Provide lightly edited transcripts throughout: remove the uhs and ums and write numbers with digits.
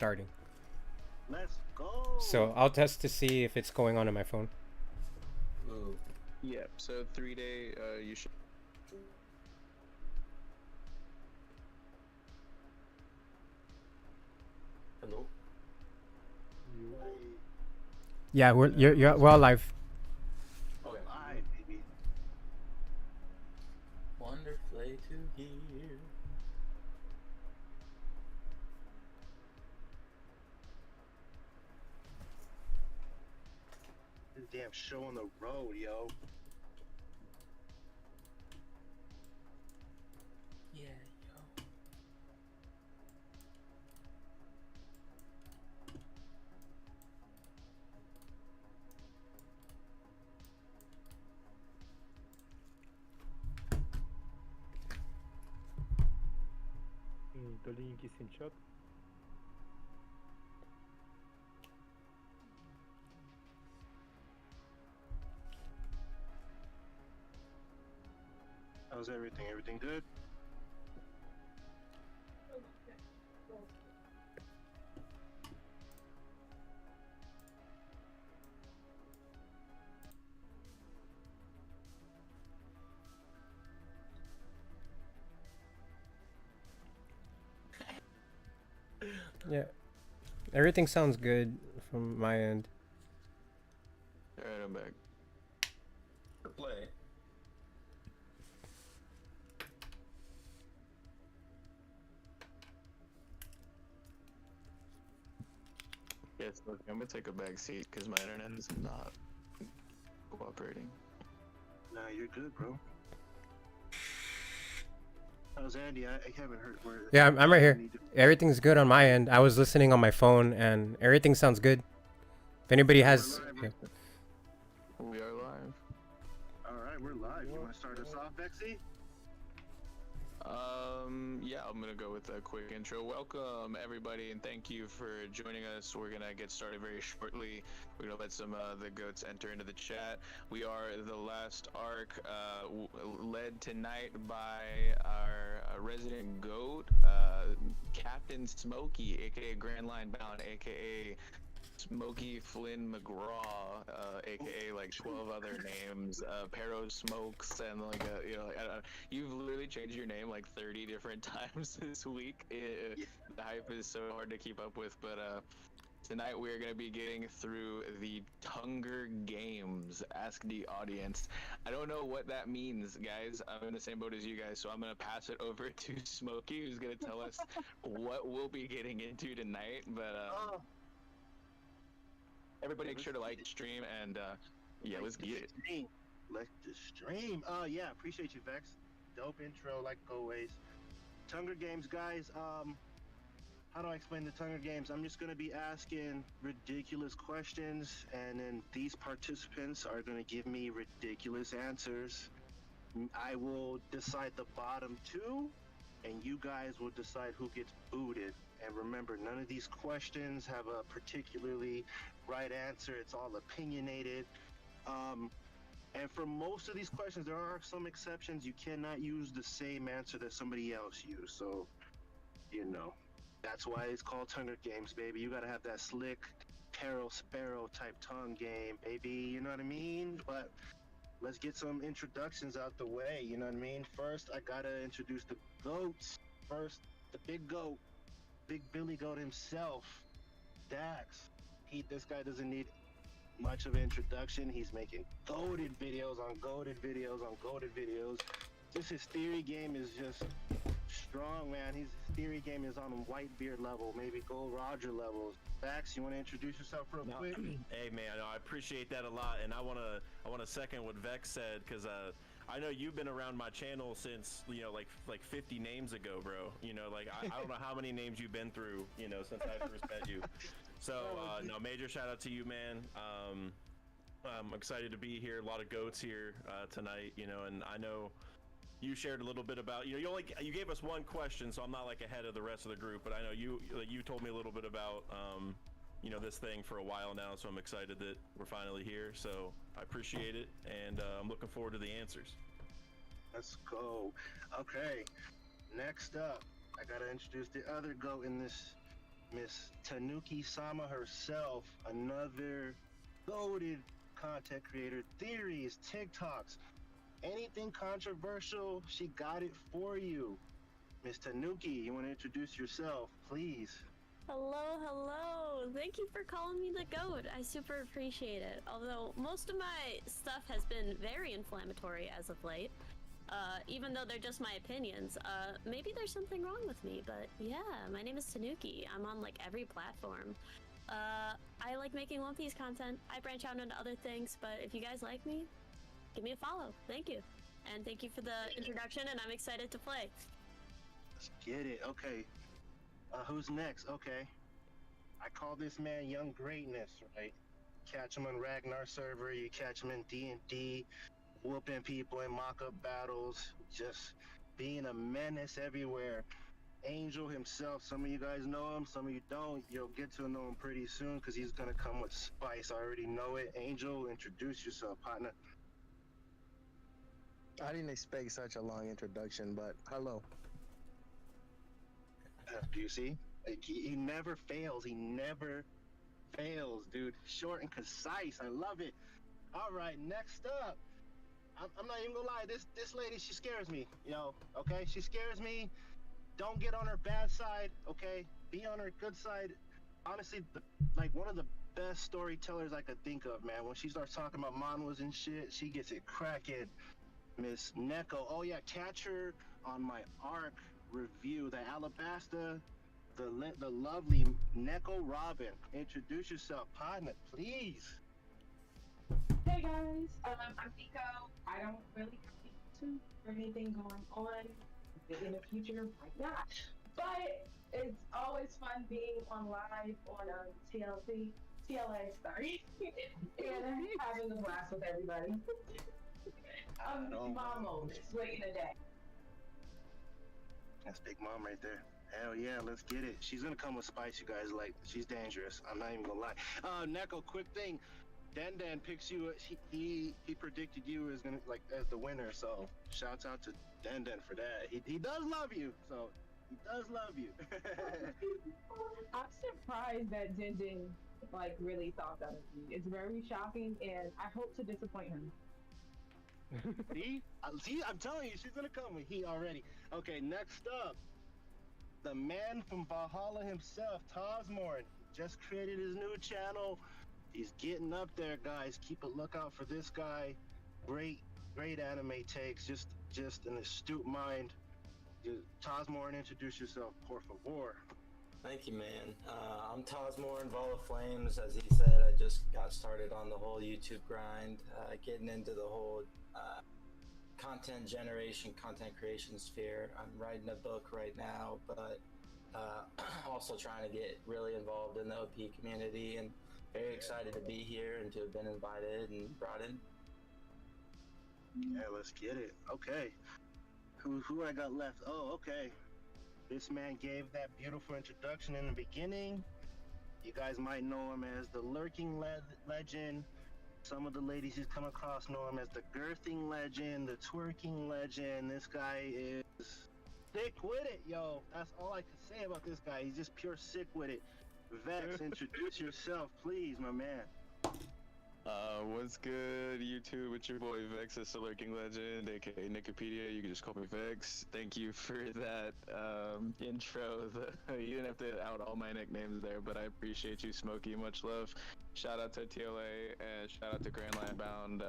starting. Let's go. So I'll test to see if it's going on my phone. Ooh. Yeah, so 3-day, you should. Hello? Yeah, we're all live. Okay. Live, baby. Wonderfully to hear. This damn show on the road, yo. Yeah, yo. То ли якийсь іншот. How's everything? Everything good? Yeah, everything sounds good from my end. Alright, I'm back. Play. Yes, look, I'm gonna take a back seat because my internet is not cooperating. Nah, you're good, bro. How's Andy? I haven't heard where. Yeah, I'm right here. Need to- Everything's good on my end. I was listening on my phone, and everything sounds good. If anybody has, We're live. yeah. We are live. All right, we're live. You want to start us off, Bexy? Yeah, I'm gonna go with a quick intro. Welcome everybody, and thank you for joining us. We're gonna get started very shortly. We're gonna let some the goats enter into the chat. We are the last arc, led tonight by our resident goat, Captain Smokey, aka Grand Line Bound, aka Smokey Flynn McGraw, aka like 12 other names, Pero Smokes, and like you've literally changed your name like 30 different times this week. The hype is so hard to keep up with, but tonight we are going to be getting through the Hunger Games. Ask the audience. I don't know what that means, guys. I'm in the same boat as you guys, so I'm going to pass it over to Smokey, who's going to tell us what we'll be getting into tonight. But everybody make sure to like, stream, and yeah, let's get it. Like the stream. Yeah, appreciate you, Vex. Dope intro, like always. Hunger Games, guys. How do I explain the Hunger Games? I'm just gonna be asking ridiculous questions, and then these participants are gonna give me ridiculous answers. I will decide the bottom two, and you guys will decide who gets booted. And remember, none of these questions have a particularly right answer. It's all opinionated. And for most of these questions, there are some exceptions. You cannot use the same answer that somebody else used. So, you know, that's why it's called Hunger Games, baby. You gotta have that slick, Peril Sparrow type tongue game, baby. You know what I mean? But let's get some introductions out the way. You know what I mean? First, I gotta introduce the goats. First, the big goat, Big Billy Goat himself, Dax. This guy doesn't need much of an introduction. He's making goated videos on goated videos on goated videos. Just his theory game is just strong, man. His theory game is on Whitebeard level, maybe Gold Roger levels. Dax, you want to introduce yourself real quick? Hey man, I appreciate that a lot, and I wanna second what Vex said, because I know you've been around my channel since, you know, like 50 names ago, bro. You know, like I don't know how many names you've been through, you know, since I first met you. So no, major shout out to you, man. I'm excited to be here. A lot of goats here tonight, you know, and I know you shared a little bit about, you know, you gave us one question, so I'm not like ahead of the rest of the group, but I know you told me a little bit about you know, this thing for a while now, so I'm excited that we're finally here. So I appreciate it, and I'm looking forward to the answers. Let's go. Okay, next up, I gotta introduce the other goat in this Miss Tanuki Sama herself, another goated content creator, theories, TikToks, anything controversial, she got it for you. Miss Tanuki, you want to introduce yourself, please? Hello, hello. Thank you for calling me the GOAT. I super appreciate it. Although most of my stuff has been very inflammatory as of late. Even though they're just my opinions. Maybe there's something wrong with me, but yeah, my name is Tanuki. I'm on like every platform. I like making One Piece content. I branch out into other things, but if you guys like me, give me a follow. Thank you. And thank you for the introduction, and I'm excited to play. Let's get it. Okay. Who's next? Okay. I call this man Young Greatness, right? Catch him on Ragnar server, you catch him in D&D, whooping people in mock-up battles, just being a menace everywhere. Angel himself, some of you guys know him, some of you don't. You'll get to know him pretty soon because he's gonna come with spice. I already know it. Angel, introduce yourself, partner. I didn't expect such a long introduction, but hello. Do you see? Like, he never fails. He never fails, dude. Short and concise. I love it. All right, next up. I'm not even gonna lie. This lady, she scares me. Okay? She scares me. Don't get on her bad side, okay? Be on her good side. Honestly, like one of the best storytellers I could think of, man. When she starts talking about manhwas and shit, she gets it cracking. Miss Neko. Oh yeah, catch her on my arc review, the Alabasta, the lovely Neko Robin. Introduce yourself, partner, please. Hey guys, I'm Nico. I don't really have YouTube or anything going on in the future, like not. But it's always fun being on live on TLA, sorry, and having a blast with everybody. Mom moments, late in the day. That's Big Mom right there. Hell yeah, let's get it. She's gonna come with spice, you guys. Like, she's dangerous. I'm not even gonna lie. Neko, quick thing. Dan picks you. He predicted you as as the winner. So shouts out to Dan for that. He does love you. So he does love you. I'm surprised that Din like really thought that of me. It's very shocking, and I hope to disappoint him. See, I'm telling you, she's gonna come with heat already. Okay, next up, the man from Valhalla himself, Tosmorn, just created his new channel. He's getting up there, guys. Keep a lookout for this guy. Great anime takes. Just an astute mind. Tosmorn, introduce yourself, por favor. Thank you, man. I'm Tosmore in Vol of Flames. As he said, I just got started on the whole YouTube grind, getting into the whole content generation, content creation sphere. I'm writing a book right now, but also trying to get really involved in the OP community, and very excited to be here and to have been invited and brought in. Yeah, let's get it. Okay. Who I got left? Oh, okay. This man gave that beautiful introduction in the beginning. You guys might know him as the Lurking Legend. Some of the ladies he's come across know him as the Girthing Legend, the Twerking Legend. This guy is sick with it, yo. That's all I can say about this guy. He's just pure sick with it. Vex, introduce yourself, please, my man. What's good, YouTube? It's your boy Vex, the Lurking Legend, aka Nicopedia. You can just call me Vex. Thank you for that intro. You didn't have to out all my nicknames there, but I appreciate you, Smokey. Much love. Shout out to TLA and shout out to Grand Line Bound.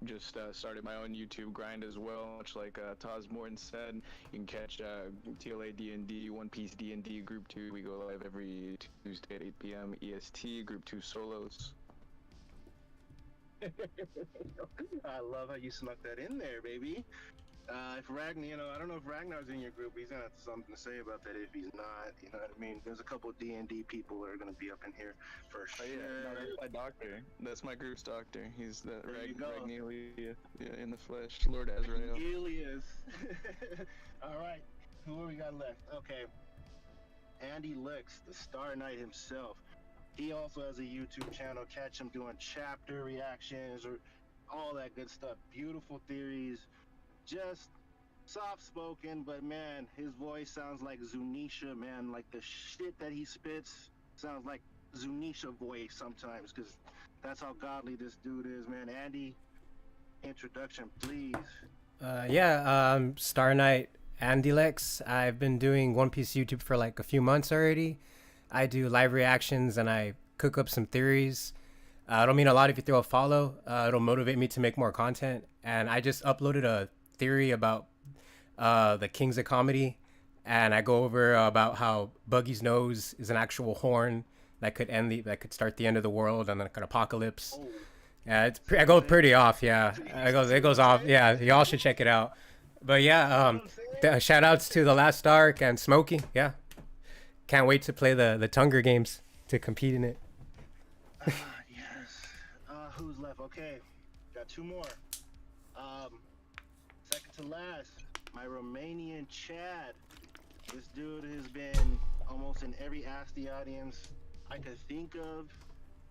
Just started my own YouTube grind as well, much like Taz Morton said. You can catch TLA D&D, One Piece D&D Group 2. We go live every Tuesday at 8 p.m. EST, Group 2 solos. I love how you snuck that in there, baby. If Ragnar, I don't know if Ragnar's in your group. He's gonna have something to say about that if he's not. You know what I mean? There's a couple D&D people that are gonna be up in here for sure. Yeah, no, that's my doctor. That's my group's doctor. He's the Ragnalia in the flesh, Lord Azrael. Elias. All right, who we got left? Okay, Andy Licks, the Star Knight himself. He also has a YouTube channel. Catch him doing chapter reactions or all that good stuff. Beautiful theories. Just soft spoken, but man, his voice sounds like Zunisha, man. Like the shit that he spits sounds like Zunisha voice sometimes, because that's how godly this dude is, man. Andy, introduction, please. Star Knight Andylex. I've been doing One Piece YouTube for like a few months already. I do live reactions and I cook up some theories. I don't mean a lot if you throw a follow. It'll motivate me to make more content. And I just uploaded a theory about the Kings of Comedy, and I go over about how Buggy's nose is an actual horn that could start the end of the world and like an apocalypse. Oh, Yeah, I go pretty off. Yeah, it goes off. Yeah, y'all should check it out. But yeah, shout outs to the Last Ark and Smokey. Yeah, can't wait to play the Tunger games to compete in it. yes. Who's left? Okay, got two more. Second to last, my Romanian Chad. This dude has been almost in every Ask the Audience I could think of.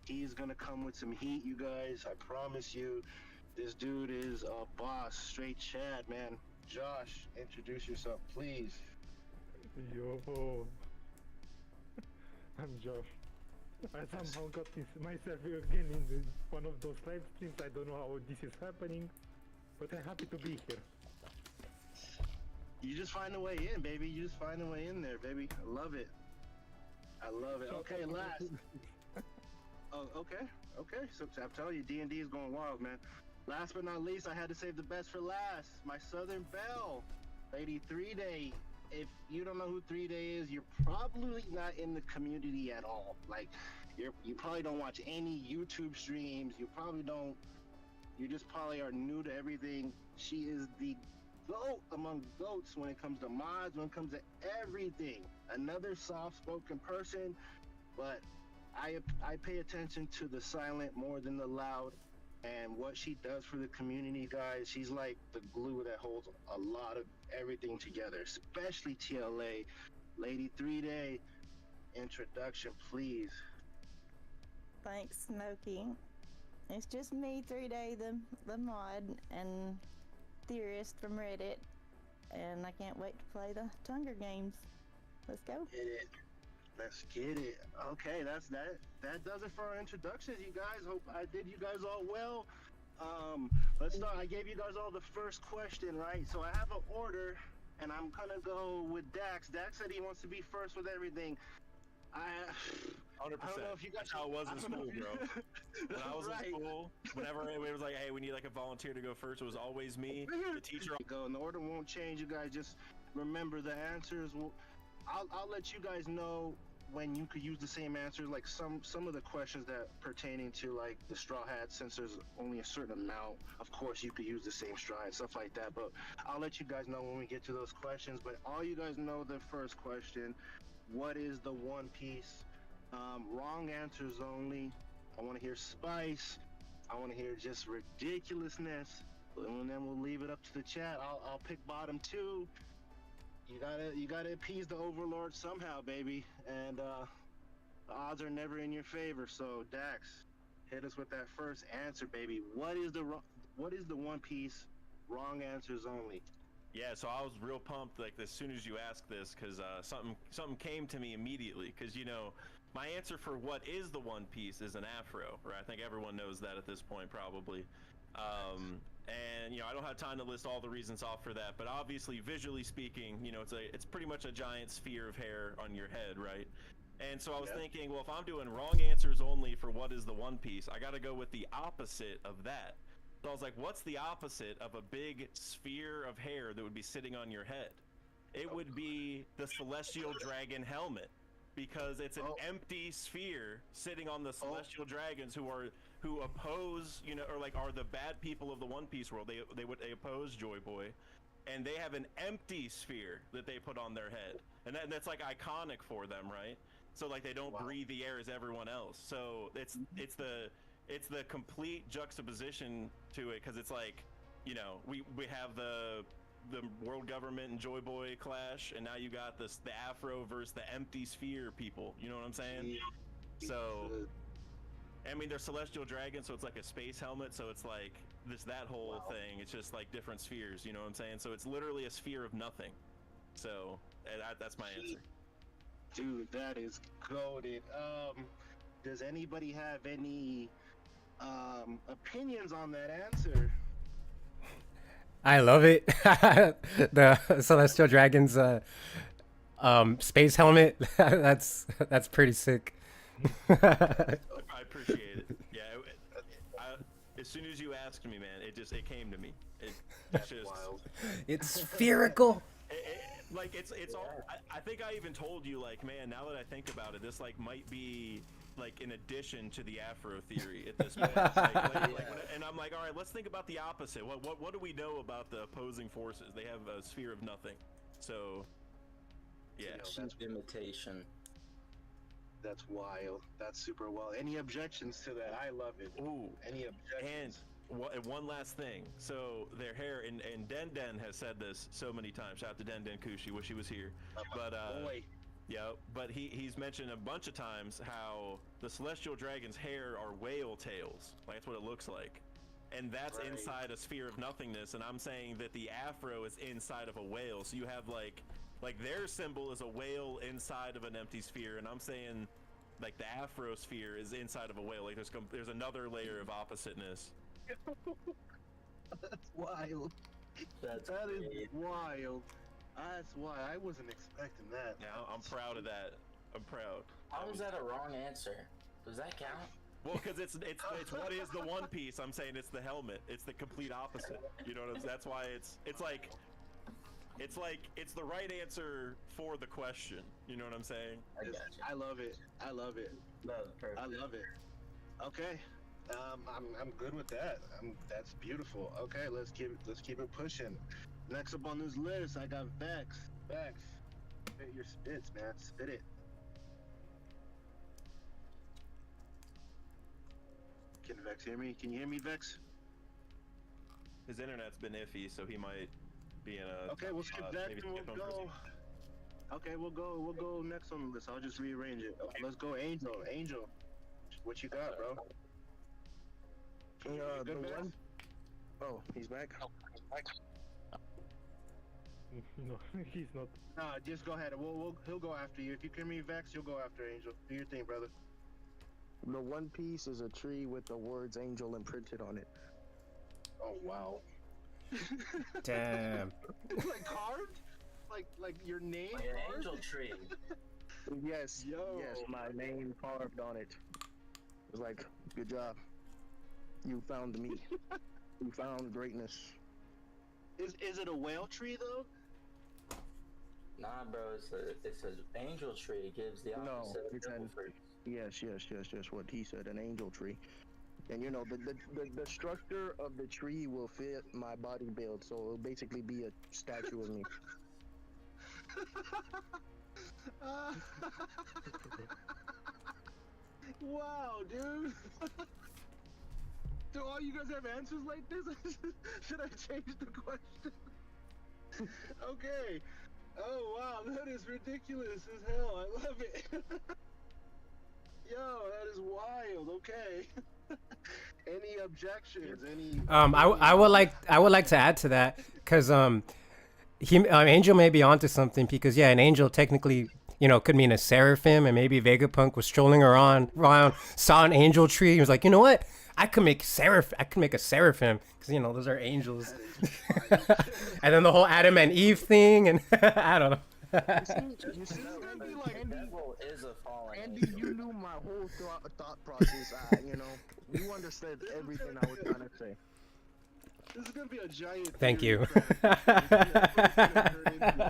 He's gonna come with some heat, you guys. I promise you. This dude is a boss. Straight Chad, man. Josh, introduce yourself, please. Yo, I'm Josh. I somehow got myself again in one of those live streams. I don't know how this is happening, but I'm happy to be here. You just find a way in, baby. You just find a way in there, baby. I love it. I love it. Okay, last. Oh, okay. So I'm telling you, D&D is going wild, man. Last but not least, I had to save the best for last. My Southern Belle, Lady 3-Day. If you don't know who 3-Day is, you're probably not in the community at all. Like, you probably don't watch any YouTube streams. You just probably are new to everything. She is the GOAT among GOATs when it comes to mods, when it comes to everything. Another soft-spoken person, but I pay attention to the silent more than the loud, and what she does for the community, guys. She's like the glue that holds a lot of everything together, especially TLA. Lady 3-Day, introduction, please. Thanks, Smokey. It's just me, 3-Day, the mod and theorist from Reddit, and I can't wait to play the Tunger games. Let's go. Get it. Let's get it. Okay, that does it for our introductions, you guys. Hope I did you guys all well. Let's start. I gave you guys all the first question, right? So I have an order, and I'm gonna go with Dax. Dax said he wants to be first with everything. 100%. I don't know if you guys. That's how it was in school, bro. When I was Right. in school, whenever it was like, hey, we need like a volunteer to go first, it was always me. The teacher. Go, and the order won't change. You guys just remember the answers. I'll let you guys know when you could use the same answers, like some of the questions that pertaining to like the straw hat, since there's only a certain amount, of course you could use the same straw hat, stuff like that, but I'll let you guys know when we get to those questions. But all you guys know the first question: what is the One Piece? Wrong answers only. I want to hear spice. I want to hear just ridiculousness, and then we'll leave it up to the chat. I'll pick bottom two. You gotta appease the overlord somehow, baby, and the odds are never in your favor. So Dax, hit us with that first answer, baby. What is the One Piece? Wrong answers only. Yeah, so I was real pumped like as soon as you asked this, because something came to me immediately, because my answer for what is the One Piece is an afro, right? I think everyone knows that at this point, probably. And I don't have time to list all the reasons off for that, but obviously, visually speaking, it's pretty much a giant sphere of hair on your head, right? And so I was thinking, well, if I'm doing wrong answers only for what is the One Piece, I got to go with the opposite of that. So I was like, what's the opposite of a big sphere of hair that would be sitting on your head? It would be the Celestial Dragon helmet, because it's an empty sphere sitting on the Celestial Dragons who oppose, or like are the bad people of the One Piece world. They oppose Joy Boy, and they have an empty sphere that they put on their head, and that's like iconic for them, right? So like they don't breathe the air as everyone else. So it's the complete juxtaposition to it, because it's like, we have the world government and Joy Boy clash, and now you got the Afro versus the empty sphere people. You know what I'm saying? So I mean, they're celestial dragons, so it's like a space helmet. So it's like that whole thing. It's just like different spheres. You know what I'm saying? So it's literally a sphere of nothing. So that's my answer. Dude, that is goaded. Does anybody have any opinions on that answer? I love it. The Celestial Dragons space helmet. That's pretty sick. I appreciate it. Yeah, as soon as you asked me, man, it came to me. It's just wild. It's spherical. Like it's all. I think I even told you, like, man, now that I think about it, this like might be like in addition to the Afro theory at this point. And I'm like, all right, let's think about the opposite. What do we know about the opposing forces? They have a sphere of nothing. So yeah, that's imitation. That's wild. That's super wild. Any objections to that? I love it. Ooh. Any objections? And one last thing. So their hair, and Den Den has said this so many times. Shout out to Den Den Kushi. Wish he was here. But boy. yeah, but he's mentioned a bunch of times how the celestial dragon's hair are whale tails. Like that's what it looks like. And that's inside a sphere of nothingness, and I'm saying that the afro is inside of a whale. So you have like their symbol is a whale inside of an empty sphere, and I'm saying like the afro sphere is inside of a whale. Like there's another layer of oppositeness. That's wild. That is wild. That's why I wasn't expecting that. Yeah, I'm proud of that. I'm proud. How is that a wrong answer? Does that count? Well, because it's what is the One Piece? I'm saying it's the helmet. It's the complete opposite. You know, that's why it's the right answer for the question. You know what I'm saying? I love it. I love it. I love it. Okay. I'm good with that. That's beautiful. Okay, let's keep it pushing. Next up on this list, I got Vex. Vex, spit your spits, man. Spit it. Can Vex hear me? Can you hear me, Vex? His internet's been iffy, so he might be in a. Okay, we'll skip that and we'll go. Okay, we'll go next on the list. I'll just rearrange it. Okay, let's go, Angel. Angel, what you got, bro? The one. Oh, he's back. No, he's not. Nah, just go ahead. He'll go after you. If you can me Vex, you'll go after Angel. Do your thing, brother. The One Piece is a tree with the words "Angel" imprinted on it. Oh wow. Damn. Like carved? Like your name? Like an angel tree. Yes. Yo. Yes, my name carved on it. It was like, good job. You found me. You found greatness. Is it a whale tree though? Nah, bro, it's an angel tree. It gives the opposite of it's devil an fruit. yes, what he said, an angel tree. And you know, the structure of the tree will fit my body build, so it'll basically be a statue of me. Wow, dude. Do all you guys have answers like this? Should I change the question? Okay. Oh wow, that is ridiculous as hell. I love it. Yo, that is wild. Okay. Any objections? Any? I would like to add to that because Angel may be onto something because yeah, an angel technically could mean a seraphim, and maybe Vegapunk was strolling around, saw an angel tree, and was like, you know what? I could make a seraphim because those are angels. And then the whole Adam and Eve thing, and I don't know. You see, Andy, devil is a fallen Andy, angel. you knew my whole thought process. You understood everything I was trying to say. This is gonna be a giant. Thank you. I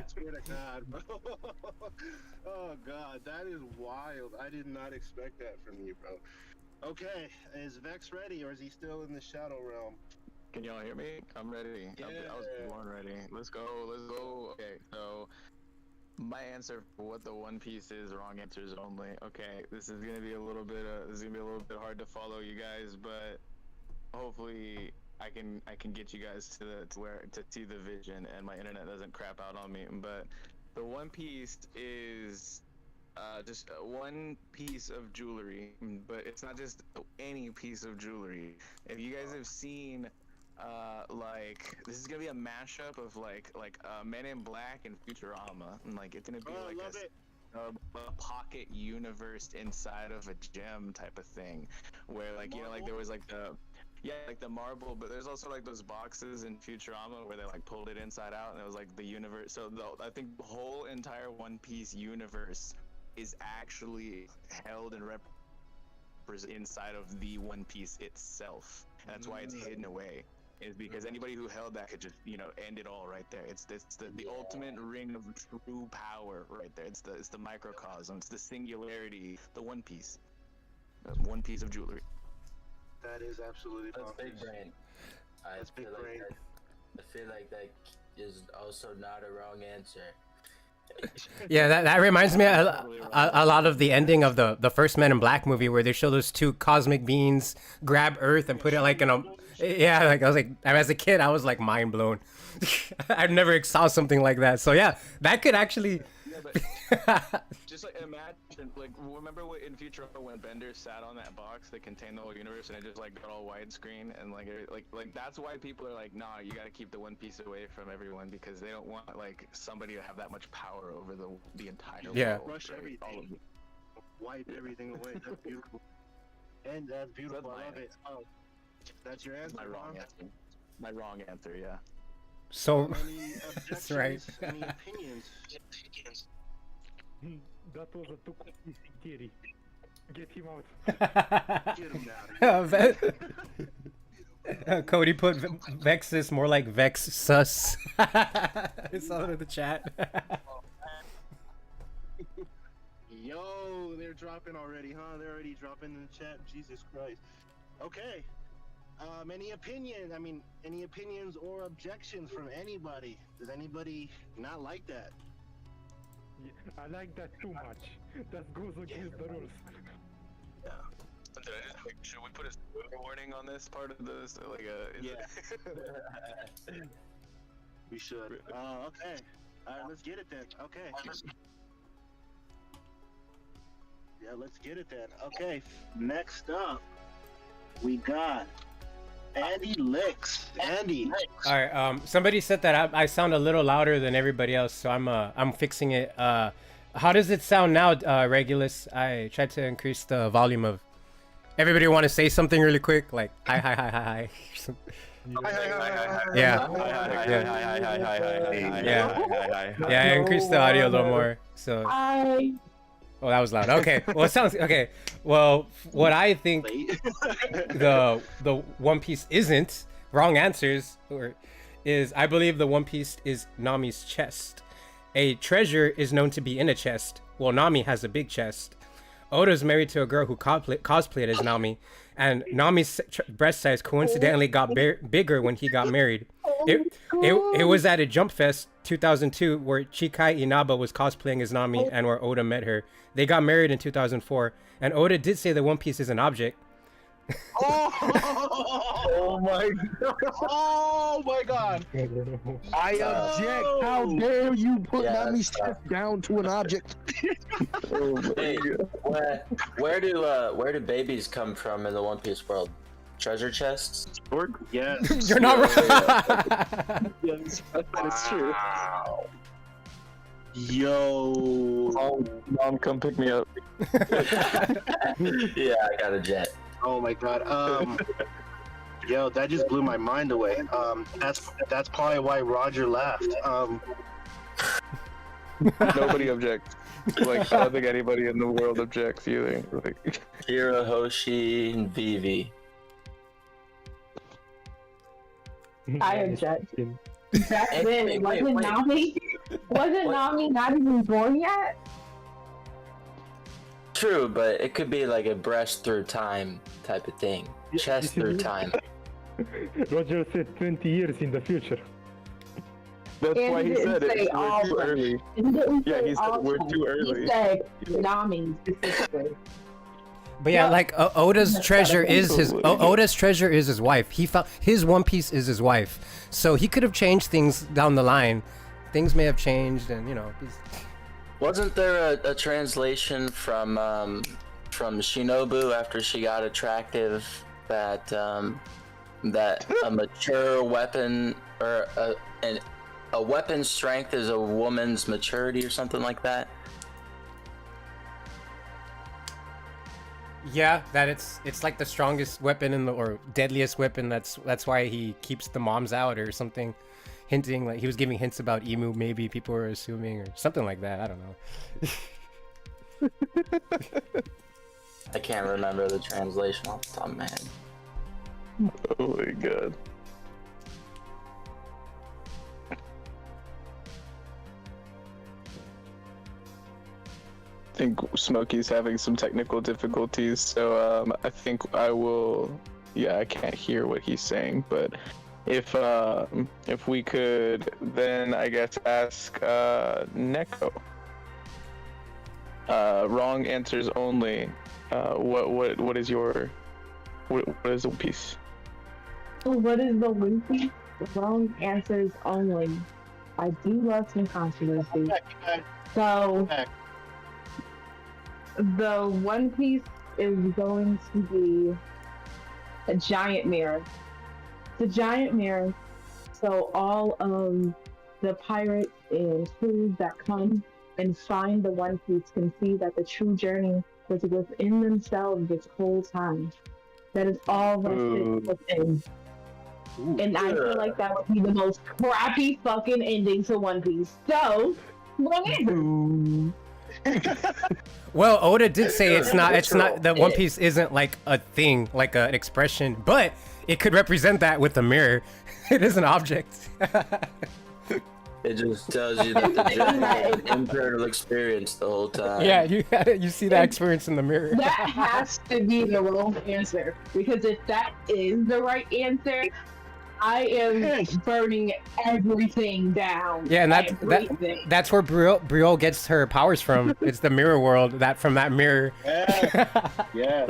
swear to God, bro. Oh God, that is wild. I did not expect that from you, bro. Okay, is Vex ready, or is he still in the shadow realm? Can y'all hear me? I'm ready. Yeah. I was born ready. Let's go. Okay, so my answer for what the One Piece is, wrong answers only. Okay, this is gonna be a little bit hard to follow, you guys, but hopefully I can get you guys to see the vision, and my internet doesn't crap out on me. But the One Piece is just one piece of jewelry, but it's not just any piece of jewelry. If you guys have seen, like this is gonna be a mashup of like Men in Black and Futurama, and like it's gonna be like a pocket universe inside of a gem type of thing, where like you know like there was like the marble, but there's also like those boxes in Futurama where they like pulled it inside out and it was like the universe. So I think the whole entire One Piece universe is actually held and represented inside of the One Piece itself, and that's why it's hidden away. Is because anybody who held that could just end it all right there. It's the ultimate ring of true power right there. It's the microcosm. It's the singularity. The One Piece. One piece of jewelry. That is absolutely That's big bonkers. brain. That's big brain. I feel like that is also not a wrong answer. Yeah, that reminds me a lot of the ending of the first Men in Black movie, where they show those two cosmic beings grab Earth and put it like in a like I was like, as a kid I was like mind blown. I've never saw something like that. So yeah, that could actually. Just like imagine, like remember what in Futurama when Bender sat on that box that contained the whole universe and it just like got all widescreen and like that's why people are like, nah, you gotta keep the One Piece away from everyone because they don't want like somebody to have that much power over the entire world. Rush everything. Wipe everything away. That's beautiful. And that's beautiful. I love it. Oh, that's your answer. My wrong answer. My wrong answer. Yeah. So. Any That's right. Any opinions? That was a too convincing theory. Get him out. Get him out of here. Cody put Vexus more like Vex Sus. I saw it in the chat. Yo, they're dropping already, huh? They're already dropping in the chat. Jesus Christ. Okay. Any opinions or objections from anybody? Does anybody not like that? I like that too much. That goes against the rules. Yeah. Should we put a spoiler warning on this part of this? Like We should. Okay. All right, let's get it then. Okay. Yeah, let's get it then. Okay. Next up, we got Andy Licks. Andy. All right. Somebody said that I sound a little louder than everybody else, so I'm fixing it. How does it sound now, Regulus? I tried to increase the volume of. Everybody want to say something really quick, like hi. Yeah. Yeah. I increased the audio a little more. So. Hi. Oh, that was loud. Okay. Well, it sounds okay. Well, what I think the One Piece isn't wrong answers is I believe the One Piece is Nami's chest. A treasure is known to be in a chest. Well, Nami has a big chest. Oda's married to a girl who cosplayed as Nami, and Nami's breast size coincidentally got bigger when he got married. It was at a Jump Fest 2002 where Chikai Inaba was cosplaying as Nami and where Oda met her. They got married in 2004, and Oda did say that One Piece is an object. Oh my god! Oh my god! I object! How dare you put Nami's chest down to an object? Hey, where do babies come from in the One Piece world? Treasure chests? Yes. You're not wrong. Yes, that is true. Yo. Oh, Mom, come pick me up. Yeah, I got a jet. Oh my god. Yo, that just blew my mind away. That's probably why Roger laughed. Nobody objects. Like, I don't think anybody in the world objects either. Like, Kira, Hoshi, and Vivi. I object. Back then, wasn't Nami not even born yet? True, but it could be like a breast through time type of thing. Chest through time. Roger said 20 years in the future. that's And why he he didn't said say it. We're all too of it. early. He didn't Yeah, say he said all we're of too them. early. He said Nami specifically. But yeah, like Oda's treasure is his Oda's treasure is his wife. He found his One Piece is his wife, so he could have changed things down the line. Things may have changed, and Wasn't there a translation from Shinobu after she got attractive that that a mature weapon or a weapon's strength is a woman's maturity or something like that? Yeah, that it's like the strongest weapon in the or deadliest weapon. That's why he keeps the moms out or something, hinting like he was giving hints about Emu. Maybe people were assuming or something like that. I don't know. I can't remember the translation off the top of my head. Oh my god. I think Smokey's having some technical difficulties, so I think I will. Yeah, I can't hear what he's saying, but if we could, then I guess ask Neko. Wrong answers only. What is your what is One Piece? What is the One Piece? Wrong answers only. I do love some controversy. So, the One Piece is going to be a giant mirror. It's a giant mirror, so all of the pirates and crews that come and find the One Piece can see that the true journey was within themselves this whole time. That is all vested within. And I feel like that would be the most crappy fucking ending to One Piece. So, wrong answer. Well, Oda did say it's not that One Piece isn't like a thing, like an expression, but it could represent that with a mirror. It is an object. It just tells you that the journey was an internal experience the whole time. Yeah, you see that experience in the mirror. That has to be the wrong answer. Because if that is the right answer, I am burning everything down. Yeah, and that's where Brielle gets her powers from. It's the mirror world. From that mirror. Yeah.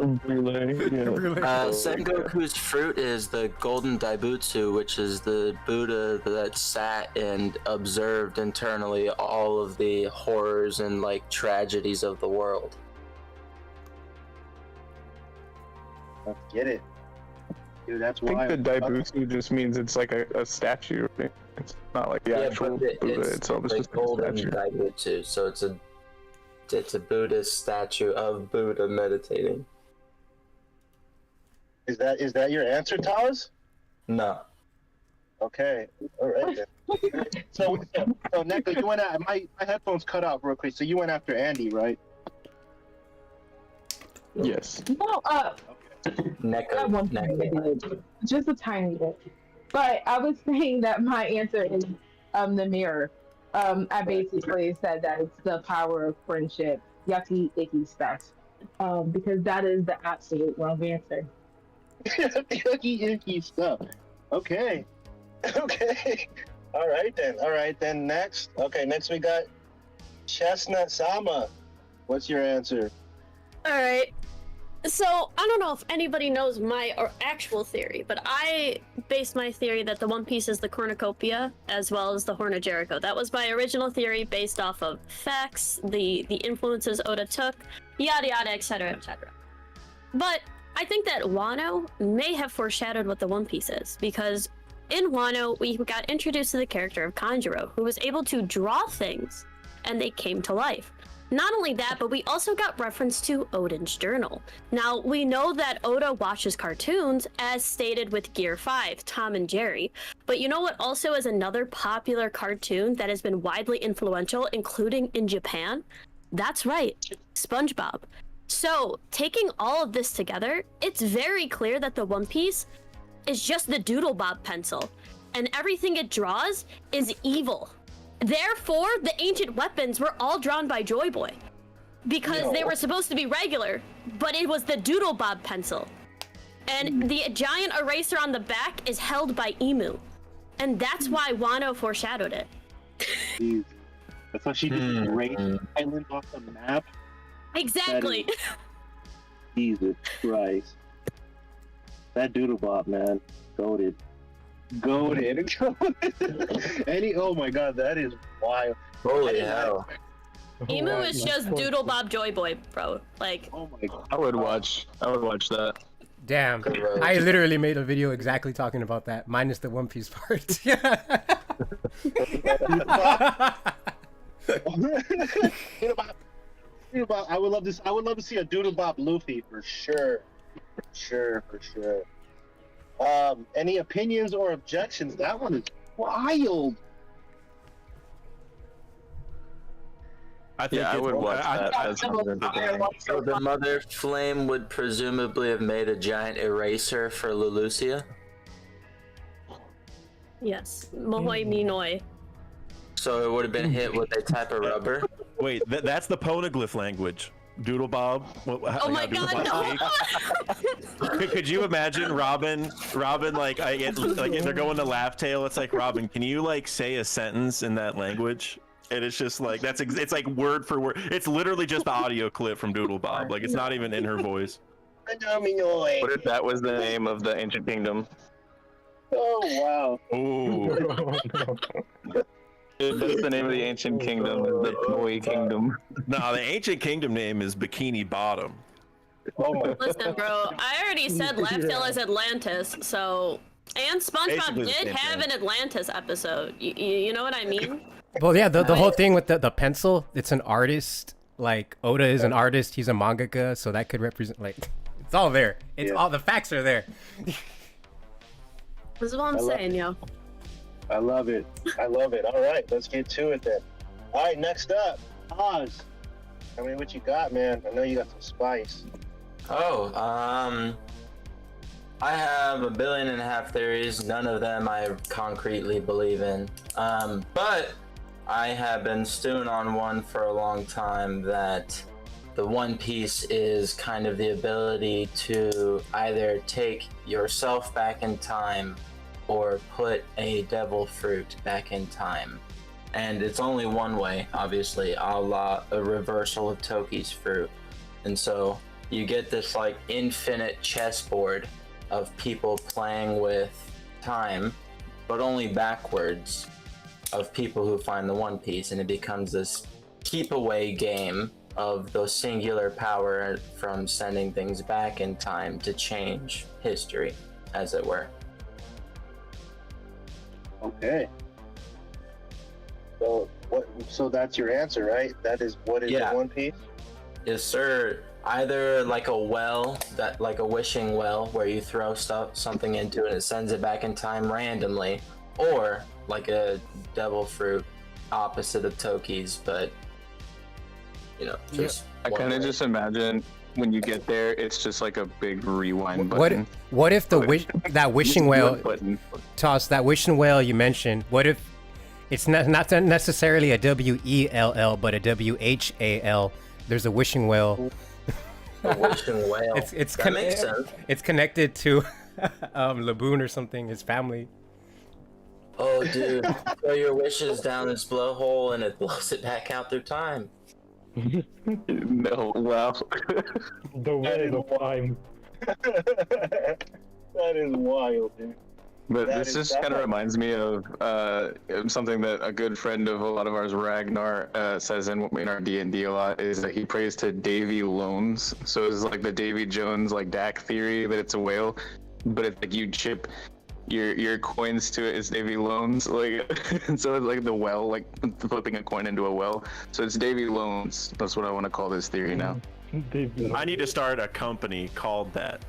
Sengoku's fruit is the golden daibutsu, which is the Buddha that sat and observed internally all of the horrors and like tragedies of the world. Let's get it. Dude, that's I think why. the daibutsu just means it's like a statue. Right? It's not like the actual Buddha itself. It's just golden a statue. daibutsu, so it's a Buddhist statue of Buddha meditating. Is that your answer, Taz? No. Okay. All right then. So Neko, you went at my headphones cut off real quick. So you went after Andy, right? Yes. No, Neko. just a tiny bit. But I was saying that my answer is the mirror. I basically said that it's the power of friendship, yucky, icky stuff. Because that is the absolute wrong answer. Yucky, icky stuff. Okay. Okay. All right then. Next. Okay, next we got Chestnut Sama. What's your answer? Alright. So, I don't know if anybody knows my actual theory, but I based my theory that the One Piece is the cornucopia as well as the Horn of Jericho. That was my original theory based off of facts, the influences Oda took, yada yada, etc., etc. But I think that Wano may have foreshadowed what the One Piece is, because in Wano, we got introduced to the character of Kanjuro, who was able to draw things, and they came to life. Not only that, but we also got reference to Odin's journal. Now, we know that Oda watches cartoons, as stated with Gear 5, Tom and Jerry. But you know what also is another popular cartoon that has been widely influential, including in Japan? That's right, SpongeBob. So, taking all of this together, it's very clear that the One Piece is just the Doodlebob pencil, and everything it draws is evil. Therefore, the ancient weapons were all drawn by Joy Boy, because they were supposed to be regular, but it was the Doodlebob pencil. And the giant eraser on the back is held by Emu, and that's why Wano foreshadowed it. Jeez. That's why she just erased island off the map. Exactly. Jesus Christ. That Doodlebop, man. Goated. Oh my god, that is wild. Holy hell. Emu Why is not? just Doodle Bob Joy Boy, bro. Like, Oh my god. I would watch that. Damn. Gross. I literally made a video exactly talking about that, minus the One Piece part. Doodle Bob, I would love to. I would love to see a Doodle Bob Luffy for sure. For sure. Any opinions or objections? That one is wild. I think Yeah, I it's- would watch that I- as one of the things. So the Mother Flame would presumably have made a giant eraser for Leloucia. yes, Mohoi Minoi. So it would have been hit with a type of rubber. Wait, that's the poneglyph language. Doodle Bob. Oh my god, no! Could you imagine Robin, like if they're going to Laugh Tale, it's like, Robin, can you like say a sentence in that language? And it's just like, it's like word for word. It's literally just the audio clip from Doodle Bob. Like, it's not even in her voice. What if that was the name of the ancient kingdom? Oh wow. Ooh. If that's the name of the ancient kingdom, is the Toy Kingdom. No, the ancient kingdom name is Bikini Bottom. Oh my. Listen, bro, I already said Laugh Tale is Atlantis, so... And SpongeBob Basically the did same have thing. an Atlantis episode. You know what I mean? Well, yeah, the whole thing with the pencil, it's an artist. Like, Oda is an artist, he's a mangaka, so that could represent, like, it's all there. It's all, the facts are there. This is what I'm love saying, yo. I love it. All right, let's get to it then. All right, next up, Oz. I mean, what you got, man? I know you got some spice. Oh, I have 1.5 billion theories. None of them I concretely believe in. But I have been stewing on one for a long time, that the One Piece is kind of the ability to either take yourself back in time or put a devil fruit back in time. And it's only one way, obviously, a la a reversal of Toki's fruit. And so you get this like infinite chessboard of people playing with time, but only backwards, of people who find the One Piece, and it becomes this keep away game of the singular power from sending things back in time to change history, as it were. Okay. So what? So that's your answer, right? That is what is Yeah. the One Piece? Yes, sir. Either like a well, that like a wishing well, where you throw something into it and it sends it back in time randomly, or like a devil fruit, opposite of Toki's, but you know, just. I kind of just imagine when you get there, it's just like a big rewind What button. what if the that wishing whale, Button. Toss, that wishing whale you mentioned, what if it's not necessarily a WELL, but a WHAL? There's a wishing whale. A wishing whale. It's That makes sense. It's connected to Laboon or something, his family. Oh, dude, throw your wishes down its blowhole and it blows it back out through time. No, wow. The well of time. That is wild, dude. But That this is just kind of definitely- reminds me of something that a good friend of a lot of ours, Ragnar, says in our D&D a lot, is that he prays to Davy Loans. So it's like the Davy Jones like DAC theory that it's a whale, but it's like you chip your coins to it is Davy Loans, like so it's like the well, like flipping a coin into a well. So it's Davy Loans. That's what I want to call this theory now. I need to start a company called that.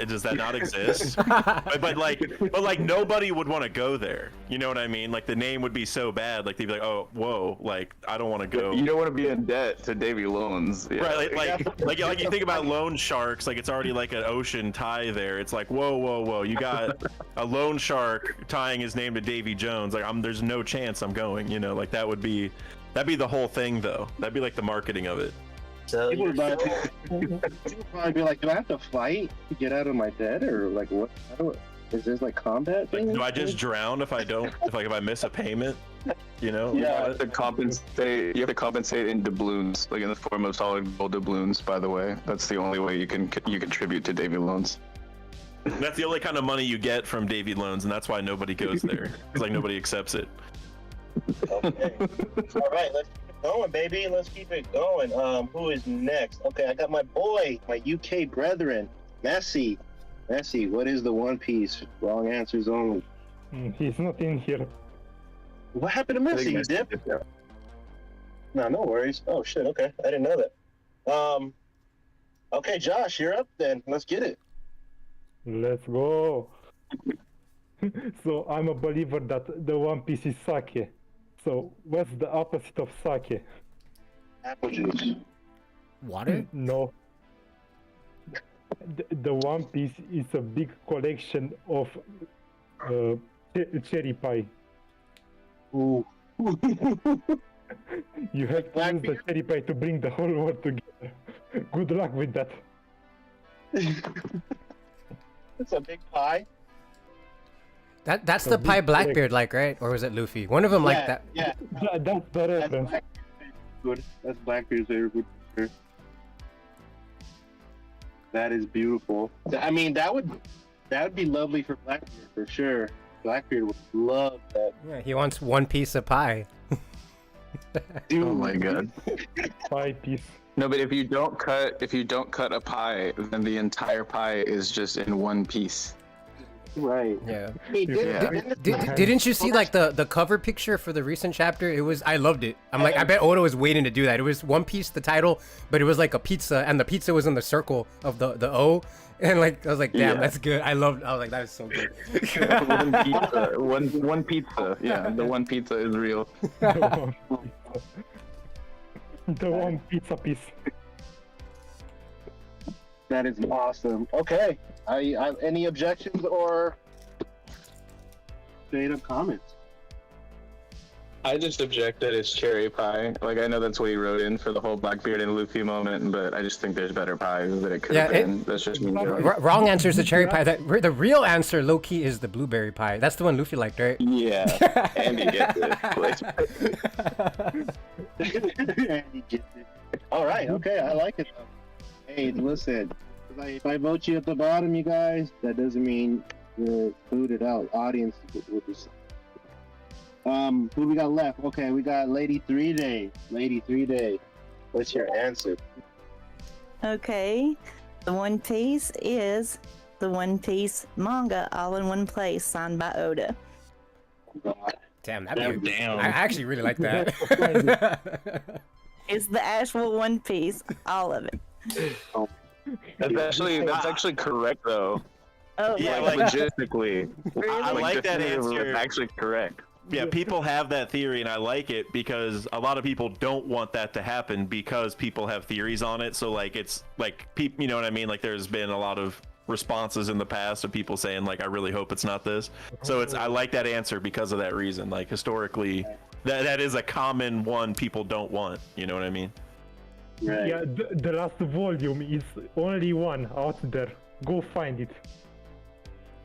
Does that not exist? but like nobody would want to go there. You know what I mean? Like the name would be so bad. Like they'd be like, oh, whoa, like I don't want to go. You don't want to be in debt to Davy Loans. Yeah. Right, like you think about loan sharks, like it's already like an ocean tie there. It's like whoa, you got a loan shark tying his name to Davy Jones. Like there's no chance I'm going. You know, like that'd be the whole thing though. That'd be like the marketing of it. So People would probably be like, do I have to fight to get out of my debt, or like what? Is this like combat thing? Do I just drown if I don't? If I miss a payment? You know? You have to compensate. You have to compensate in doubloons, like in the form of solid gold doubloons. By the way, that's the only way you contribute to Davy Loans. That's the only kind of money you get from Davy Loans, and that's why nobody goes there. It's like nobody accepts it. Okay. All right, let's get going, baby. Let's keep it going. Who is next? Okay, I got my boy, my UK brethren, Messi. Messi, what is the One Piece? Wrong answers only. He's not in here. What happened to I Messi? think He Messi dipped? dipped out. No worries. Oh shit. Okay, I didn't know that. Okay, Josh, you're up then. Let's get it. Let's go. So I'm a believer that the One Piece is sake. So what's the opposite of sake? Apple juice. Water? No. The One Piece is a big collection of cherry pie. Ooh. You have to use the cherry pie to bring the whole world together. Good luck with that. It's a big pie. That's So the this pie is Blackbeard like, right? Or was it Luffy? One of them like that. Yeah. That's the reference. Good. That's Blackbeard's favorite food for sure. That is beautiful. I mean, that would be lovely for Blackbeard for sure. Blackbeard would love that. Yeah, he wants one piece of pie. Dude. Oh my god. Pie piece. No, but if you don't cut a pie, then the entire pie is just in one piece. Right. Yeah. Hey, Didn't you see like the cover picture for the recent chapter? It was, I loved it. I'm like, I bet Oda was waiting to do that. It was One Piece, the title, but it was like a pizza, and the pizza was in the circle of the O, and like I was like, damn, that's good. I was like, that is so good. One pizza. One pizza. Yeah, the one pizza is real. The one pizza piece. That is awesome. Okay. I any objections or straight up comments? I just object that it's cherry pie. Like, I know that's what he wrote in for the whole Blackbeard and Luffy moment, but I just think there's better pies that it could have been. That's just me. Wrong answer is the cherry pie. The real answer, low key, is the blueberry pie. That's the one Luffy liked, right? Yeah, and he gets it. And he gets it. All right. Okay. I like it though. Hey, listen. If I vote you at the bottom, you guys, that doesn't mean you're booted out. Audience will decide. Who we got left? Okay, we got Lady 3 Day. Lady 3 Day. What's your answer? Okay, the One Piece is the One Piece manga all in one place, signed by Oda. Damn, that'd be I actually really like that. It's the actual One Piece, all of it. That's actually correct though. Oh, Yeah, like, like- logistically. I like that definitively, answer. it's actually correct. Yeah, people have that theory, and I like it because a lot of people don't want that to happen because people have theories on it. So, like, it's like, you know what I mean? Like, there's been a lot of responses in the past of people saying, like, I really hope it's not this. So, I like that answer because of that reason. Like, historically, that is a common one people don't want. You know what I mean? Right. Yeah, the last volume is only one out there. Go find it.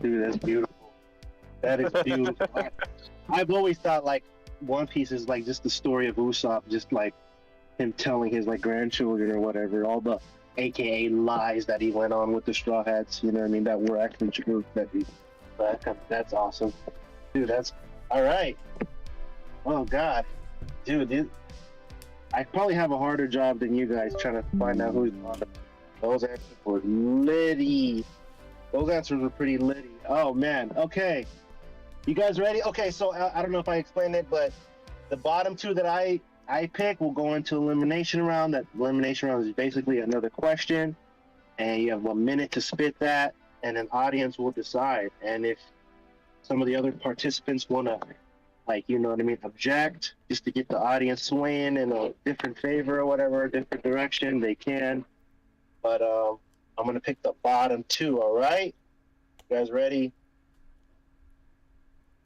Dude, that's beautiful. That is beautiful. I've always thought like One Piece is like just the story of Usopp, just like him telling his like grandchildren or whatever, all the AKA lies that he went on with the Straw Hats, you know what I mean, that were actually true. That's awesome. Dude, that's all right. Oh God. Dude, I probably have a harder job than you guys trying to find out who's on it. Those answers were litty. Those answers were pretty litty. Oh man. Okay. You guys ready? Okay, so I don't know if I explained it, but the bottom two that I pick will go into elimination round. That elimination round is basically another question, and you have 1 minute to spit that, and an audience will decide. And if some of the other participants want to, like, you know what I mean, object, just to get the audience swaying in a different favor or whatever, a different direction, they can. But I'm going to pick the bottom two, all right? You guys ready?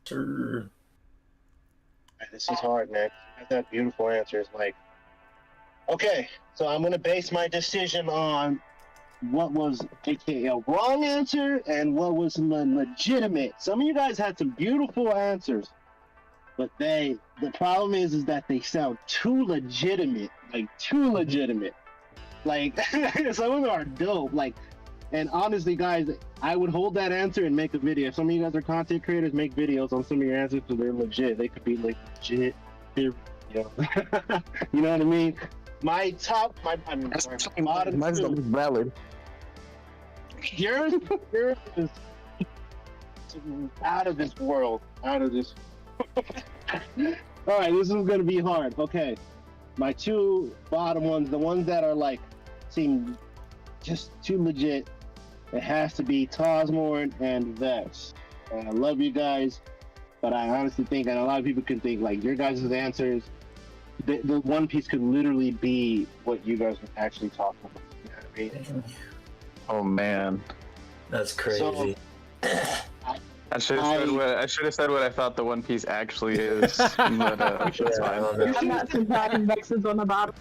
Sure. This is hard, man. You guys have beautiful answers. Like, okay, so I'm going to base my decision on what was AKA a wrong answer and what was legitimate. Some of you guys had some beautiful answers, but the problem is that they sound too legitimate. Like, too legitimate. Like, some of them are dope. Like, and honestly, guys, I would hold that answer and make a video. If some of you guys are content creators, make videos on some of your answers because they're legit. They could be like legit. yo. You know what I mean? My top, my bottom Mine's the two. most valid. Yours is out of this world. Out of this. All right, this is gonna be hard. Okay, my two bottom ones, the ones that are like seem just too legit. It has to be Tosmorn and Vex. And I love you guys, but I honestly think, and a lot of people can think, like your guys' answers, the One Piece could literally be what you guys were actually talking about. You know what I mean? Oh man. That's crazy. I should have said what I thought the One Piece actually is. But that's fine. I'm not surprised Vex is on the bottom.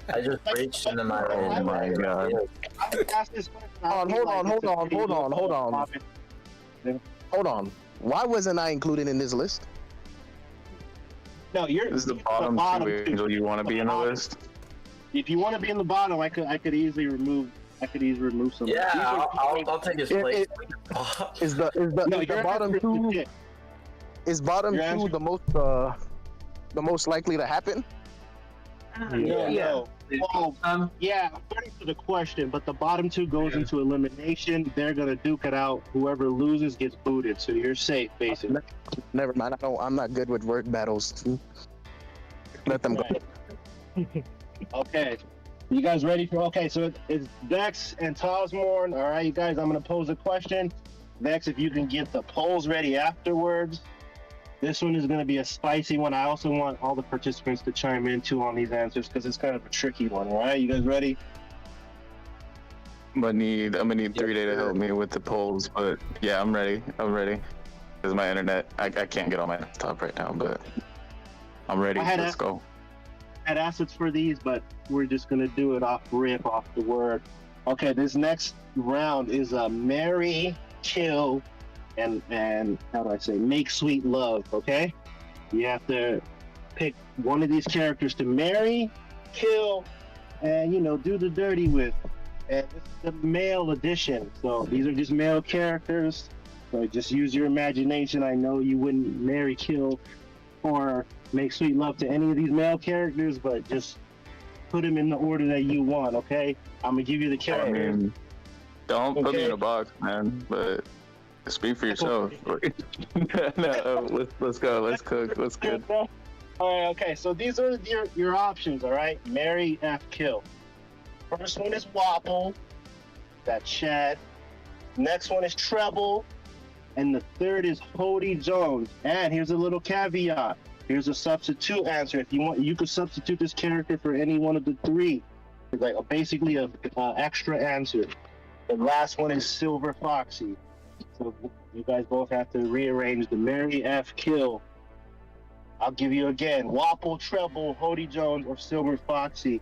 I just reached into my Oh my god. I would ask this question. Hold on. Why wasn't I included in this list? No, you're. This is the you're bottom two, two. Angel. You want to be in the list? If you want to be in the bottom, I could easily remove. I could easily remove some. Yeah, I'll take his place. Is the bottom two? Is bottom two the most likely to happen? No. Well, yeah, according to the question, but the bottom two goes into elimination. They're gonna duke it out. Whoever loses gets booted, so you're safe, basically. Never mind. I'm not good with word battles. Let them go. Okay. You guys ready for? Okay, so it's Vex and Tosmorn. All right, you guys. I'm gonna pose a question. Vex, if you can get the polls ready afterwards. This one is going to be a spicy one. I also want all the participants to chime in too on these answers because it's kind of a tricky one. All right, you guys ready? I'm gonna need 3-Day to help me with the polls, but yeah, I'm ready. Because my internet, I can't get on my desktop right now, but I'm ready. Let's go. I had assets for these, but we're just going to do it off the word. Okay, this next round is a marry, kill, and how do I say, make sweet love. Okay, you have to pick one of these characters to marry, kill, and do the dirty with. And this is the male edition, so these are just male characters. So just use your imagination. I know you wouldn't marry, kill, or make sweet love to any of these male characters, but just put them in the order that you want. Okay, I'm gonna give you the characters. I mean, don't put me in a box, man. But speak for yourself. No, let's go. Let's cook. Let's good. All right. Okay. So these are your options. All right. Marry, F, kill. First one is Wapple. That's Chad. Next one is Treble, and the third is Hody Jones. And here's a little caveat. Here's a substitute answer. If you want, you could substitute this character for any one of the three. It's like basically a extra answer. The last one is Silver Foxy. So you guys both have to rearrange the marry, F, kill. I'll give you again: Wapple, Treble, Hody Jones, or Silver Foxy.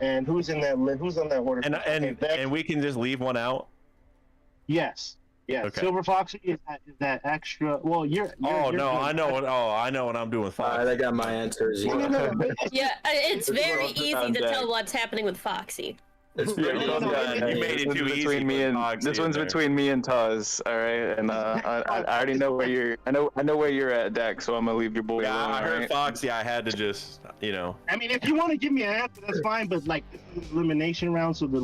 And who's in that list? Who's on that order? And we can just leave one out. Yes. Yeah. Okay. Silver Foxy is that extra. Well, you're I know what I'm doing. Alright, I got my answers. Yeah, it's very easy to tell what's happening with Foxy. It's very You made it too easy. This one's between me and Taz. All right, and I already know where you're. I know where you're at, Dak. So I'm gonna leave your boy alone. I heard right? Foxy. I had to just, I mean, if you want to give me an answer, that's fine. But like, this is elimination round, so the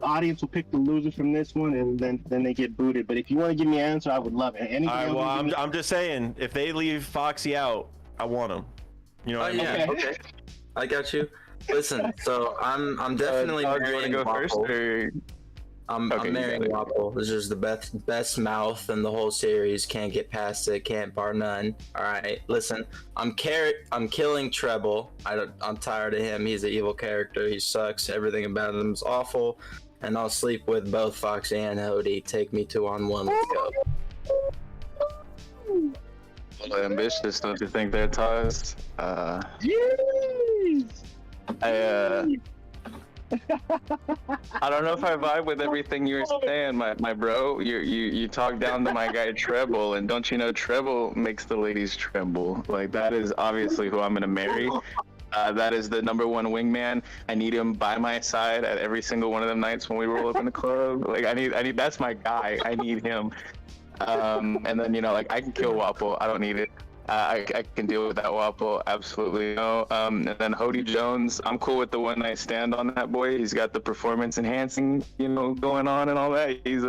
audience will pick the loser from this one, and then they get booted. But if you want to give me an answer, I would love it. All right. Well, I'm just saying, if they leave Foxy out, I want him. You know what I mean? Yeah. Okay. I got you. Listen, so I'm definitely marrying go Wapple. first, or... I'm marrying Wapple. This is the best mouth in the whole series. Can't get past it. Can't bar none. All right, listen. I'm killing Treble. I'm tired of him. He's an evil character. He sucks. Everything about him is awful. And I'll sleep with both Foxy and Hody. Take me 2-on-1. Let's go. Well, ambitious, don't you think they're Taz? Jeez. I don't know if I vibe with everything you're saying, my bro. You talk down to my guy Treble, and don't you know Treble makes the ladies tremble? Like, that is obviously who I'm gonna marry. That is the #1 wingman. I need him by my side at every single one of them nights when we roll up in the club. Like, I need that's my guy. I need him. And then like I can kill Wapple. I don't need it. I can deal with that Wapple, absolutely no. And then Hody Jones, I'm cool with the one night stand on that boy. He's got the performance enhancing, going on and all that. He's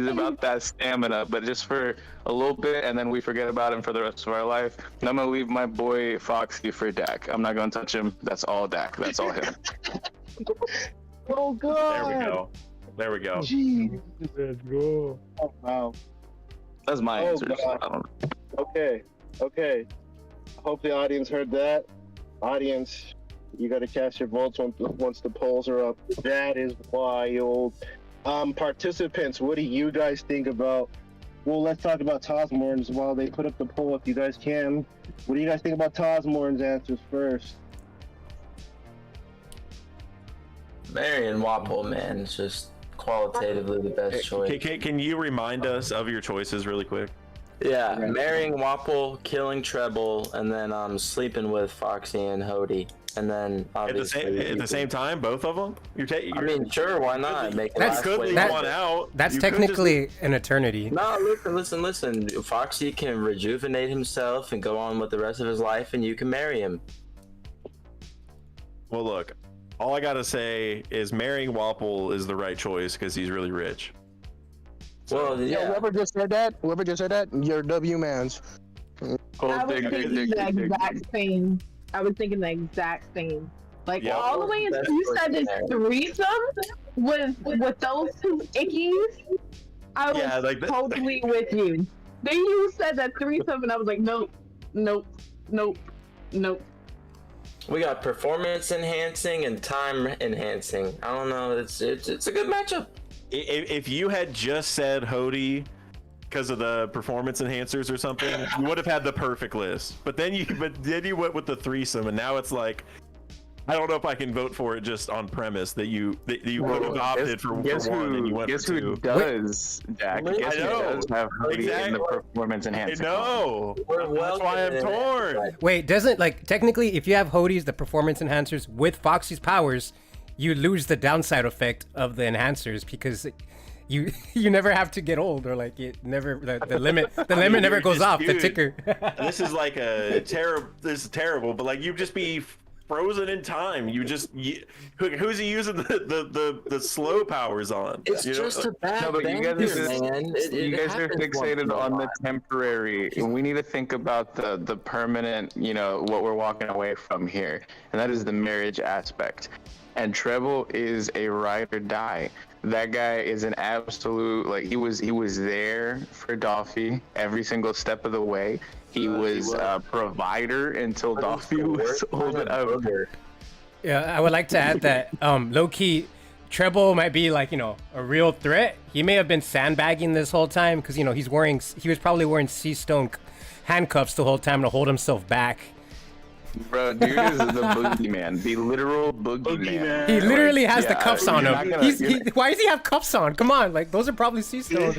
about that stamina, but just for a little bit, and then we forget about him for the rest of our life. And I'm gonna leave my boy Foxy for Dak. I'm not gonna touch him. That's all Dak. That's all him. Oh god. There we go. There we go. Jeez. Let's go. Oh, wow. That's my answer. God. I don't know. Okay. Hope the audience heard that. Audience, you got to cast your votes once the polls are up. That is wild. Participants, what do you guys think about? Well, let's talk about Tosmorn's while they put up the poll, if you guys can. What do you guys think about Tosmorn's answers first? Marion Wapple, man, it's just qualitatively the best choice. Can you remind us of your choices really quick? Yeah, marrying Wapple, killing Treble, and then sleeping with Foxy and Hody. And then At the same time, both of them? I mean, sure, why not? Make it That's last Could way leave that- one out. That's You could technically an eternity. No, listen. Foxy can rejuvenate himself and go on with the rest of his life, and you can marry him. Well, look, all I gotta say is marrying Wapple is the right choice because he's really rich. Well, Yeah, yeah. whoever just said that, you're W mans. I was thinking the exact same. I was thinking the exact same. Like Yeah, all the way that's until you said this what threesome with those two ickies, I was Yeah, like totally with you. Then you said that threesome, and I was like, nope. We got performance enhancing and time enhancing. I don't know. It's a good matchup. If you had just said Hody because of the performance enhancers or something, you would have had the perfect list. But then you went with the threesome, and now it's like, I don't know if I can vote for it just on premise that you would have opted for one and you went guess for who two. does, Dak? Guess I who know. does have Hody in Exactly. the performance enhancing? No, We're well that's why I'm within it. torn. Wait, doesn't technically if you have Hody's the performance enhancers with Foxy's powers, you lose the downside effect of the enhancers because you never have to get old or it never the limit never goes off the dude, ticker. This is like this is terrible, but you just be frozen in time. Who's he using the slow powers on? It's just a bad No, but you guys bender, man. you guys are happens once in fixated a on the while. temporary. We need to think about the permanent, what we're walking away from here. And that is the marriage aspect. And Treble is a ride or die. That guy is an absolute, he was there for Dolphy every single step of the way. He was a provider until Dolphy was old enough. Yeah, I would like to add that low key Treble might be a real threat. He may have been sandbagging this whole time because he was probably wearing sea stone handcuffs the whole time to hold himself back. Bro, dude is the boogeyman, the literal boogeyman. He literally has the cuffs on him. Gonna, Why does he have cuffs on? Come on, those are probably sea stone.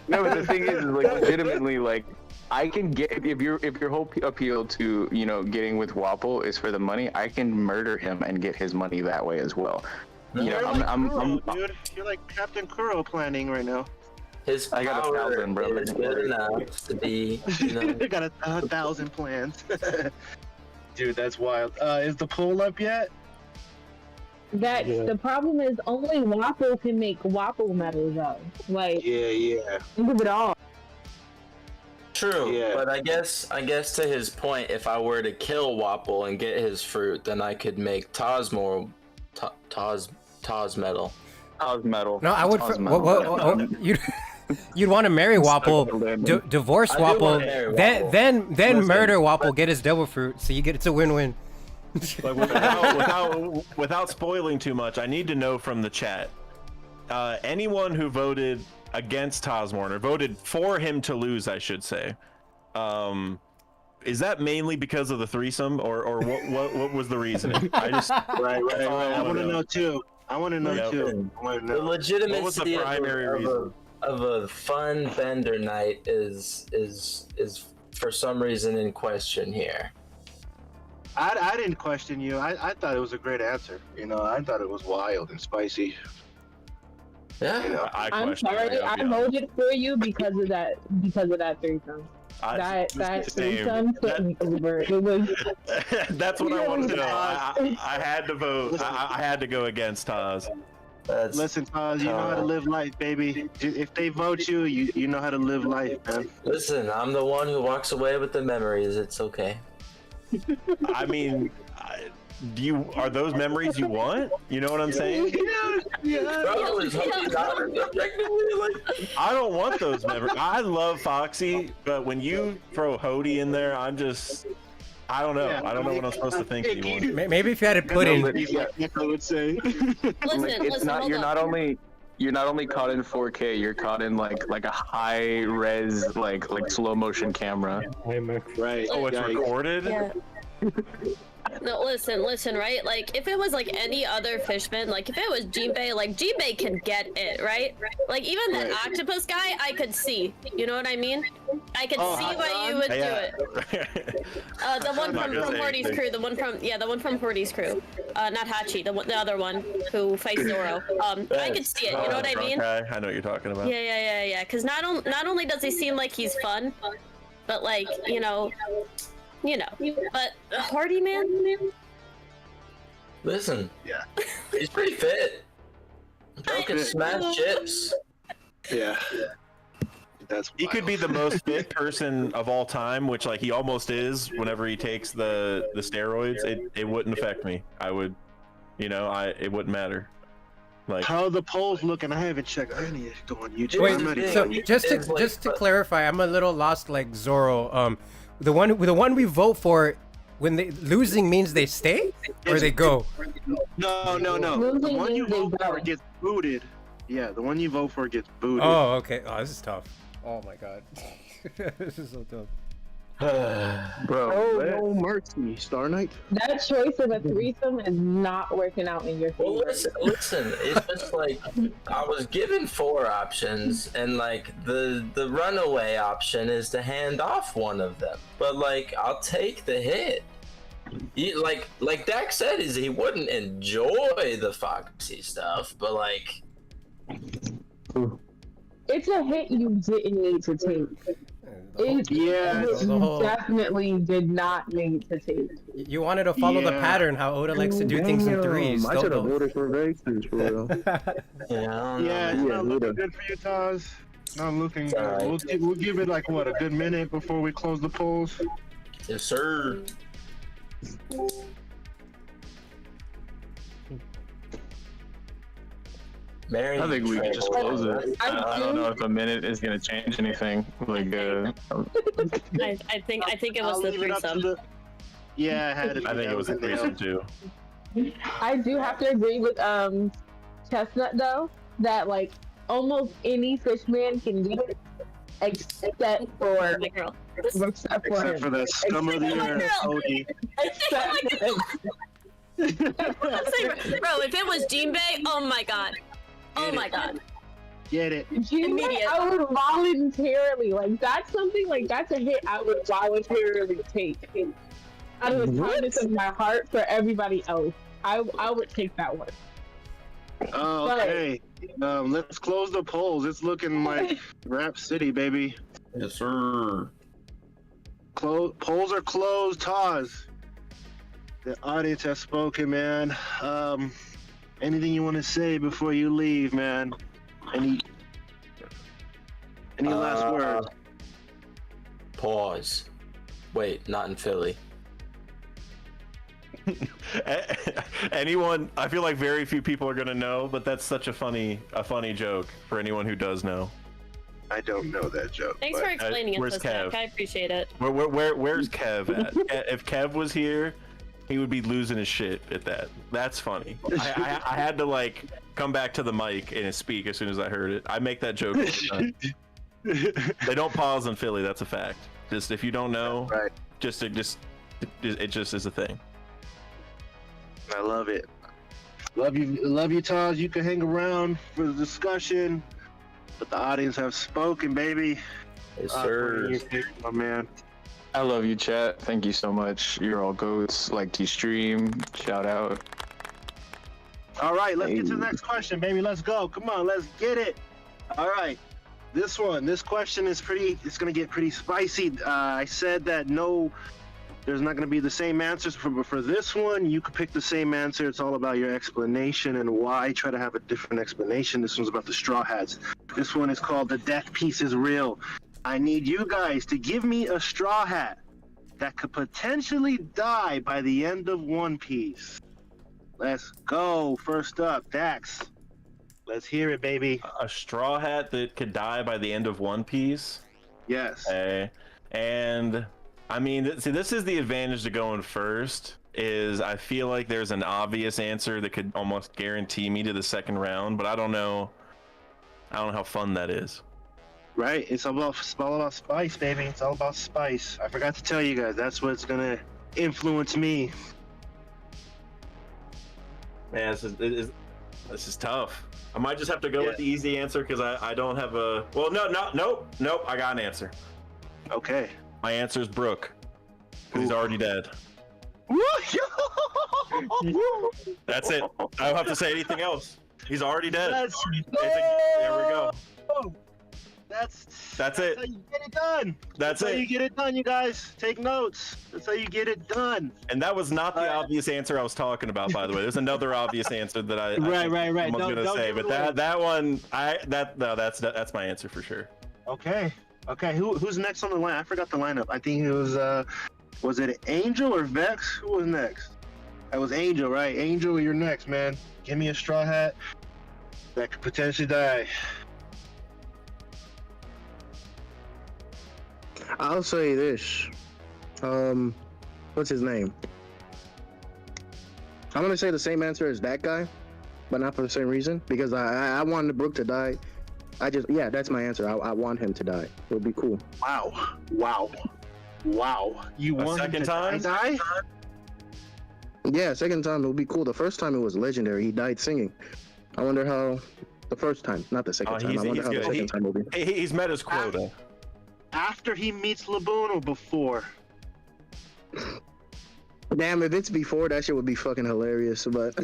No, but the thing is legitimately, I can get if your whole appeal to getting with Wapple is for the money, I can murder him and get his money that way as well. Dude, you're like Captain Kuro planning right now. His I got 1,000, bro. is good enough to be, I got 1,000 plans. Dude, that's wild. Is the poll up yet? The problem is only Wapple can make Wapple metal though. Yeah. Think of it all. True, Yeah. but I guess to his point, if I were to kill Wapple and get his fruit, then I could make Taz metal. Taz metal. No, I would. You'd want to marry Wapple, divorce I do wanna Wapple, marry Wapple. then murder Wapple, get his devil fruit, so it's a win-win. Without spoiling too much, I need to know from the chat. Anyone who voted against Tosmorn or voted for him to lose, I should say, is that mainly because of the threesome, or what was the reasoning? I just right. I want to know too. The legitimacy What was the primary reason? Of a fun bender night is for some reason in question here. I didn't question you. I thought it was a great answer. I thought it was wild and spicy. Yeah. I I'm question it, sorry, gotta I be honest. voted for you because of that threesome. That Same. threesome took me over. It was. That's what I wanted to know. Really? I had to vote. I had to go against Taz. That's Listen, Taz, you know how to live life, baby. If they vote you, you know how to live life, man. Listen, I'm the one who walks away with the memories. It's okay. I mean, are those memories you want? You know what I'm saying? Bro, is Hokey not objectively like? I don't want those memories. I love Foxy, but when you throw Hody in there, I don't know. I don't know what I'm supposed to think anymore. Maybe if you had to put in. I would say. You're not only caught in 4K, you're caught in like a high res like slow motion camera. Right. Oh, it's recorded? Yeah. No, listen, right? Like, if it was, like, any other fishman, like, if it was Jinbei, like, Jinbei can get it, right? Like, even the octopus guy, I could see. You know what I mean? I could see why you would do it. The one from Horty's crew, the one from Horty's crew. Not Hachi, the other one who fights Zoro. I could see it, you know what I mean? Okay, I know what you're talking about. Yeah. Because not only does he seem like he's fun, but, like, you know, but Hardy man. Listen, he's pretty fit. Bro can smash chips. Yeah. He could be the most fit person of all time, which like he almost is whenever he takes the steroids. It wouldn't affect me. I would, it wouldn't matter. Like, how are the polls looking? I haven't checked. I need to go on YouTube. Wait, so just to clarify, I'm a little lost. Like Zoro, the one we vote for, when they losing means they stay or they go. No. The one you vote for gets booted. Yeah, the one you vote for gets booted. Oh, okay. Oh, this is tough. Oh my god, this is so tough. Bro, no mercy, Star Knight. That choice of a threesome is not working out in your favor. Well, listen, it's just like I was given 4 options, and like the runaway option is to hand off one of them. But like, I'll take the hit. Like Dak said, is he wouldn't enjoy the Foxy stuff, but like, it's a hit you didn't need to take. You definitely did not need to take. You wanted to follow the pattern, how Oda likes to do things in threes. I should have voted for Vexus for real. Yeah, it's not looking good for you, Taz. Not looking good. We'll give it like what, a good minute before we close the polls. Yes, sir. I think we can just close it. I don't know if a minute is gonna change anything. Like, I think it was the threesome. Yeah, I had it. I think it was the threesome too. I do have to agree with Chestnut though, that like almost any fishman can do it, except for him. Except for the scum of the earth, Odie. Bro, if it was Jinbei, oh my god. My god. Get it. Immediate. I would voluntarily, like, that's something, like, that's a hit I would voluntarily take. Out of the kindness of my heart for everybody else. I would take that one. Okay. Let's close the polls. It's looking like Rap City, baby. Yes, sir. Polls are closed, Taz. The audience has spoken, man. Anything you want to say before you leave, man? Any last words? Pause. Wait, not in Philly. Anyone? I feel like very few people are gonna know, but that's such a funny joke for anyone who does know. I don't know that joke. Thanks for explaining it, Zach. I appreciate it. Where's Kev at? If Kev was here, he would be losing his shit at that. That's funny. I had to like come back to the mic and speak as soon as I heard it. I make that joke all the time. They don't pause in Philly. That's a fact. Just if you don't know, right. it just is a thing. I love it. Love you, Taz. You can hang around for the discussion, but the audience have spoken, baby. Yes, sir. My man. I love you, chat. Thank you so much. You're all goats. Like to stream. Shout out. All right, let's get to the next question, baby. Let's go. Come on, let's get it. All right. This question is it's going to get pretty spicy. I said that there's not going to be the same answers, but for this one, you could pick the same answer. It's all about your explanation and why. Try to have a different explanation. This one's about the Straw Hats. This one is called The Death Piece is Real. I need you guys to give me a Straw Hat that could potentially die by the end of One Piece. Let's go. First up, Dax. Let's hear it, baby. A Straw Hat that could die by the end of One Piece? Yes. Okay. And I mean, see, this is the advantage to going first, is I feel like there's an obvious answer that could almost guarantee me to the second round, but I don't know how fun that is. Right? It's all about spice, baby. It's all about spice. I forgot to tell you guys, that's what's gonna influence me. Man, this is tough. I might just have to go with the easy answer because I don't have a... Well, nope. I got an answer. Okay. My answer is Brook. Because he's already dead. That's it. I don't have to say anything else. He's already dead. There we go. That's it. how you get it done. That's how it. you get it done, you guys. Take notes. That's how you get it done. And that was not the obvious answer I was talking about, by the way. There's another obvious answer that I Right. was gonna say, but that one, that's my answer for sure. Okay. Who's next on the line? I forgot the lineup. I think it was it Angel or Vex? Who was next? That was Angel, right? Angel, you're next, man. Give me a Straw Hat that could potentially die. I'll say this. What's his name? I'm gonna say the same answer as that guy, but not for the same reason. Because I wanted Brook to die. That's my answer. I want him to die. It would be cool. Wow. You want second him to time? die? Yeah, second time it would be cool. The first time it was legendary. He died singing. I wonder how the first time, not the second time. I wonder how the second time will be. He's met his quota. After he meets Laboon or before? Damn, if it's before, that shit would be fucking hilarious. But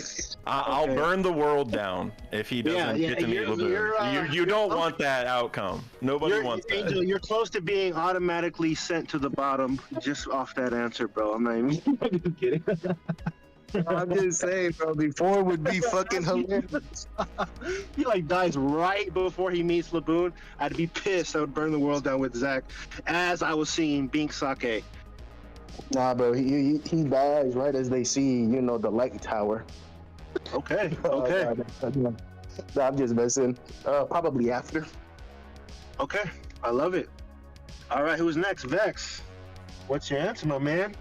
I'll burn the world down if he doesn't get to meet Laboon. You don't want that outcome. Nobody wants that. Angel, you're close to being automatically sent to the bottom just off that answer, bro. I'm not even kidding. I'm just saying, bro. Before would be fucking hilarious. He dies right before he meets Laboon. I'd be pissed. I would burn the world down with Zach, as I was seeing Bink Sake. Nah, bro. He dies right as they see, the light tower. Okay. Nah, I'm just messing. Probably after. Okay. I love it. All right. Who's next? Vex. What's your answer, my man?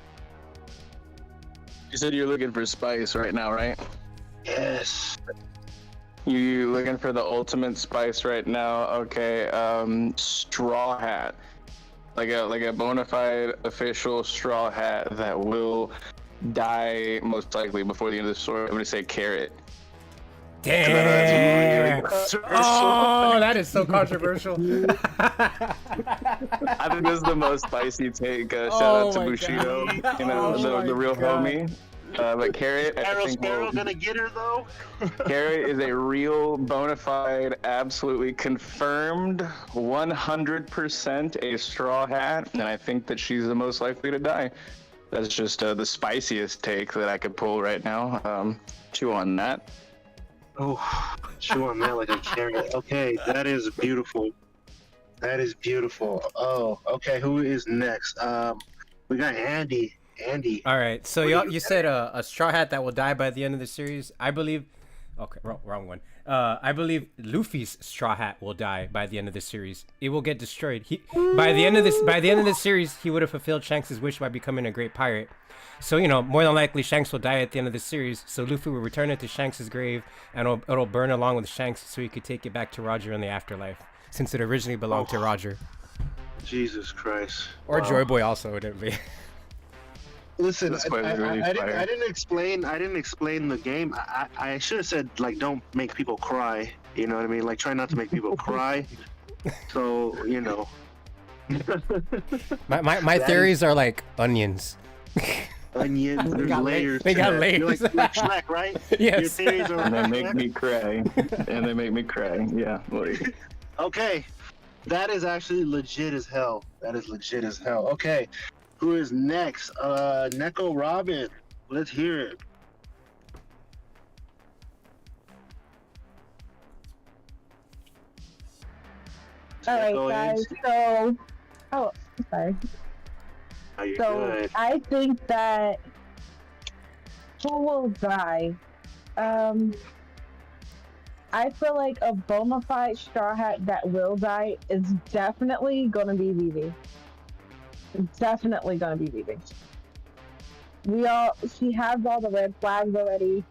You said you're looking for spice right now, right? Yes. You looking for the ultimate spice right now? Okay. Straw Hat, like a bona fide official Straw Hat that will die most likely before the end of the story. I'm gonna say Carrot. Damn. Oh, that is so controversial. I think this is the most spicy take. Shout out to Bushido, the real homie. But Carrot, I think Sparrow gonna get her though. Carrot is a real, bona fide, absolutely confirmed, 100% a Straw Hat, and I think that she's the most likely to die. That's just the spiciest take that I could pull right now. Chew on that. Oh, chew on that like a carrot. Okay, that is beautiful. Oh, okay. Who is next? We got Andy. All right. So you said a Straw Hat that will die by the end of the series. I believe. Okay, wrong one. I believe Luffy's Straw Hat will die by the end of the series. It will get destroyed. By the end of this series, he would have fulfilled Shanks' wish by becoming a great pirate. So more than likely Shanks will die at the end of the series. So Luffy will return it to Shanks' grave, and it'll burn along with Shanks, so he could take it back to Roger in the afterlife, since it originally belonged to Roger. Jesus Christ. Or Joy Boy also would it be? Listen, I didn't explain the game. I should have said don't make people cry. You know what I mean? Try not to make people cry. So My theories are like onions. onion. There's layers. They to got that. layers. You're like Shrek, right? Yes. Your theories are And they like make Shrek? me cry. And they make me cry. Yeah. Like, Okay, that is actually legit as hell. That is legit as hell. Okay, who is next? Neko Robin. Let's hear it. All right, Neko guys. is- So, oh, sorry. Are you So good? I think that who will die? I feel like a bona fide straw hat that will die is definitely gonna be Vivi. Definitely gonna be Vivi. She has all the red flags already.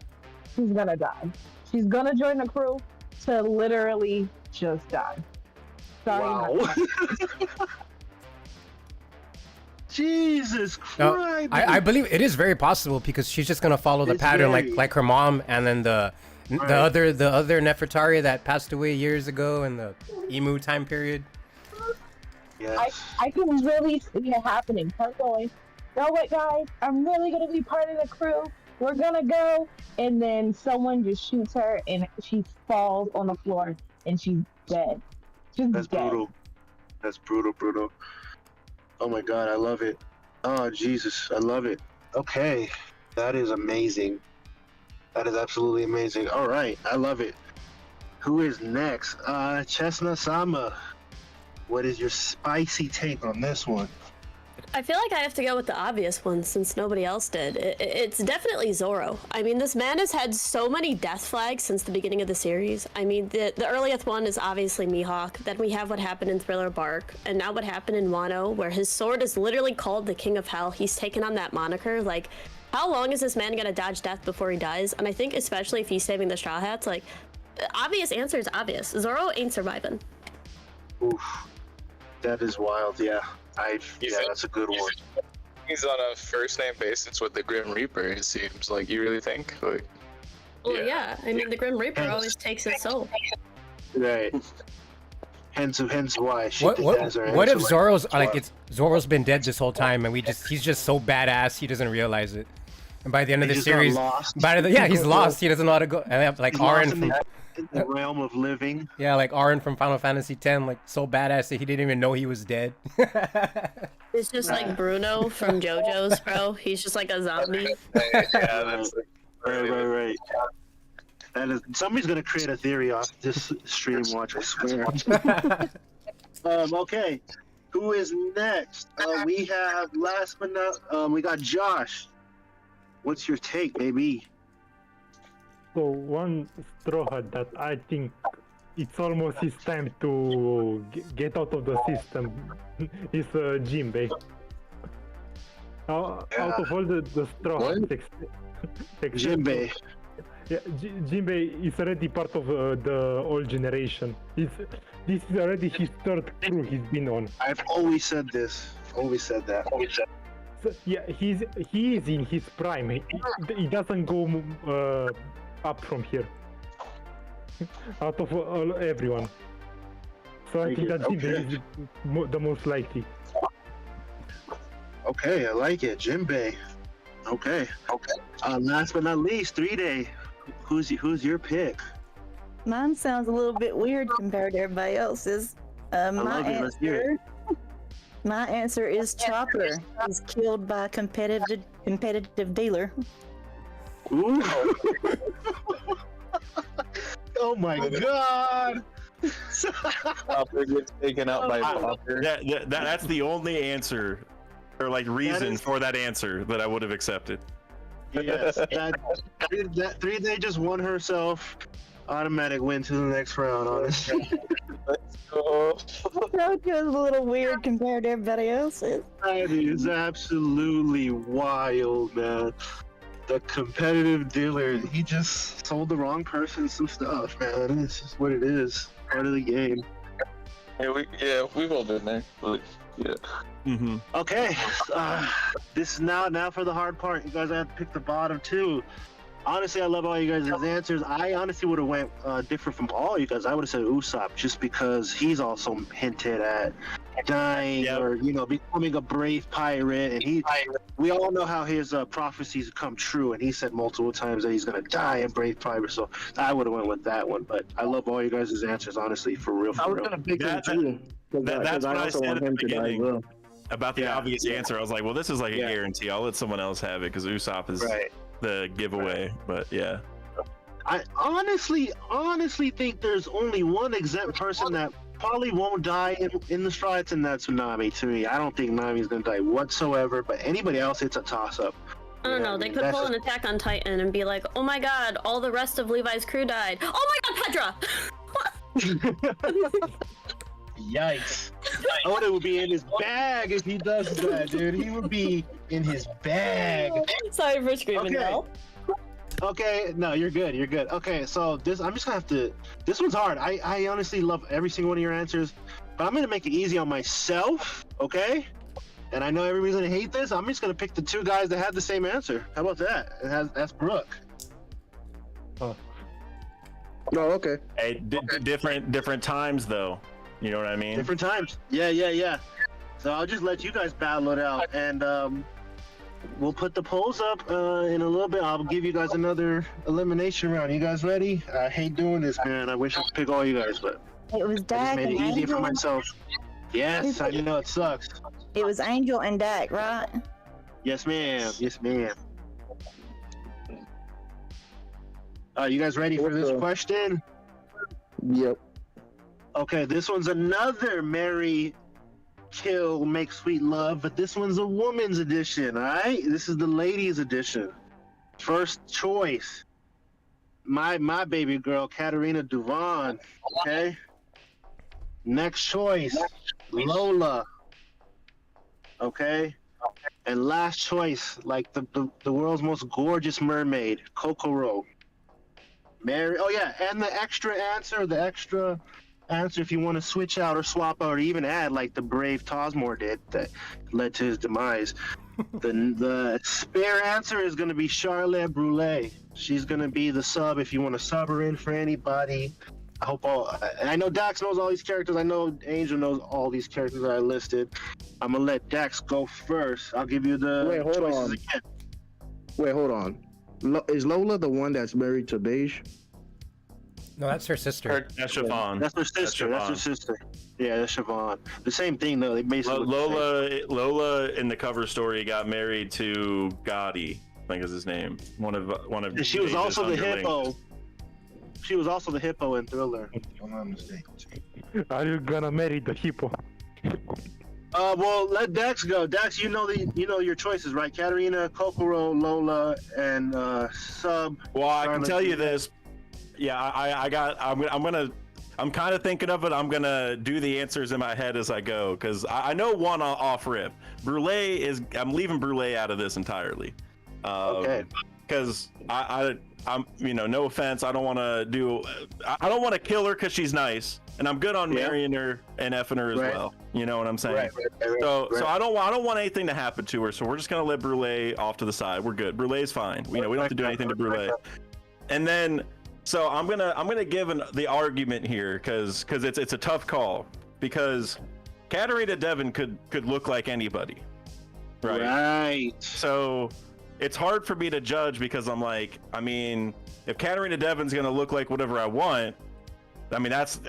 She's gonna die. She's gonna join the crew to literally just die. Sorry. Wow. not- Jesus No, Christ! I believe it is very possible because she's just gonna follow the It's pattern very- like her mom and then the Right. other Nefertari that passed away years ago in the emu time period. Yes. I can really see it happening. Her going, you know what, guys? I'm really gonna be part of the crew. We're gonna go, and then someone just shoots her, and she falls on the floor, and she's dead. Just That's dead. brutal. That's brutal. Oh my god, I love it. Oh Jesus, I love it. Okay, that is amazing. That is absolutely amazing. All right, I love it. Who is next? Chestnut Sama. What is your spicy take on this one? I feel like I have to go with the obvious one since nobody else did. It's definitely Zoro. I mean, this man has had so many death flags since the beginning of the series. I mean, the earliest one is obviously Mihawk. Then we have what happened in Thriller Bark, and now what happened in Wano, where his sword is literally called the King of Hell. He's taken on that moniker. Like, how long is this man gonna dodge death before he dies? And I think especially if he's saving the Straw Hats, like, the obvious answer is obvious. Zoro ain't surviving. Oof, that is wild. Yeah, that's a good one. he's on a first name basis with the Grim Reaper, it seems. Like, you really think? Like, Well, yeah. I mean, the Grim Reaper Hence- always takes his soul. Right. Hence why she What did what that as her what answer, if like, Zoro's been dead this whole time and he's just so badass he doesn't realize it. And by the end of He the just got series, lost. he's lost. He doesn't know how to go. And they have, like he's Aaron lost from in the realm of living. yeah, like Aaron from Final Fantasy X, like so badass that he didn't even know he was dead. It's just like Bruno from JoJo's, bro. He's just like a zombie. yeah, that's like, Right. That is, somebody's gonna create a theory off this stream. Watch, I swear. Okay, who is next? We have last but not. We got Josh. What's your take, baby? So one straw hat that I think it's almost his time to get out of the system is Jinbei. Out of all the straw hats, Jinbei. Yeah, Jinbei is already part of the old generation. This is already his third crew he's been on. I've always said this. Always said that. So, yeah, he is in his prime. He doesn't go up from here. Out of everyone. So I think that Jinbei is the most likely. Okay, I like it, Jinbei. Okay. Last but not least, 3-Day. Who's your pick? Mine sounds a little bit weird compared to everybody else's. love it. Let's hear My answer is Chopper. He's killed by a competitive dealer. Ooh. Oh my god! Popper gets taken out by Popper. That's the only answer, or like reason for that answer that I would have accepted. Yes, that 3-Day just won herself. Automatic win to the next round, honestly. That was a little weird compared to everybody else's. That is absolutely wild, man. The competitive dealer, he just sold the wrong person some stuff, man. It's just what it is. Part of the game. We've all been there. But, yeah. Mm-hmm. Okay, this is now for the hard part. You guys have to pick the bottom two. Honestly, I love all you guys' answers. I honestly would have went different from all you guys. I would have said Usopp just because he's also hinted at dying or becoming a brave pirate, and we all know how his prophecies come true, and he said multiple times that he's gonna die a brave pirate. So I would have went with that one, but I love all you guys' answers, honestly, for real. I was gonna pick him too. That's what I said at the beginning about the Yeah, obvious answer. I was like, well, this is like a guarantee. I'll let someone else have it because Usopp is the giveaway. But yeah. I honestly think there's only one exempt person that probably won't die in the strikes, and that's Nami. To me, I don't think Nami's gonna die whatsoever. But anybody else, it's a toss-up. I don't know. They could pull an Attack on Titan and be like, "Oh my God, all the rest of Levi's crew died. Oh my God, Pedra!" Yikes! Oda would be in his bag if he does that, dude. He would be in his bag. Sorry for screaming, okay. Okay, no, you're good. You're good. Okay, so I'm just gonna have to. This one's hard. I honestly love every single one of your answers, but I'm gonna make it easy on myself. Okay. And I know everybody's gonna hate this. I'm just gonna pick the two guys that had the same answer. How about that? That's Brooke. Oh, okay. Hey, different times though. You know what I mean? Different times. Yeah. So I'll just let you guys battle it out, and we'll put the polls up in a little bit. I'll give you guys another elimination round. You guys ready? I hate doing this, man. I wish I could pick all you guys, but It was I Dak just made and it easier for Angel. myself. Yes, I know it sucks. It was Angel and Dak, right? Yes, ma'am. Yes, ma'am. You guys ready for this question? Yep. Okay, this one's another Mary Kill Make Sweet Love, but this one's a woman's edition, alright? This is the ladies' edition. First choice. My baby girl, Katarina Duvan. Okay? Next choice, Lola. Okay? And last choice, like the world's most gorgeous mermaid, Kokoro. Mary. Oh yeah, and the extra answer if you want to switch out or swap out or even add like the brave Tosmore did that led to his demise. The spare answer is going to be Charlotte Brûlé. She's going to be the sub if you want to sub her in for anybody. I hope and I know Dax knows all these characters. I know Angel knows all these characters that I listed. I'm going to let Dax go first. I'll give you the choices again. Wait, hold on. Is Lola the one that's married to Beige? No, that's her sister. That's Siobhan. That's her sister. That's her sister. Yeah, that's Siobhan. The same thing though. They basically Lola in the cover story got married to Gotti, I think is his name. One of. And she was also the hippo. She was also the hippo in Thriller. If I'm not mistaken. Are you gonna marry the hippo? Well, let Dax go. Dax, you know your choices, right? Katarina, Kokoro, Lola, and sub. Well, I can tell you this. Yeah, I'm kind of thinking of it. I'm gonna do the answers in my head as I go because I know one off rip. I'm leaving Brûlé out of this entirely. Okay. Because I'm no offense. I don't want to kill her because she's nice, and I'm good on marrying her and effing her as well. You know what I'm saying? Right. So I don't want anything to happen to her. So we're just gonna let Brûlé off to the side. We're good. Brûlé's fine. We don't have to do anything to Brûlé. And then. So I'm gonna give the argument here because it's a tough call because Katarina Devon could look like anybody, right? Right. So it's hard for me to judge because if Katarina Devon's gonna look like whatever I want, that's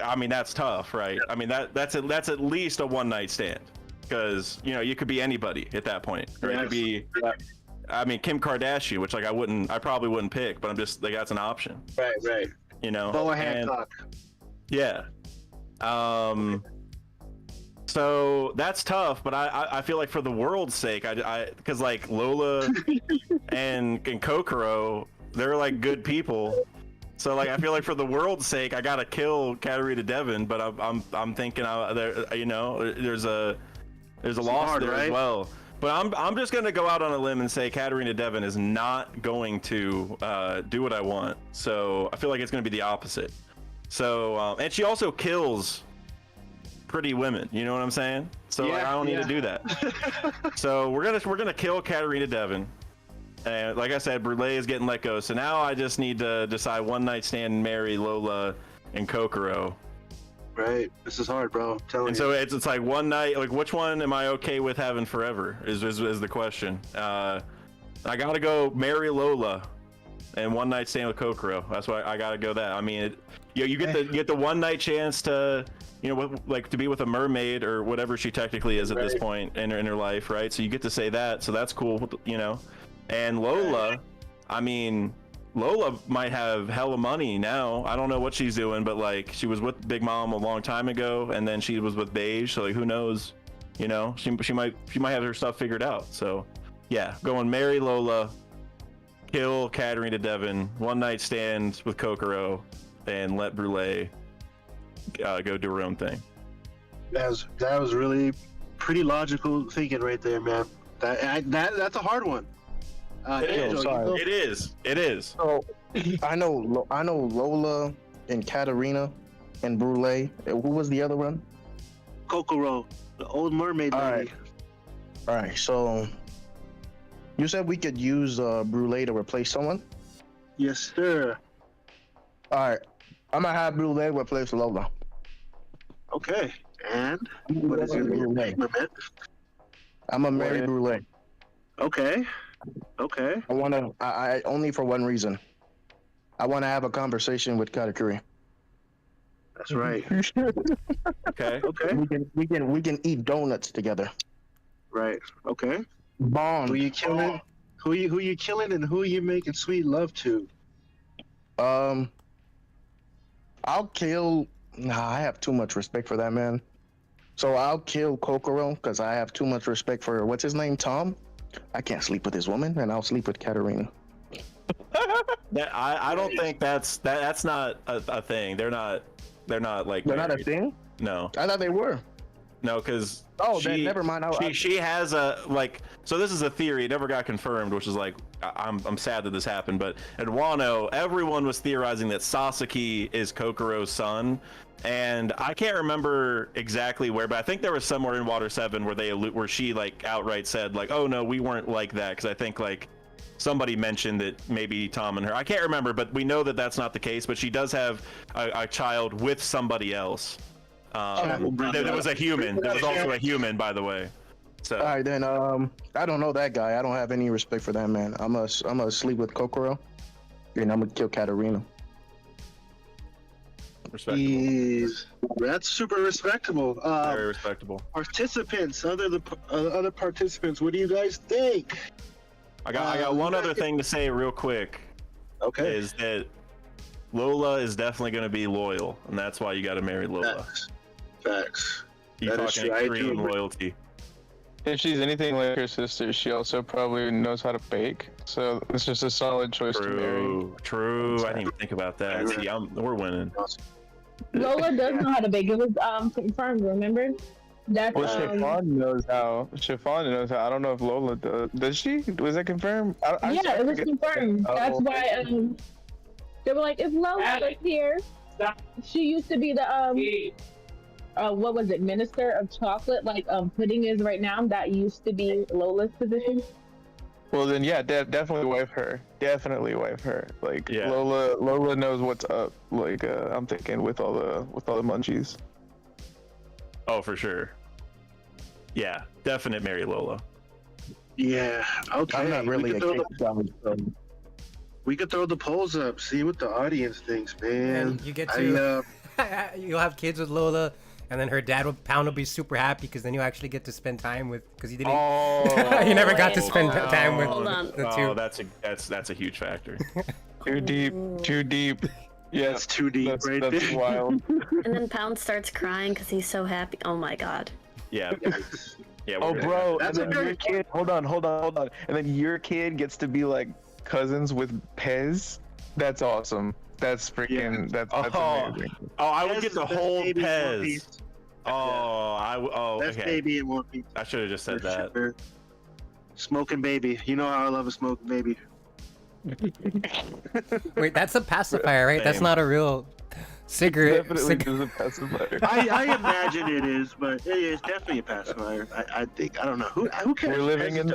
tough, right? That's at least a one night stand because you could be anybody at that point, or it could be. Kim Kardashian, which I probably wouldn't pick, but I'm just that's an option. Right. Boa Hancock. Yeah. So that's tough, but I feel like for the world's sake, because like Lola and Kokoro, they're like good people. So like I feel like for the world's sake, I gotta kill Katarina Devon, but I'm thinking there's a loss there as well. But I'm just going to go out on a limb and say Katarina Devon is not going to do what I want. So I feel like it's going to be the opposite. So and she also kills pretty women. You know what I'm saying? So I don't need to do that. So we're gonna kill Katarina Devon. And like I said, Brûlé is getting let go. So now I just need to decide one night stand and marry Lola and Kokoro. Right. This is hard, bro. I'm telling And you. so it's like one night. Like, which one am I okay with having forever? Is the question. I gotta go marry Lola, and one night stand with Kokoro. That's why I gotta go that. I mean, you get the one night chance to, like to be with a mermaid or whatever she technically is at this point in her life, right? So you get to say that. So that's cool, And Lola, I mean, Lola might have hella money now. I don't know what she's doing, but like she was with Big Mom a long time ago, and then she was with Beige. So like, who knows? She might have her stuff figured out. So yeah, going marry Lola, kill Katarina Devon, one night stand with Kokoro, and let Brule go do her own thing. That was really pretty logical thinking right there, man. That's a hard one. It is. So I know Lola and Katarina and Brule. Who was the other one? Kokoro, the old mermaid lady. All right. So you said we could use Brule to replace someone? Yes, sir. All right. I'm gonna have Brule replace Lola. Okay. And what is your name? I'm a marry Brule. Okay. I only for one reason. I want to have a conversation with Katakuri. That's right. Okay. We can eat donuts together. Right. Okay. Bond. Who you killing? Who you killing, and who you making sweet love to? I'll kill. Nah, I have too much respect for that man. So I'll kill Kokoro because I have too much respect for what's his name, Tom. I can't sleep with this woman, and I'll sleep with Katarina. I don't think that's not a thing. They're not like. They're not a married. thing. No. I thought they were. No, because then never mind. She has a like. So this is a theory. It never got confirmed, which is like I'm sad that this happened. But at Wano, everyone was theorizing that Sasaki is Kokoro's son, and I can't remember exactly where, but I think there was somewhere in Water 7 where she like outright said like, oh no, we weren't like that, because I think like somebody mentioned that maybe Tom and her. I can't remember, but we know that that's not the case. But she does have a child with somebody else. There was a human. There was also a human, by the way. So. All right, then. I don't know that guy. I don't have any respect for that man. I'm gonna sleep with Kokoro, and I'm gonna kill Katarina. Respectable. That's super respectable. Very respectable. Participants, other participants, what do you guys think? I got one other thing to say real quick. Okay. Is that Lola is definitely going to be loyal, and that's why you got to marry Lola. Facts. You talking extreme loyalty. If she's anything like her sister, she also probably knows how to bake. So it's just a solid choice to marry. True. I didn't even think about that. See, we're winning. Lola does know how to bake. It was confirmed. Remember? That's Chiffon knows how. Chiffon knows how. I don't know if Lola does. Does she? Was that confirmed? It was confirmed. That's why they were like, if Lola was here, she used to be the what was it, minister of chocolate, like pudding is right now. That used to be Lola's position. Well then, yeah, definitely wife her. Definitely wife her. Like yeah. Lola knows what's up. Like I'm thinking with all the munchies. Oh, for sure. Yeah, definite marry Lola. Yeah. Okay. I'm not really a cake guy. We could throw the polls up, see what the audience thinks, man. And you get to you'll have kids with Lola, and then her Pound will be super happy because then you actually get to spend time with, because you didn't. You never got to spend time with the two. Oh, that's a huge factor. Too deep. Yeah, it's too deep. That's wild. And then Pound starts crying because he's so happy. Oh my god. Yeah. Yeah. Oh, bro. And then your kid. Hold on. And then your kid gets to be like cousins with Pez. That's awesome. That's freaking. That's amazing. Oh, I would get the whole Pez. Best baby in One Piece. I should have just said that. Sure. Smoking baby. You know how I love a smoking baby. Wait, that's a pacifier, right? That's not a real cigarette. Definitely is a pacifier. I imagine it is, but it is definitely a pacifier. I think. I don't know. Who cares? We're living in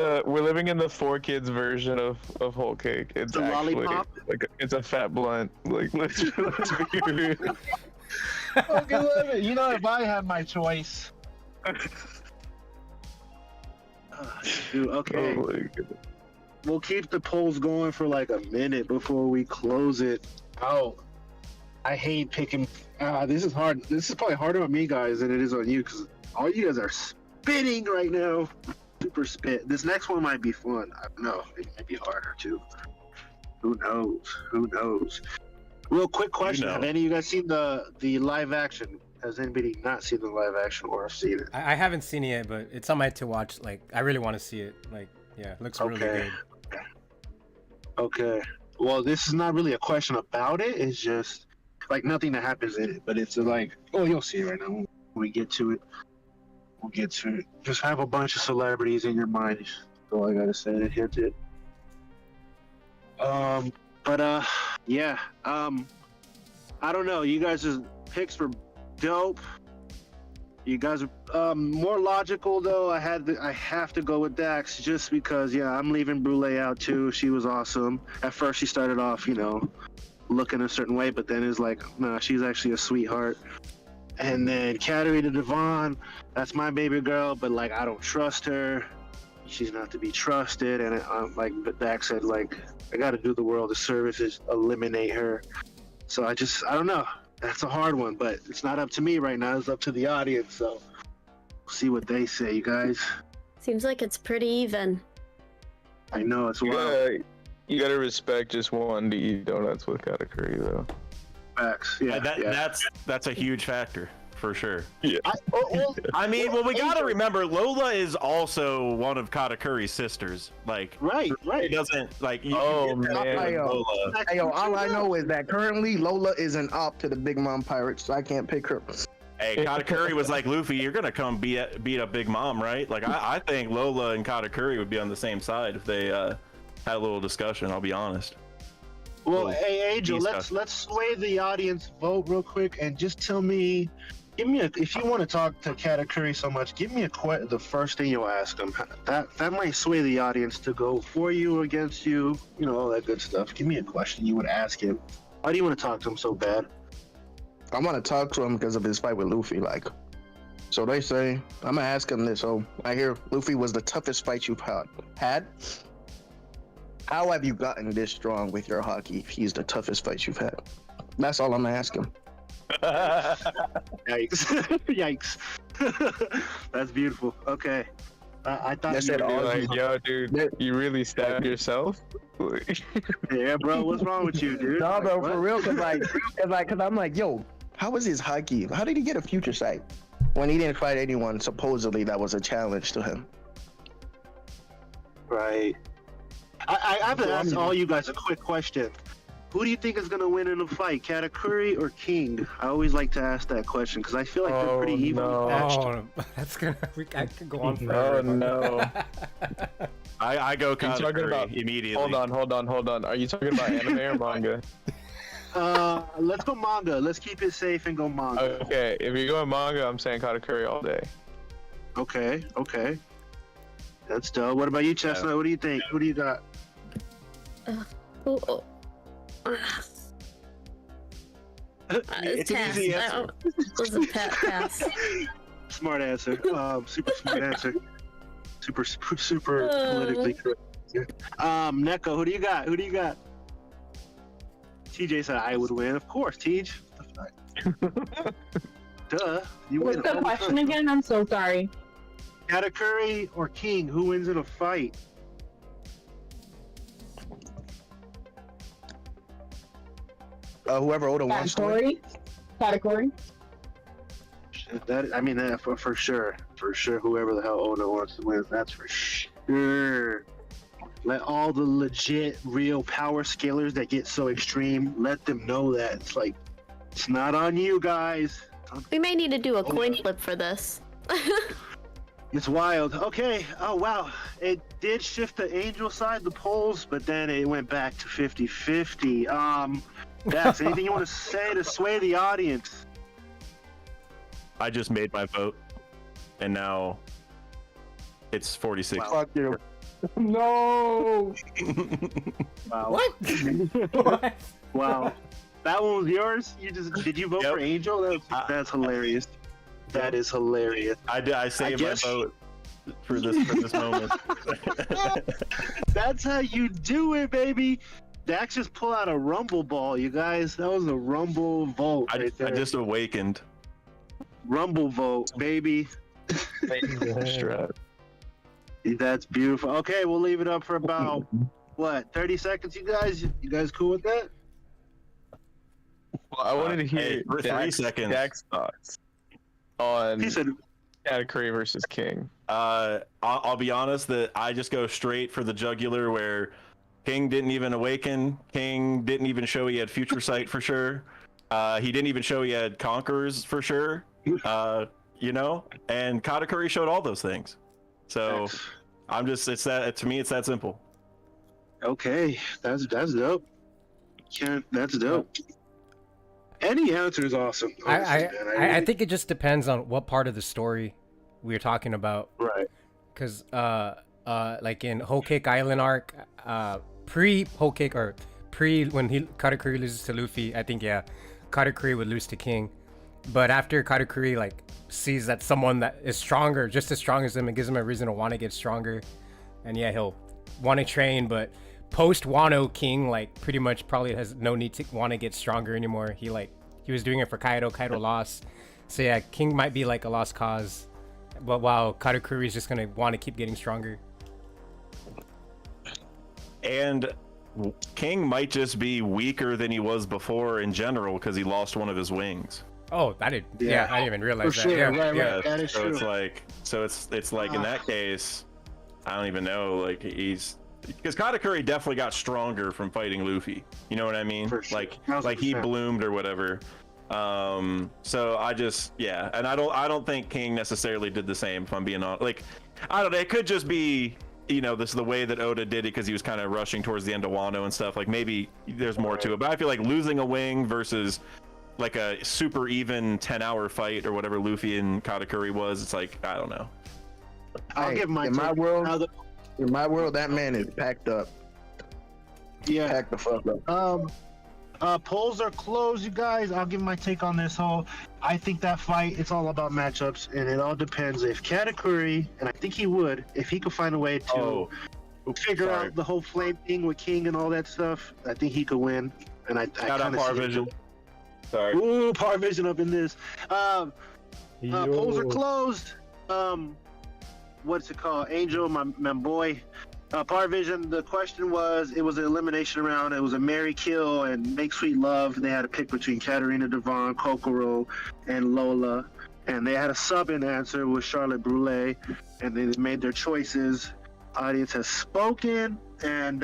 the 4Kids version of whole cake. It's the actually lollipop. like it's a fat blunt. Like let's be real. Okay, wait, you know, if I had my choice. Dude, okay. Oh my goodness. We'll keep the polls going for like a minute before we close it out. I hate picking. This is hard. This is probably harder on me, guys, than it is on you, because all you guys are spitting right now. Super spit. This next one might be fun. I don't know. It might be harder too. Who knows? Who knows? Real quick question: Have any of you guys seen the live action? Has anybody not seen the live action or seen it? I haven't seen it yet, but it's on my to watch. Like, I really want to see it. Like, yeah, it looks really good. Okay. Well, this is not really a question about it. It's just like nothing that happens in it, but it's like, oh, you'll see it right now when we get to it. We'll get to it. Just have a bunch of celebrities in your mind. That's all I gotta say to hint it. Yeah. I don't know. You guys' picks were dope. You guys are more logical though. I have to go with Dax just because I'm leaving Brule out too. She was awesome. At first she started off, looking a certain way, but then it's like, nah, she's actually a sweetheart. And then Katarina Devon, that's my baby girl, but like I don't trust her. She's not to be trusted. And like Dax said, like I got to do the world a service, is eliminate her. So I don't know. That's a hard one, but it's not up to me right now. It's up to the audience. So we'll see what they say, you guys. Seems like it's pretty even. I know it's wild. You gotta respect just one to eat donuts with Katakuri though. Facts. Yeah, That's a huge factor for sure. Yeah. I mean, we gotta remember Lola is also one of Katakuri's sisters. Like, right. It doesn't like. Man. Hey, Lola. all I know is that currently Lola is an op to the Big Mom Pirates, so I can't pick her. Hey, Katakuri was like, Luffy, you're gonna come beat up Big Mom, right? Like, I think Lola and Katakuri would be on the same side if they had a little discussion. I'll be honest. Well, hey Angel, let's sway the audience vote real quick and just tell me, if you want to talk to Katakuri so much, give me the first thing you'll ask him. That might sway the audience to go for you or against you, all that good stuff. Give me a question you would ask him. Why do you want to talk to him so bad? I want to talk to him because of his fight with Luffy. Like, so they say I'm gonna ask him this. So I hear Luffy was the toughest fight you've had. How have you gotten this strong with your hockey if he's the toughest fight you've had? That's all I'm gonna ask him. Yikes. Yikes. That's beautiful. Okay. I thought you'd be like, yo, dude, you really stabbed yourself? Yeah, bro, what's wrong with you, dude? No, bro, for real, cause I'm like, yo, how was his hockey? How did he get a future sight when he didn't fight anyone? Supposedly that was a challenge to him. Right. I have to ask all you guys a quick question. Who do you think is going to win in a fight, Katakuri or King? I always like to ask that question because I feel like they're pretty evenly matched. Oh, that's gonna. I could go on forever. Oh no. I go Katakuri immediately. Hold on. Are you talking about anime or manga? Let's go manga. Let's keep it safe and go manga. Okay, if you're going manga, I'm saying Katakuri all day. Okay. That's dope. What about you, Chestnut? Yeah. What do you think? Who do you got? It's an easy answer. It was a pass. Smart answer. Super smart answer. Super politically correct. Neko, who do you got? TJ said I would win. Of course, TJ. Duh. You What's win the all question time. again? I'm so sorry. Katakuri or King? Who wins in a fight? Whoever Oda wants to win. Category. That for sure. For sure, whoever the hell Oda wants to win, that's for sure. Let all the legit, real power scalers that get so extreme, let them know that it's not on you guys. We may need to do a coin flip for this. It's wild. Okay. Oh, wow. It did shift the Angel side, the polls, but then it went back to 50-50. Dax, anything you want to say to sway the audience? I just made my vote, and now it's 46. Wow. Fuck you. No. Wow. What? Wow. That one was yours. Did you vote Yep. for Angel? That's hilarious. That is hilarious. I saved my vote for this moment. That's how you do it, baby. Dax just pull out a rumble ball, you guys. That was a rumble vote I right there. just awakened. Rumble vote, baby. That's beautiful. Okay, we'll leave it up for about what 30 seconds, you guys. You guys cool with that? Well, I wanted to hear for 3 seconds. Dak's thoughts on He said Katakuri versus King. I'll be honest that I just go straight for the jugular where King didn't even awaken. King didn't even show he had future sight for sure. He didn't even show he had conquerors for sure. You know, and Katakuri showed all those things. So I'm just to me it's that simple. okay, that's dope. That's dope. Any answer is awesome. Honestly, man. I think it just depends on what part of the story we're talking about. Right. Because like in Whole Cake Island arc, pre Whole Cake or pre when Katakuri loses to Luffy, I think Katakuri would lose to King. But after Katakuri like sees that someone that is stronger, just as strong as him, it gives him a reason to want to get stronger. And he'll want to train, but post Wano, King like pretty much probably has no need to want to get stronger anymore. He was doing it for Kaido lost. So King might be like a lost cause. But while Katakuri is just gonna want to keep getting stronger. And King might just be weaker than he was before in general because he lost one of his wings. Oh, I didn't even realize that. Sure. Yeah, Right. That is so true. it's like in that case, I don't even know. Like because Katakuri definitely got stronger from fighting Luffy. You know what I mean? For sure. Like he 100%. bloomed or whatever. So I just and I don't think King necessarily did the same. If I'm being honest, like I don't know. It could just be this is the way that Oda did it because he was kind of rushing towards the end of Wano and stuff. Like maybe there's more to it, but I feel like losing a wing versus like a super even 10-hour fight or whatever Luffy and Katakuri was, it's like I don't know. I'll give my in my take. world. In my world, that man is packed up. Yeah. Packed the fuck up. Polls are closed, you guys. I'll give my take on this whole. I think that fight, it's all about matchups, and it all depends if Katakuri, and I think he would, if he could find a way to figure out the whole flame thing with King and all that stuff, I think he could win. And I Shout out kinda Power see it. Vision. Sorry. Ooh, Power Vision up in this. Polls are closed. What's it called? Angel, my boy. Power Vision, the question was, it was an elimination round. It was a marry, kill, and make sweet love. They had to pick between Katarina Devon, Kokoro, and Lola. And they had a sub-in answer with Charlotte Brule. And they made their choices. Audience has spoken. And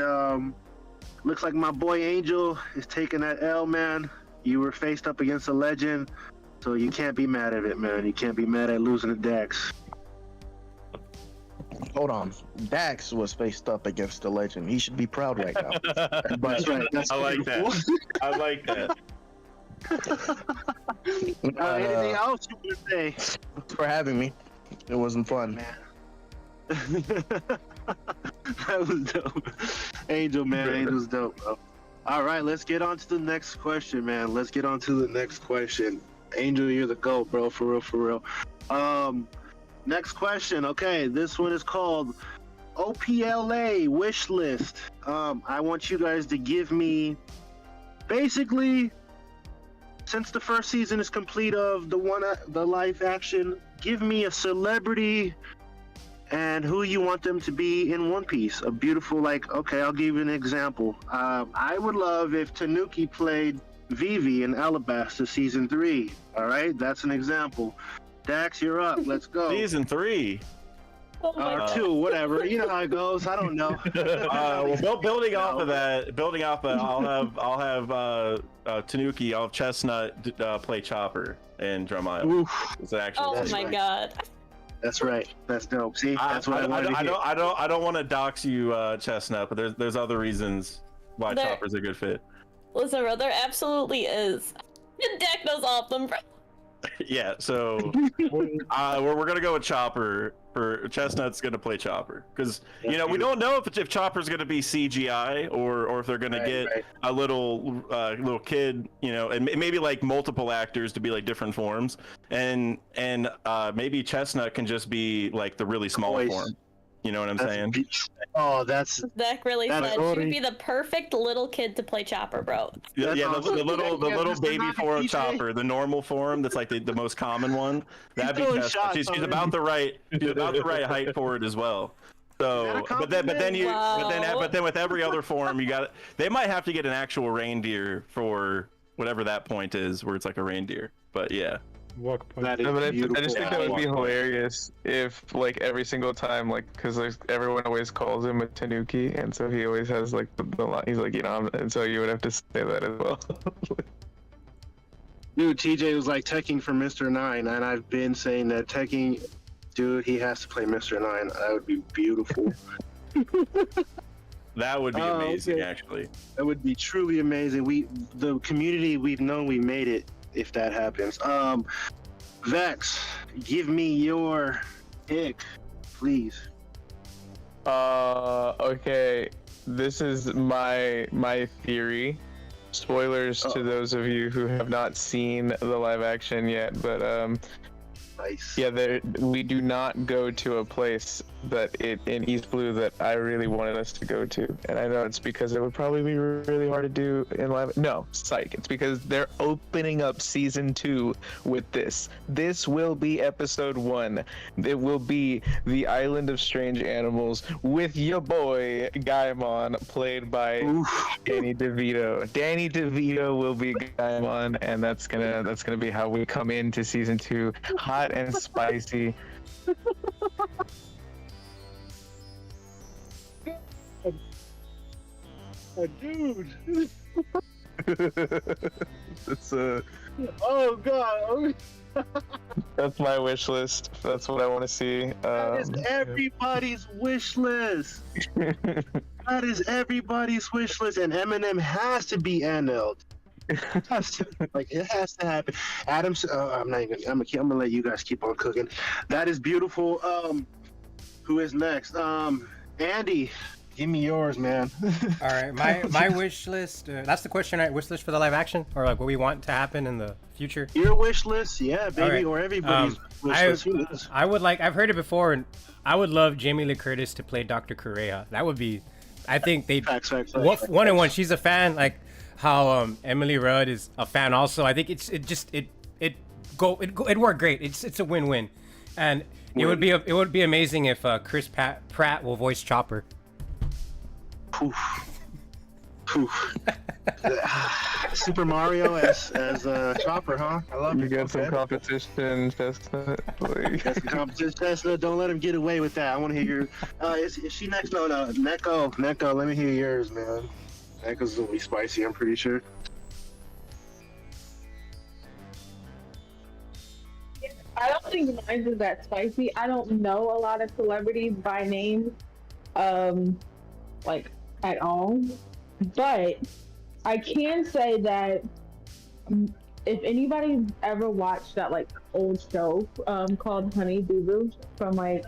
looks like my boy Angel is taking that L, man. You were faced up against a legend. So you can't be mad at it, man. You can't be mad at losing to Dax. Hold on. Dax was faced up against a legend. He should be proud right now. That's right. That's I like that. I like that. Anything else you want to say? Thanks for having me. It wasn't fun. Man. That was dope. Angel, man. Angel's dope, bro. All right, let's get on to the next question, man. Let's get on to the next question. Angel, you're the GOAT, bro. For real, for real. Next question. Okay, this one is called OPLA wish list. I want you guys to give me, basically, since the first season is complete of the live action, give me a celebrity and who you want them to be in One Piece. A beautiful, okay, I'll give you an example. I would love if Tanuki played Vivi in Alabasta season 3. All right, that's an example. Dax, you're up. Let's go. Season 3. Or 2, whatever. You know how it goes. I don't know. Well, building off of that, I'll have Tanuki. I'll have Chestnut play Chopper in Drum Island. It's actually. my god. That's right. That's dope. See, that's what I wanted to hear. I don't want to dox you, Chestnut, but there's other reasons why Chopper's a good fit. Listen, bro, there absolutely is. The deck knows all of them, bro. Yeah, so we're gonna go with Chopper. For Chestnut's gonna play Chopper because we don't know if Chopper's gonna be CGI or if they're gonna get a little kid, and maybe like multiple actors to be like different forms, and maybe Chestnut can just be like the really small form. You know what I'm saying? That's really that's said. She Cody. would be the perfect little kid to play Chopper, bro. Yeah, the awesome. little Mr. baby Nine form of DJ. Chopper, the normal form that's like the most common one. That'd be throwing Chestnut. shots She's already. about the right height for it as well. So, but then with every other form, they might have to get an actual reindeer for whatever that point is, where it's like a reindeer. But yeah. Walk point. That is No, but I beautiful. just think that would be hilarious if, like, every single time, like, because everyone always calls him a Tanuki, and so he always has, like, the line, he's like, and so you would have to say that as well. Dude, TJ was like teching for Mr. Nine, and I've been saying that teching, dude, he has to play Mr. Nine. That would be beautiful. That would be amazing, okay. actually. That would be truly amazing. The community we've known, we made it if that happens. Vex, give me your pick, please. Okay. This is my theory. Spoilers to those of you who have not seen the live action yet, but nice. Yeah, we do not go to a place in East Blue that I really wanted us to go to, and I know it's because it would probably be really hard to do in live. No, psych. It's because they're opening up season 2 with this. This will be episode 1. It will be the Island of Strange Animals with your boy Gaimon, played by Danny DeVito. Danny DeVito will be Gaimon, and that's gonna be how we come into season 2, hot and spicy. Dude. It's Oh god. That's my wish list. That's what I want to see. That is everybody's wish list. That is everybody's wish list, and Eminem has to be NL'd. It has to happen. Adams, I'm not even. I'm gonna let you guys keep on cooking. That is beautiful. Who is next? Andy, give me yours, man. All right, my wish list. That's the question, right? Wish list for the live action, or like what we want to happen in the future. Your wish list, yeah, baby, right. or everybody's wish list. I would like. I've heard it before, and I would love Jamie Lee Curtis to play Dr. Correa. That would be. I think they. Facts. One and one. She's a fan, like how Emily Rudd is a fan. Also, I think it'd work great. It's a win-win, and it would be amazing if Chris Pratt will voice Chopper. Super Mario as Chopper, huh? I love you it. got some competition, Chestnut. Got some competition, Chestnut. Don't let him get away with that. I want to hear your. Is she next? No, Neko. Let me hear yours, man. Neko's gonna be spicy. I'm pretty sure. I don't think mine is that spicy. I don't know a lot of celebrities by name, like at all. But I can say that if anybody's ever watched that like old show called Honey Boo Boo from like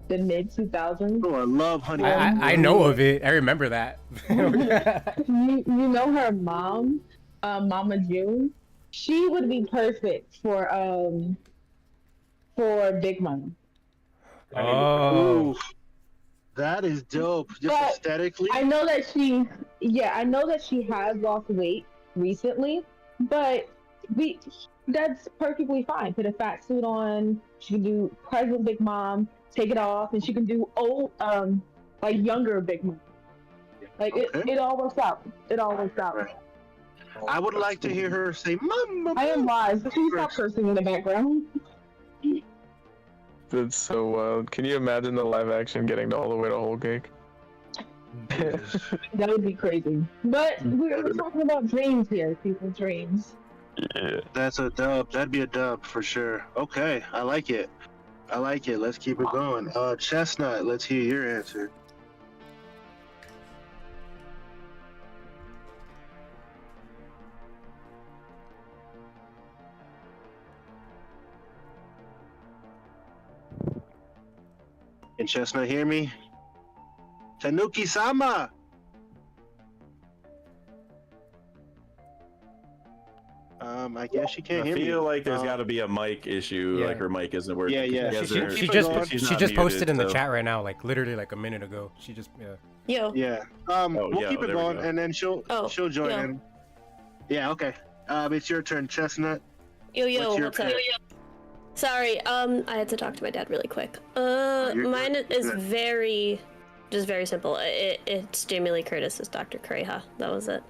the mid 2000s. Oh, I love Honey. I know of it. I remember that. you know her mom, Mama June. She would be perfect for Big Mom. Oh. Ooh, that is dope. Just But aesthetically. I know that she has lost weight recently, but that's perfectly fine. Put a fat suit on. She can do present Big Mom, take it off, and she can do old, like younger Big Mom. Like it all works out. It all works out. Right. I would like to hear her say, "Mama." I am live. Please stop cursing in the background. That's so wild. Can you imagine the live action getting all the way to Whole Cake? That would be crazy. But we're talking about dreams here, people. Dreams. Yeah. That's a dub. That'd be a dub for sure. Okay, I like it. Let's keep it going. Chestnut, let's hear your answer. Can Chestnut hear me? Tanuki-sama! I guess she can't I hear me. feel like there's got to be a mic issue. Yeah. Like her mic isn't working. Yeah, yeah. She She's not just posted muted, in the so- chat right now, like literally like a minute ago. She just Yo. Yeah. Oh, we'll yeah, keep it there we going, go. and then she'll join yo. in. Yeah. Okay. It's your turn, Chestnut. Yo, What's your what's up? pick? Sorry, I had to talk to my dad really quick. Mine is very simple. It's Jamie Lee Curtis as Dr. Kreha. That was it.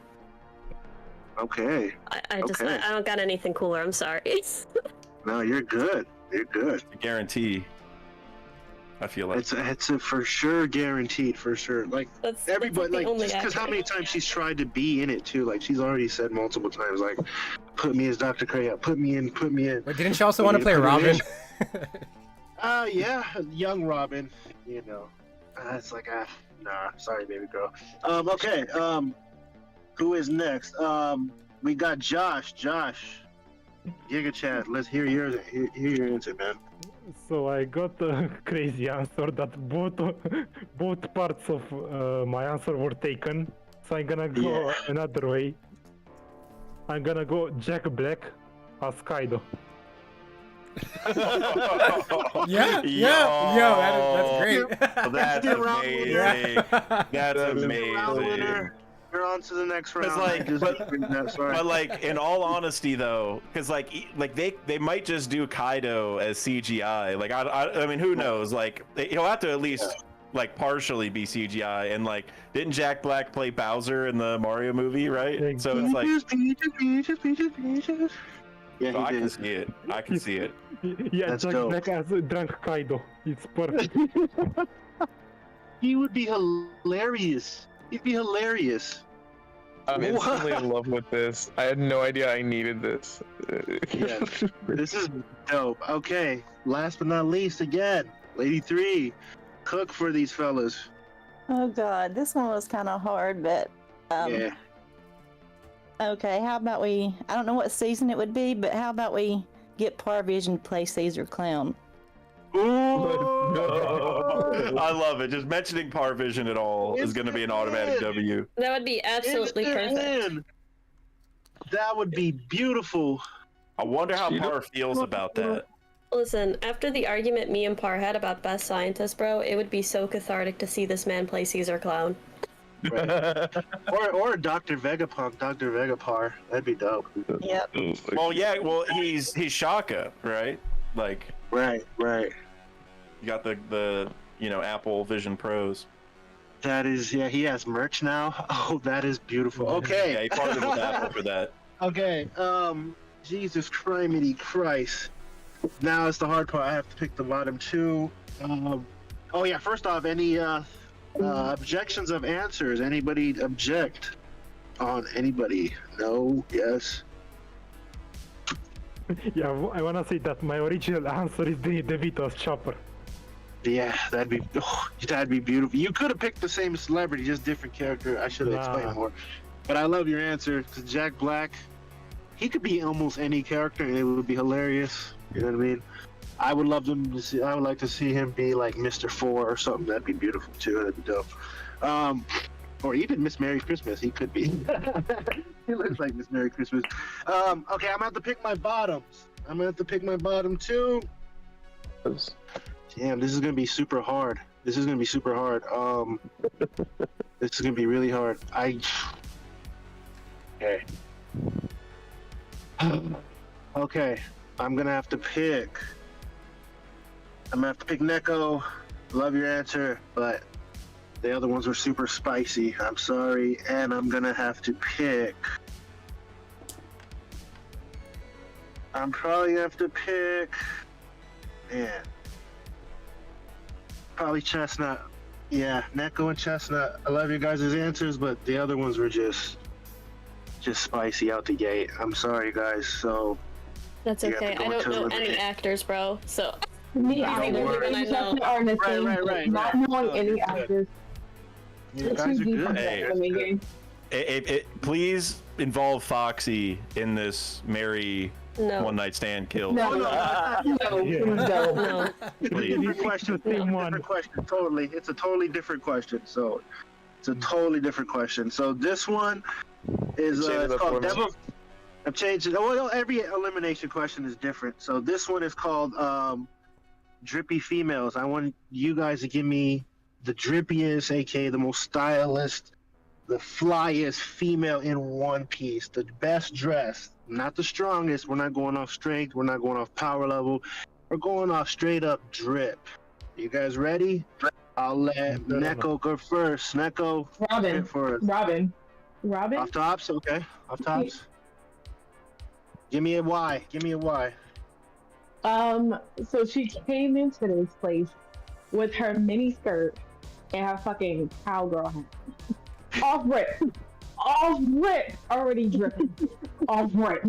Okay. I Okay. don't got anything cooler. I'm sorry. No, you're good. You're good. I guarantee. I feel like It's a for sure guaranteed, for sure. Like everybody, the like only just because how actor. many times she's tried to be in it too. Like she's already said multiple times, like, put me as Dr. Kreha, put me in. Wait, didn't she also want to play Robin? Yeah, young Robin. You know, it's like nah. Sorry, baby girl. Okay. Who is next? We got Josh. Josh, Giga Chat. Let's hear your answer, man. So I got a crazy answer that both parts of my answer were taken. So I'm gonna go another way. I'm gonna go Jack Black as Kaido. Yeah, that's great. That's amazing. That's amazing. You're on to the next round. But like, in all honesty, though, because like they might just do Kaido as CGI. Like I mean, who knows? Like he'll have to at least like partially be CGI. And like, didn't Jack Black play Bowser in the Mario movie? Right. So it's like, yeah, so I can see it. I can see it. Yeah, That's Jack dope. Black as a drunk Kaido. It's perfect. He would be hilarious. He'd be hilarious. I'm instantly in love with this. I had no idea I needed this. Yeah, this is dope. Okay, last but not least, again, Lady 3, cook for these fellas. Oh god, this one was kind of hard, but Yeah. okay, how about we, I don't know what season it would be, but how about we get Parvision to play Caesar Clown? I love it. Just mentioning Parvision at all is going to be an automatic W. That would be absolutely perfect. That would be beautiful. I wonder how Par feels about that. Listen, after the argument me and Par had about Best Scientist, bro, it would be so cathartic to see this man play Caesar Clown. Right. or Dr. Vegapunk, Dr. Vegapar. That'd be dope. Yep. Well, yeah. Well, he's Shaka, right? Like. Right. You got the Apple Vision Pros. That is, yeah. He has merch now. Oh, that is beautiful. Okay. Yeah, he partnered with Apple for that. Okay. Jesus Christ. Now it's the hard part. I have to pick the bottom two. Oh yeah. First off, any objections of answers? Anybody object on anybody? No. Yes. Yeah, I wanna say that my original answer is the DeVito's Chopper. Yeah, that'd be beautiful. You could have picked the same celebrity, just different character. I should have explained more. But I love your answer. 'Cause Jack Black, he could be almost any character, and it would be hilarious. You know what I mean? I would love them to see. I would like to see him be like Mr. Four or something. That'd be beautiful too. That'd be dope. Or even Miss Merry Christmas. He could be. He looks like Miss Merry Christmas. Okay, I'm gonna have to pick my bottoms. I'm gonna have to pick my bottom two. Damn, this is gonna be super hard. This is gonna be super hard. This is gonna be really hard. Okay. Okay, I'm gonna have to pick. I'm gonna have to pick Neko. Love your answer, but the other ones were super spicy. I'm sorry, and I'm gonna have to pick. I'm probably gonna have to pick. Man. Probably Chestnut. Yeah, Neko and Chestnut. I love your guys' answers, but the other ones were just spicy out the gate. I'm sorry, guys. So That's you have okay. to I go don't to know eliminate. any actors, bro. So Me I either. know. We just are in the same Right. not knowing any actors. You It's guys are easy good. for Hey. the anime game. Please involve Foxy in this merry No. one night stand kills. No, no, please don't. No. Please. Different question. Different question. Totally. It's a totally different question. So, it's a totally different question. So this one is Change it it's up called for me. Devil. I've changed it. Well, every elimination question is different. So this one is called Drippy Females. I want you guys to give me the drippiest, aka the most stylish, the flyest female in One Piece, the best dressed, not the strongest. We're not going off strength. We're not going off power level. We're going off straight up drip. You guys ready? I'll let Neko go first. Neko, Robin. for Robin. off tops. Okay, off tops. Give me a Y. Give me a Y. So she came into this place with her mini skirt and her fucking cowgirl hat. Off rip, already dripping. Off rip.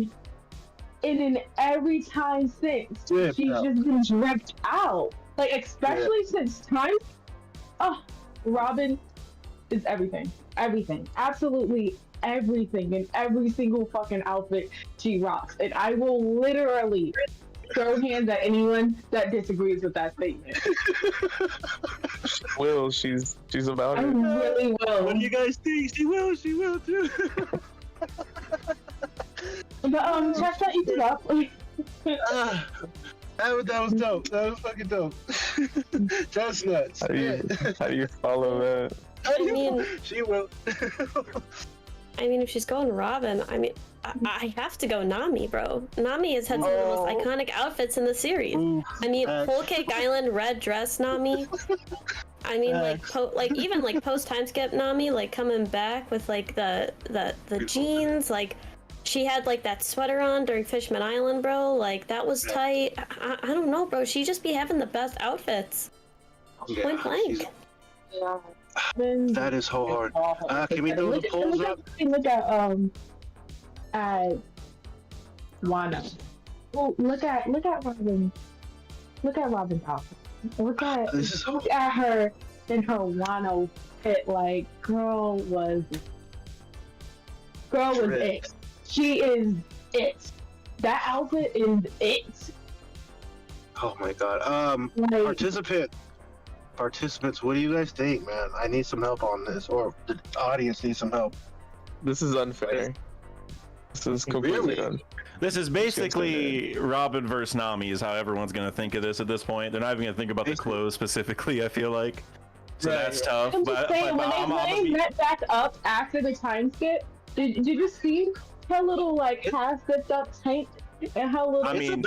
And then every time since, she's just been dripped out. Like, especially since time. Oh, Robin is everything. Everything. Absolutely everything in every single fucking outfit she rocks. And I will literally throw hands at anyone that disagrees with that statement. Will, she's about I it. really will. What do you guys think? She will too. But Chestnut eats it up. That was dope. That was fucking dope. Chestnuts. How do you follow that? I mean, she will. I mean, if she's going Robin, I mean, I have to go Nami, bro. Nami has had some of the most iconic outfits in the series. I mean, Whole Cake Island red dress Nami. I mean, like even like post time skip Nami, like coming back with like the jeans, like she had like that sweater on during Fishman Island, bro. Like that was tight. I don't know, bro. She just be having the best outfits. Point blank. Yeah. That is so hard. Can we throw the polls up? Look at Wano. Oh, look at Robin. Look at Robin's outfit. Look at her in her Wano fit. Like girl was it. She is it. That outfit is it. Oh my god. Participants, what do you guys think, man? I need some help on this, or the audience needs some help. This is unfair. This is completely unfair. This is basically Robin versus Nami is how everyone's going to think of this at this point. They're not even going to think about the clothes specifically, I feel like. So that's tough. I'm just saying, when they met back up after the time skip, did you see her little like half zipped up tank and her little? I mean,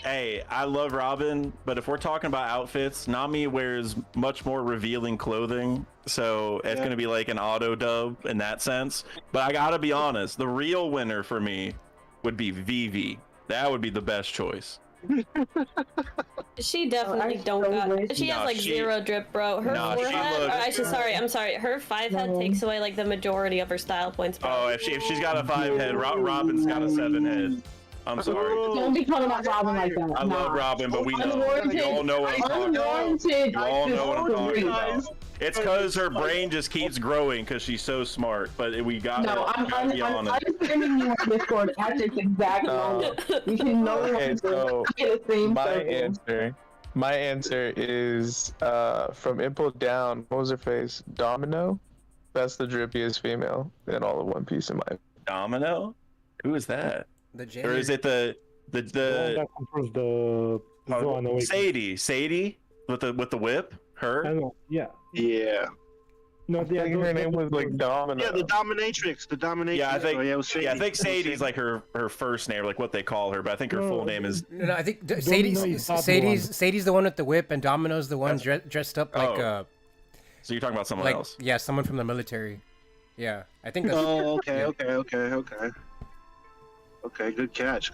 hey, I love Robin, but if we're talking about outfits, Nami wears much more revealing clothing, so it's going to be like an auto dub in that sense. But I gotta be honest, the real winner for me would be Vivi. That would be the best choice. She definitely she has like zero drip, bro. Her forehead, I'm sorry, her 5-head takes away like the majority of her style points, bro. Oh, if she's got a 5-head, Robin's got a 7-head. I'm sorry. Don't be calling out Robin like that. I love Robin, but we know. You all know what I'm talking about. You all know what I'm talking about. It's because her brain just keeps growing because she's so smart. But we got to be honest. I'm sending you on Discord at this exact moment. You can no longer get the same My answer is from Impel Down. What was her face? Domino. That's the drippiest female in all of One Piece in my. Domino? Who is that? Or is it the Sadie with the whip? Her? I know. Yeah. Yeah. No, I think her name was like Domino. Yeah, the Dominatrix. The Dominatrix. Yeah, I think. it was Sadie. Yeah, I think Sadie's like her first name, or like what they call her, but I think her full name is. No, I think Sadie's the one with the whip, and Domino's the one dressed up like. So you're talking about someone else? Yeah, someone from the military. Yeah, I think that's. Oh, okay. Okay, good catch.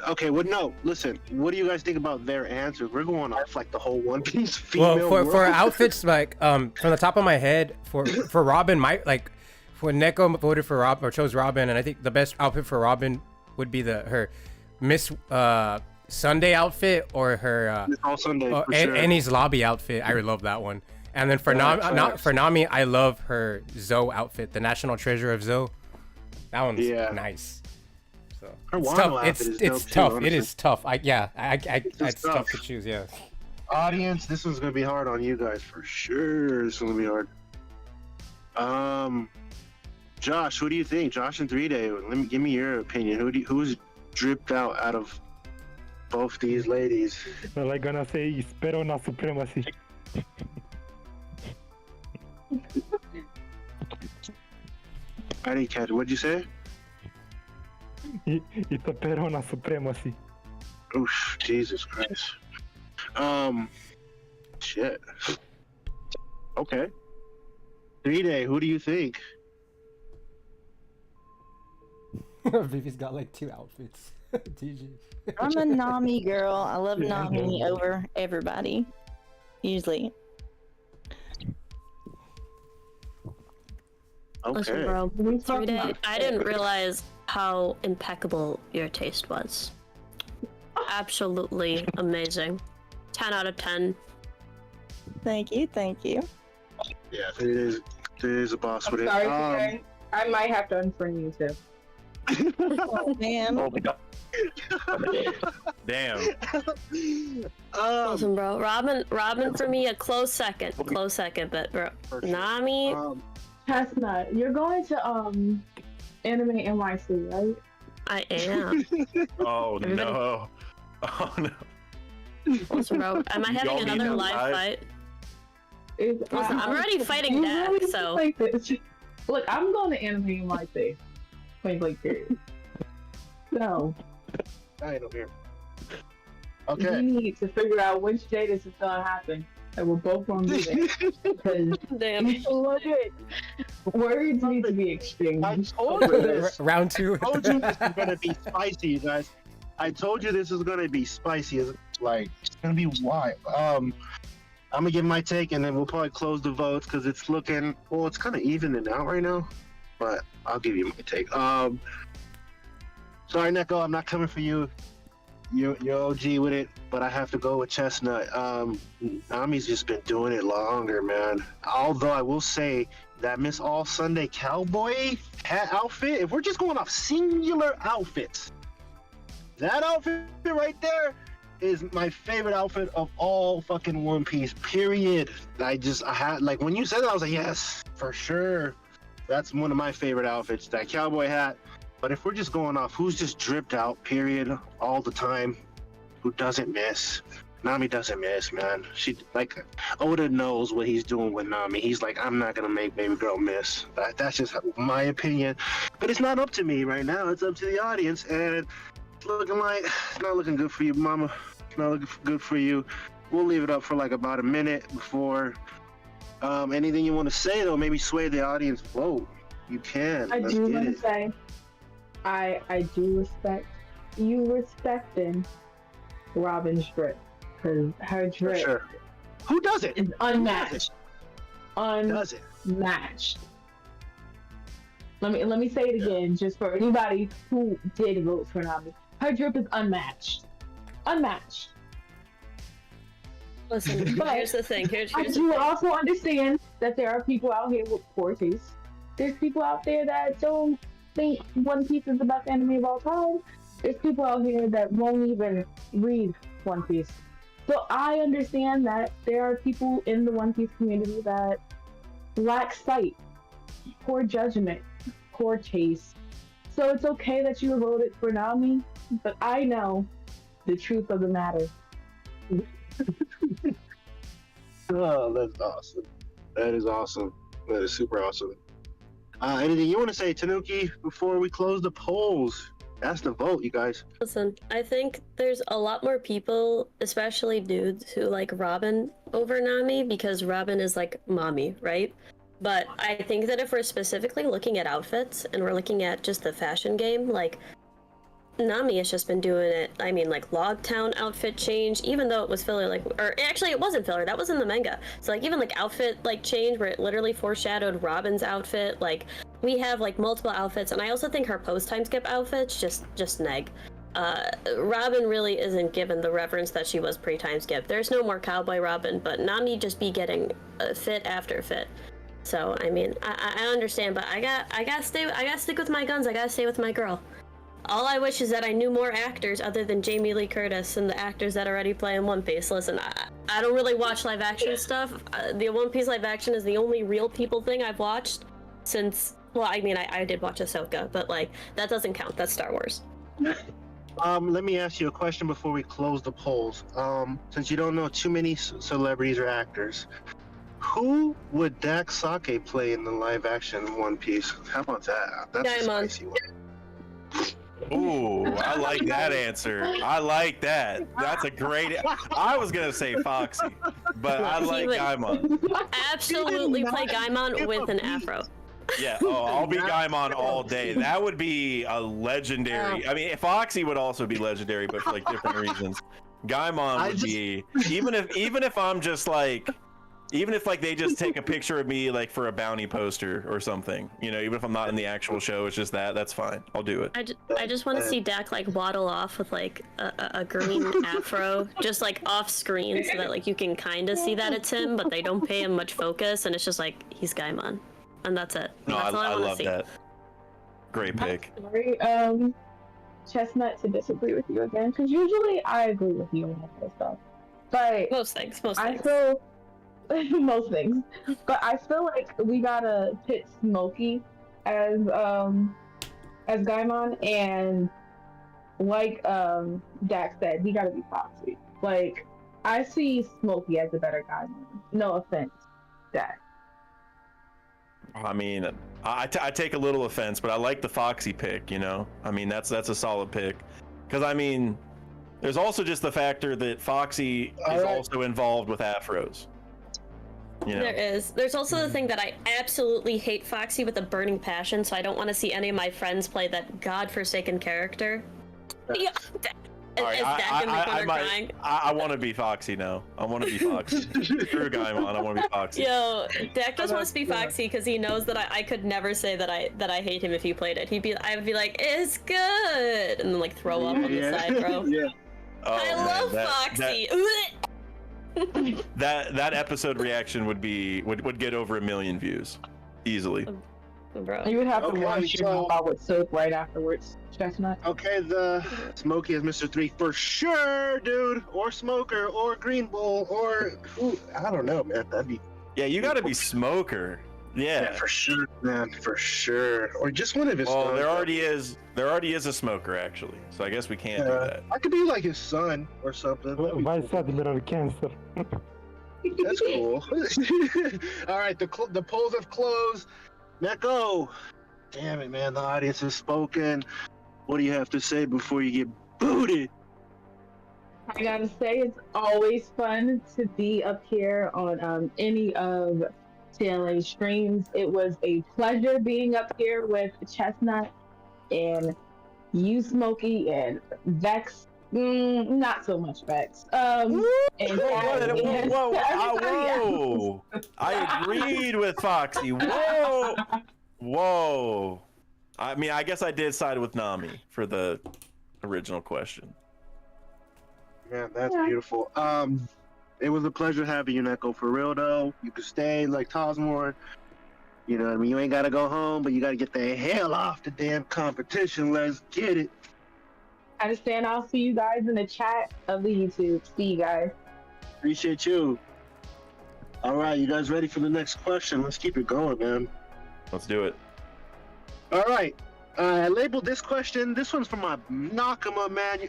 Okay, well, no, listen. What do you guys think about their answers? We're going off like the whole One Piece female. Well, for outfits, like from the top of my head, for Robin, for Neko voted for Robin or chose Robin, and I think the best outfit for Robin would be her Miss Sunday outfit or her All Sunday for sure. Annie's lobby outfit. I love that one. And then for Nami, I love her Zoe outfit, the National Treasure of Zoe. That one's nice. So Her it's Wano tough. outfit is dope It's too, tough. It honestly. is tough. It's tough tough. to choose. Yeah. Audience, this one's gonna be hard on you guys for sure. This one's gonna be hard. Josh, who do you think? Josh and 3-Day. Give me your opinion. Who's dripped out of both these ladies? Well, I'm gonna say espero na supremacy. I didn't catch it. What'd you say? Espero na supremacy. Oof, Jesus Christ. Shit. Okay. 3-Day, who do you think? Vivi's got like 2 outfits. TG. I'm a Nami girl. I love Yeah, Nami yeah. over everybody. Usually. Listen, Okay. bro. We talking 3-Day, about I didn't realize how impeccable your taste was. Absolutely amazing. 10 out of 10. Thank you, thank you. Yeah, it is a boss with I'm it. sorry, Karen. I might have to unfriend you too. Oh man. Oh my god. Damn. Listen, bro. Robin for me a close second. Close second, but bro. For sure. Nami, Chestnut, you're going to Anime NYC, right? I am. Oh Everybody- no. Oh no. Listen, bro. Am I having Y'all mean another that live live? fight? Listen, I'm already fighting you Dak, really so- like this. Look, I'm going to Anime NYC. Point blank period. So, I ain't no here. we Okay. need to figure out which day this is gonna happen. And we're both gonna do this. Because Damn. look it. Words need to be exchanged. I told you this. Round 2. I told you this is gonna be spicy, you guys. I told you this is gonna be spicy. It's gonna be wild. I'm gonna give my take, and then we'll probably close the votes because it's looking. Well, it's kind of evening out right now, but I'll give you my take. Sorry, Neko, I'm not coming for you. You're OG with it, but I have to go with Chestnut. Nami's just been doing it longer, man. Although I will say that Miss All Sunday Cowboy hat outfit, if we're just going off singular outfits, that outfit right there is my favorite outfit of all fucking One Piece, period. I had, like, when you said that, I was like, yes, for sure. That's one of my favorite outfits, that cowboy hat. But if we're just going off who's just dripped out, period, all the time, who doesn't miss? Nami doesn't miss, man. She, like, Oda knows what he's doing with Nami. He's like, I'm not gonna make baby girl miss. That's just my opinion. But it's not up to me right now. It's up to the audience, and it's looking like it's not looking good for you, mama. It's not looking good for you. We'll leave it up for like about a minute before. Anything you want to say though? Maybe sway the audience vote. You can. I Let's do get want it. to say, I do respect you respecting Robin's drip, because her For drip sure. Who does it? is unmatched. Does it? Unmatched. Let me say it again, just for anybody who did vote for Nami. Her drip is unmatched. Unmatched. Listen, But here's the thing. Here's I the do thing. also understand that there are people out here with poor taste. There's people out there that don't think One Piece is the best anime of all time. There's people out here that won't even read One Piece. So I understand that there are people in the One Piece community that lack sight, poor judgment, poor taste. So it's okay that you voted for Nami, but I know the truth of the matter. Oh, that's awesome. That is awesome. That is super awesome. Anything you want to say, Tanuki, before we close the polls? That's the vote, you guys. Listen, I think there's a lot more people, especially dudes, who like Robin over Nami because Robin is like mommy, right? But I think that if we're specifically looking at outfits and we're looking at just the fashion game, like Nami has just been doing it. I mean, like Logtown outfit change, even though it was filler, like, or actually it wasn't filler. That was in the manga. So like even like outfit like change where it literally foreshadowed Robin's outfit. Like we have like multiple outfits, and I also think her post time skip outfits just neg. Robin really isn't given the reverence that she was pre time skip. There's no more cowboy Robin, but Nami just be getting fit after fit. So I mean, I understand, but I gotta stick with my guns. I gotta stay with my girl. All I wish is that I knew more actors other than Jamie Lee Curtis and the actors that already play in One Piece. Listen, I don't really watch live action stuff. The One Piece live action is the only real people thing I've watched since. Well, I mean, I did watch Ahsoka, but like that doesn't count. That's Star Wars. Let me ask you a question before we close the polls. Since you don't know too many celebrities or actors, who would Dax Sake play in the live action One Piece? How about that? That's a Diamond. spicy one. Ooh, I like that answer. I like that. That's a great. I was gonna say Foxy, but I like would- Gaimon. Absolutely play Gaimon with an afro. Yeah, I'll be Gaimon all day. That would be a legendary. I mean, Foxy would also be legendary, but for like different reasons. Gaimon would be even if I'm just like. Even if like they just take a picture of me like for a bounty poster or something, you know, even if I'm not in the actual show, it's just that's fine. I'll do it. I just want to see Dak like waddle off with like a green afro, just like off screen, so that like you can kind of see that it's him, but they don't pay him much focus, and it's just like he's Gaimon, and that's it. No, That's all I wanna love see. that. Great pick. Sorry, Chestnut, to disagree with you again, because usually I agree with you on that stuff. But most things. I feel most things, but I feel like we gotta pit Smokey as Gaimon, and like Dak said, he gotta be Foxy. Like I see Smokey as a better Gaimon. No offense, Dak. I mean, I take a little offense, but I like the Foxy pick. You know, I mean that's a solid pick, because I mean, there's also just the factor that Foxy is also involved with afros. You know? There is. There's also the thing that I absolutely hate Foxy with a burning passion, so I don't want to see any of my friends play that godforsaken character. Yeah. All right, I want to be Foxy now. I want to be Foxy. Screw Gaimon. I want to be Foxy. Yo, Dak just wants to be Foxy because he knows that I could never say that I hate him if he played it. I would be like, it's good, and then like throw up on the side, bro. Yeah. I love Foxy. That episode reaction would get over 1 million views easily. Bro. You would have to Okay, wash your so- mouth out with soap right afterwards, Chestnut. Okay, the Smokey is Mr. 3 for sure, dude. Or Smoker, or Green Bull, or I don't know, man. That'd be Yeah, you got to be Smoker. Yeah. for sure, man, for sure. Or just one of his. Well, sons. there already is a Smoker actually, so I guess we can't do that. I could be like his son or something. That'd be Vice Admiral Cancer. That's cool. All right, the polls have closed. Neko, damn it, man. The audience has spoken. What do you have to say before you get booted? I gotta say, it's always fun to be up here on any of TLA streams. It was a pleasure being up here with Chestnut and you, Smokey, and Vex. Not so much Vex. And Whoa! I agreed with Foxy. Whoa! I mean, I guess I did side with Nami for the original question. Man, that's beautiful. It was a pleasure having you, Neko. For real though, you could stay like Tosmore. You know what I mean? You ain't gotta go home, but you gotta get the hell off the damn competition. Let's get it. I understand. I'll see you guys in the chat of the YouTube. See you guys. Appreciate you. All right, you guys ready for the next question? Let's keep it going, man. Let's do it. All right. I labeled this question. This one's from my Nakama, man.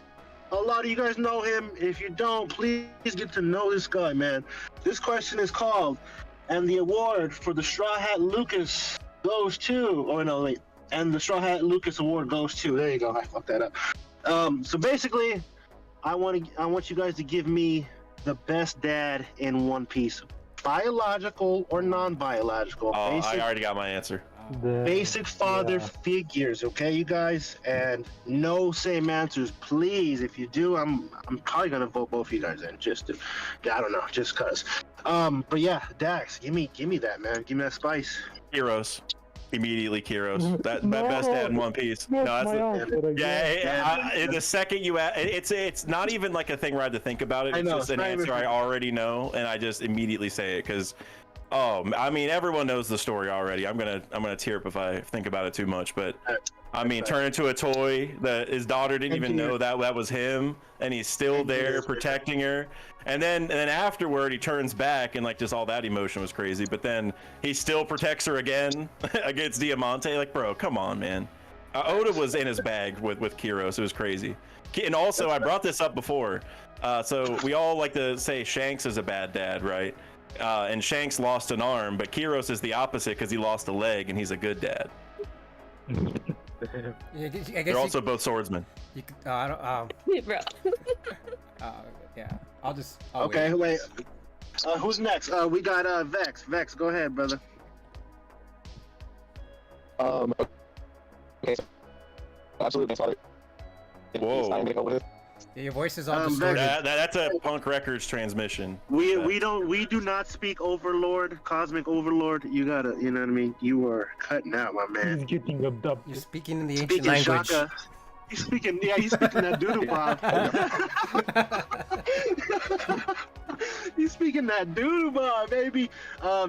A lot of you guys know him. If you don't, please get to know this guy, man. This question is called, and the award for the Straw Hat Lucas goes to, oh no, wait. And the Straw Hat Lucas Award goes to, there you go, I fucked that up. So basically, I want you guys to give me the best dad in One Piece. Biological or non-biological. Oh, I already got my answer. Basic father figures, okay, you guys, and no same answers, please. If you do, I'm probably gonna vote both of you guys in, just to, I don't know, just cause. But yeah, Dax, give me that, man. Give me that spice. Heroes. Immediately Kiros. That best dad in One Piece. No, that's the second you it's not even like a thing where I had to think about it. It's just an answer I already know, and I just immediately say it because, I mean, everyone knows the story already. I'm gonna tear up if I think about it too much, but I mean, turn into a toy that his daughter didn't even know that was him, and he's still there protecting her. And then afterward, he turns back, and like just all that emotion was crazy. But then he still protects her again against Diamante. Like, bro, come on, man. Oda was in his bag with Kiros. It was crazy. And also, I brought this up before. So we all like to say Shanks is a bad dad, right? And Shanks lost an arm, but Kiros is the opposite because he lost a leg, and he's a good dad. I guess They're also both swordsmen. You could, I don't. Bro. Yeah. I'll Okay, wait. Who's next? We got Vex. Vex, go ahead, brother. Okay. Absolutely, sorry. Whoa. Yeah, your voice is all distorted. That's a Punk Records transmission. We do not speak Overlord, Cosmic Overlord. You gotta, you know what I mean? You are cutting out, my man. He's getting abducted. You're speaking in the ancient language. Shaka. He's speaking that doodle bob. He's speaking that doodle bob, baby.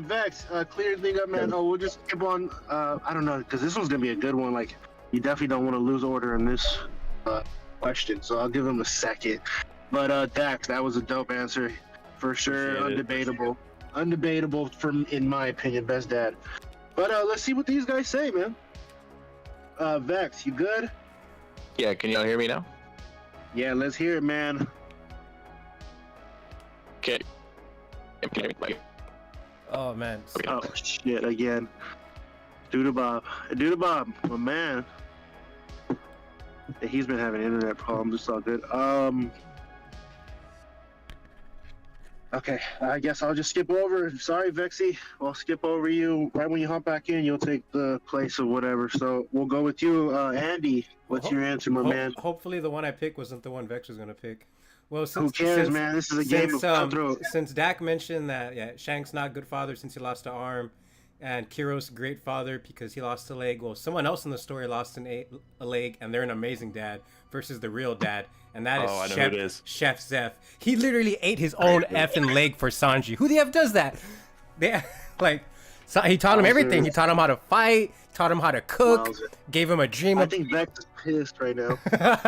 Vex, clear thing up, man. We'll just skip on. I don't know, because this one's gonna be a good one. Like, you definitely don't want to lose order in this question, so I'll give him a second. But Dax, that was a dope answer for sure. Undebatable from, in my opinion, best dad. But let's see what these guys say, man. Vex, you good? Yeah, can y'all hear me now? Yeah, let's hear it, man. Okay. Oh man. Oh shit, again. Doodle Bob, my man. He's been having internet problems. It's all good. Okay, I guess I'll just skip over. Sorry, Vexy. I'll skip over you. Right when you hop back in, you'll take the place of whatever. So we'll go with you, Andy. What's your answer, my man? Hopefully, the one I picked wasn't the one Vex was gonna pick. Well, who cares, man? This is a game of cutthroat. Since Dak mentioned that, Shank's not a good father since he lost an arm, and Kiros great father because he lost a leg. Well, someone else in the story lost a leg, and they're an amazing dad versus the real dad, and that is Chef Zeph. He literally ate his own effing leg for Sanji. Who the F does that? So he taught him everything. He taught him how to fight, taught him how to cook, gave him a dream. I think Vex is pissed right now.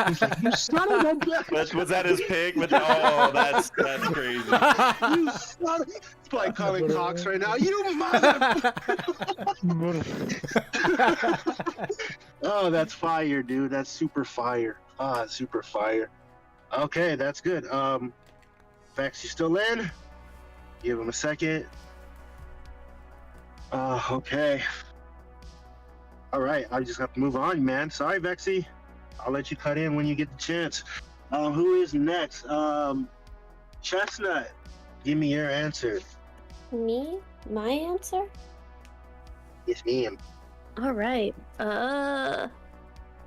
He's like, you son of a bitch. Was that his pick? Oh, that's crazy. You son of... He's probably calling Cox right now. You mother... Oh, that's fire, dude. That's super fire. Super fire. Okay, that's good. Vex, you still in? Give him a second. Okay. All right, I just have to move on, man. Sorry, Vexy. I'll let you cut in when you get the chance. Who is next? Chestnut, give me your answer. Me? My answer? Yes, ma'am. All right. I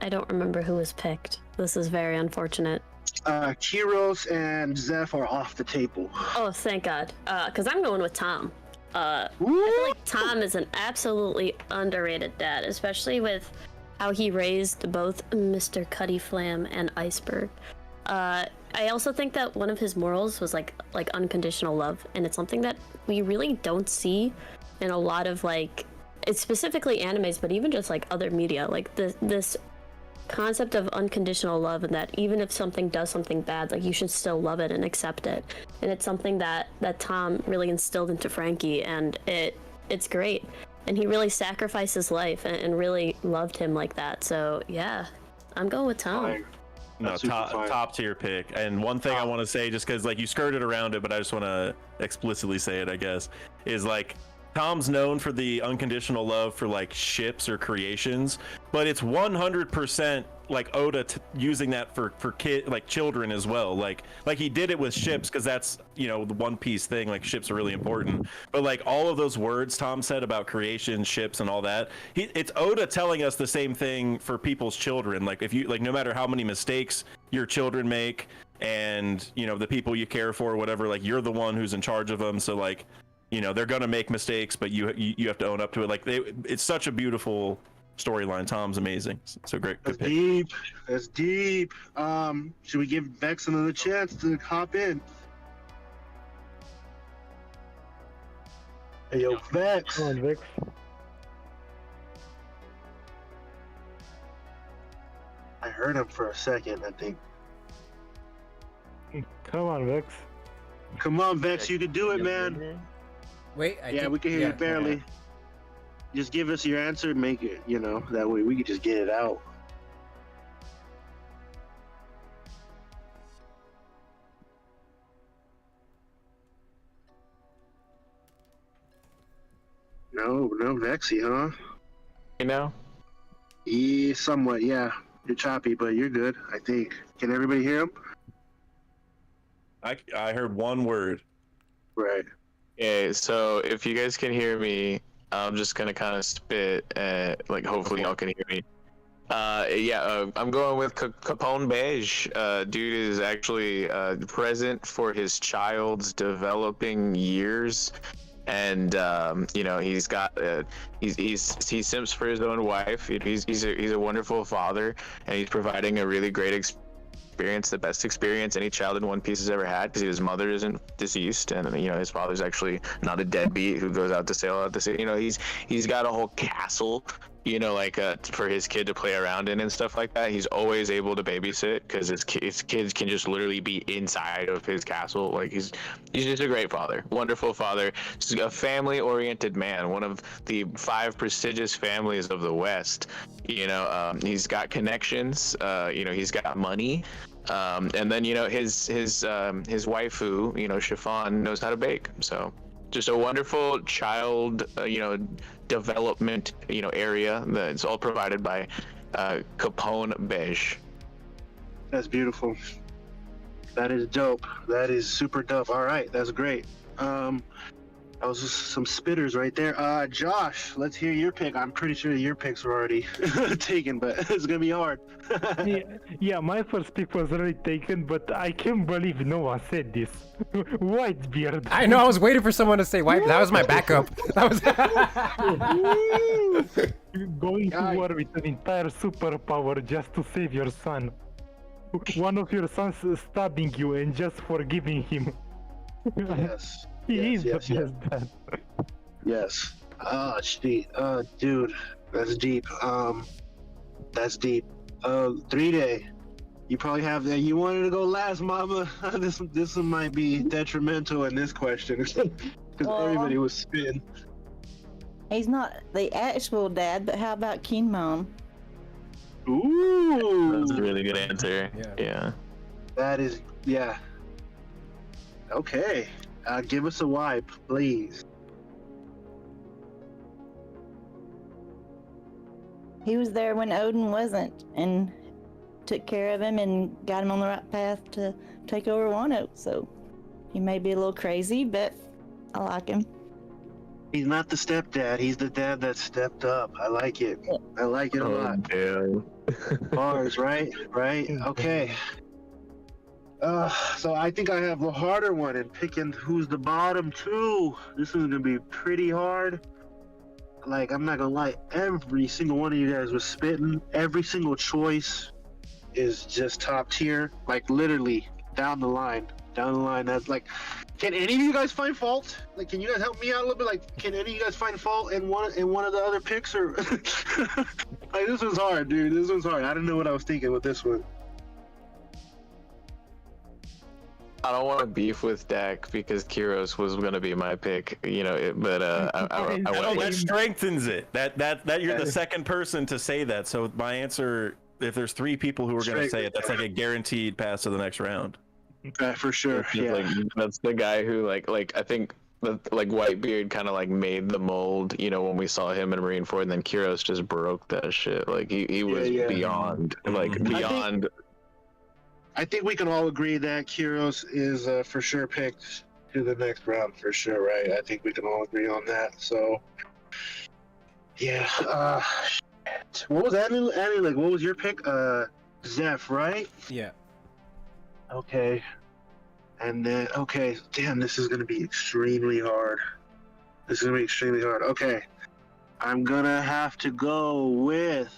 don't remember who was picked. This is very unfortunate. Kiros and Zeph are off the table. Oh, thank God. Because I'm going with Tom. I feel like Tom is an absolutely underrated dad, especially with how he raised both Mr. Cuddy Flam and Iceberg. I also think that one of his morals was like unconditional love, and it's something that we really don't see in a lot of it's specifically animes, but even just other media. This concept of unconditional love, and that even if something does something bad, you should still love it and accept it. And it's something that Tom really instilled into Frankie, and it's great. And he really sacrificed his life and really loved him like that. So yeah, I'm going with Tom. No, top tier pick. And one thing I want to say, just because you skirted around it, but I just want to explicitly say it, I guess, is Tom's known for the unconditional love for ships or creations, but it's 100% Oda using that for children as well. Like he did it with ships because that's the One Piece thing. Ships are really important, but all of those words Tom said about creation, ships, and all that, it's Oda telling us the same thing for people's children. If you no matter how many mistakes your children make, and the people you care for, whatever, you're the one who's in charge of them. So they're gonna make mistakes, but you have to own up to it. It's such a beautiful storyline. Tom's amazing. So great. Good pick. Deep. That's deep. Should we give Vex another chance to hop in? Hey, yo, Vex. Come on, Vex. I heard him for a second, I think. Come on, Vex. Come on, Vex, you can do it, man. Wait, Yeah, we can hear you barely. Just give us your answer, make it, that way we can just get it out. No Vexy, huh? You know? Yeah, somewhat, yeah. You're choppy, but you're good, I think. Can everybody hear him? I heard one word. Right. Okay, so if you guys can hear me, I'm just gonna kind of spit. Hopefully y'all can hear me. I'm going with Capone Beige. Dude is actually present for his child's developing years, and he's got he simps for his own wife. He's a wonderful father, and he's providing a really great experience, the best experience any child in One Piece has ever had, because his mother isn't deceased, and his father's actually not a deadbeat who goes out to sail out to sea. He's got a whole castle, for his kid to play around in and stuff like that. He's always able to babysit because his kids can just literally be inside of his castle. Like he's just a great father, wonderful father. He's a family-oriented man, one of the 5 prestigious families of the West. He's got connections. He's got money. And then his waifu, Chiffon, knows how to bake. So just a wonderful child development area that's all provided by Capone Beige. That's beautiful. That is dope. That is super dope. All right, that's great. That was just some spitters right there. Josh, let's hear your pick. I'm pretty sure your picks were already taken, but it's gonna be hard. yeah, my first pick was already taken, but I can't believe no one said this. Whitebeard. I know. I was waiting for someone to say White. That was my backup. That was going to war with an entire superpower just to save your son. One of your sons stabbing you and just forgiving him. Yes. He is the best dad. Yes. Dude, that's deep. That's deep. 3-day. You probably have that. You wanted to go last, Mama. This one might be detrimental in this question because everybody was spitting. He's not the actual dad, but how about King Mom? Ooh, that's a really good answer. Yeah. That is, yeah. Okay. Give us a why, please. He was there when Odin wasn't, and took care of him and got him on the right path to take over Wano. So he may be a little crazy, but I like him. He's not the stepdad. He's the dad that stepped up. I like it. I like it a lot. Damn. Bars, right? Right? Okay. So I think I have the harder one in picking who's the bottom 2. This is gonna be pretty hard. Like, I'm not gonna lie, every single one of you guys was spitting. Every single choice is just top tier. Like, literally, down the line. That's like, can any of you guys find fault? Like, can you guys help me out a little bit? Like, can any of you guys find fault in one of the other picks? Or like, this was hard, dude. This was hard. I don't know what I was thinking with this one. I don't want to beef with Dak because Kyros was gonna be my pick, that strengthens it. That you're the second person to say that. So my answer, if there's 3 people who are gonna say it, that's like a guaranteed pass to the next round. For sure. Yeah. That's the guy who I think Whitebeard kind of made the mold, when we saw him in Marineford, and then Kyros just broke that shit. Like he was beyond, beyond. I think we can all agree that Kyros is for sure picked to the next round for sure, right? I think we can all agree on that. So, yeah. What was Annie? Like, what was your pick? Zeph, right? Yeah. Okay. And then, damn, this is gonna be extremely hard. Okay. I'm gonna have to go with.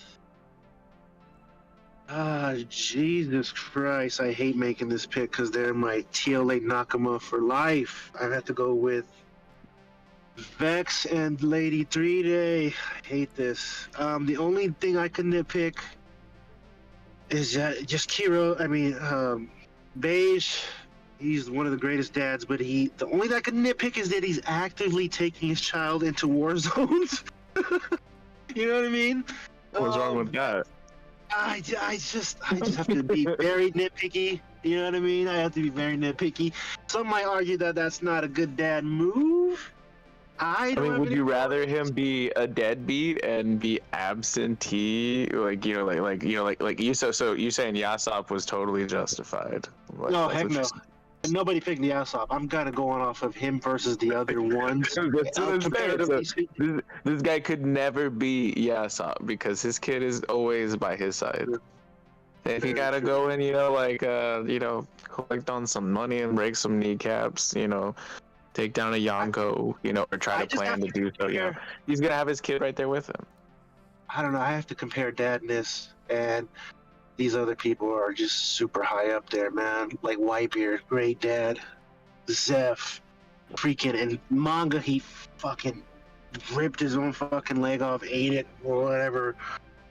Jesus Christ, I hate making this pick because they're my TLA Nakama for life. I have to go with Vex and Lady 3-Day. I hate this. The only thing I can nitpick is just Kiro. I mean, Beige. He's one of the greatest dads, but the only that I could nitpick is that he's actively taking his child into war zones. You know what I mean? What's wrong with that? I just have to be very nitpicky. You know what I mean? I have to be very nitpicky. Some might argue that that's not a good dad move. I mean, would you rather him be a deadbeat and be absentee, like you know, like you? So you saying Yasop was totally justified? Like, No, that's heck what no. you're saying. Nobody picked Yasop. I'm kind of going off of him versus the other ones. That's what I'm saying. Comparatively So speaking. this guy could never be Yasop because his kid is always by his side. If you gotta go and collect on some money and break some kneecaps, take down a Yonko, or try to plan to do so, he's gonna have his kid right there with him. I don't know. I have to compare dadness, and these other people are just super high up there, man. Like Whitebeard, great dad. Zeph, freaking, and Manga, he fucking ripped his own fucking leg off, ate it, or whatever.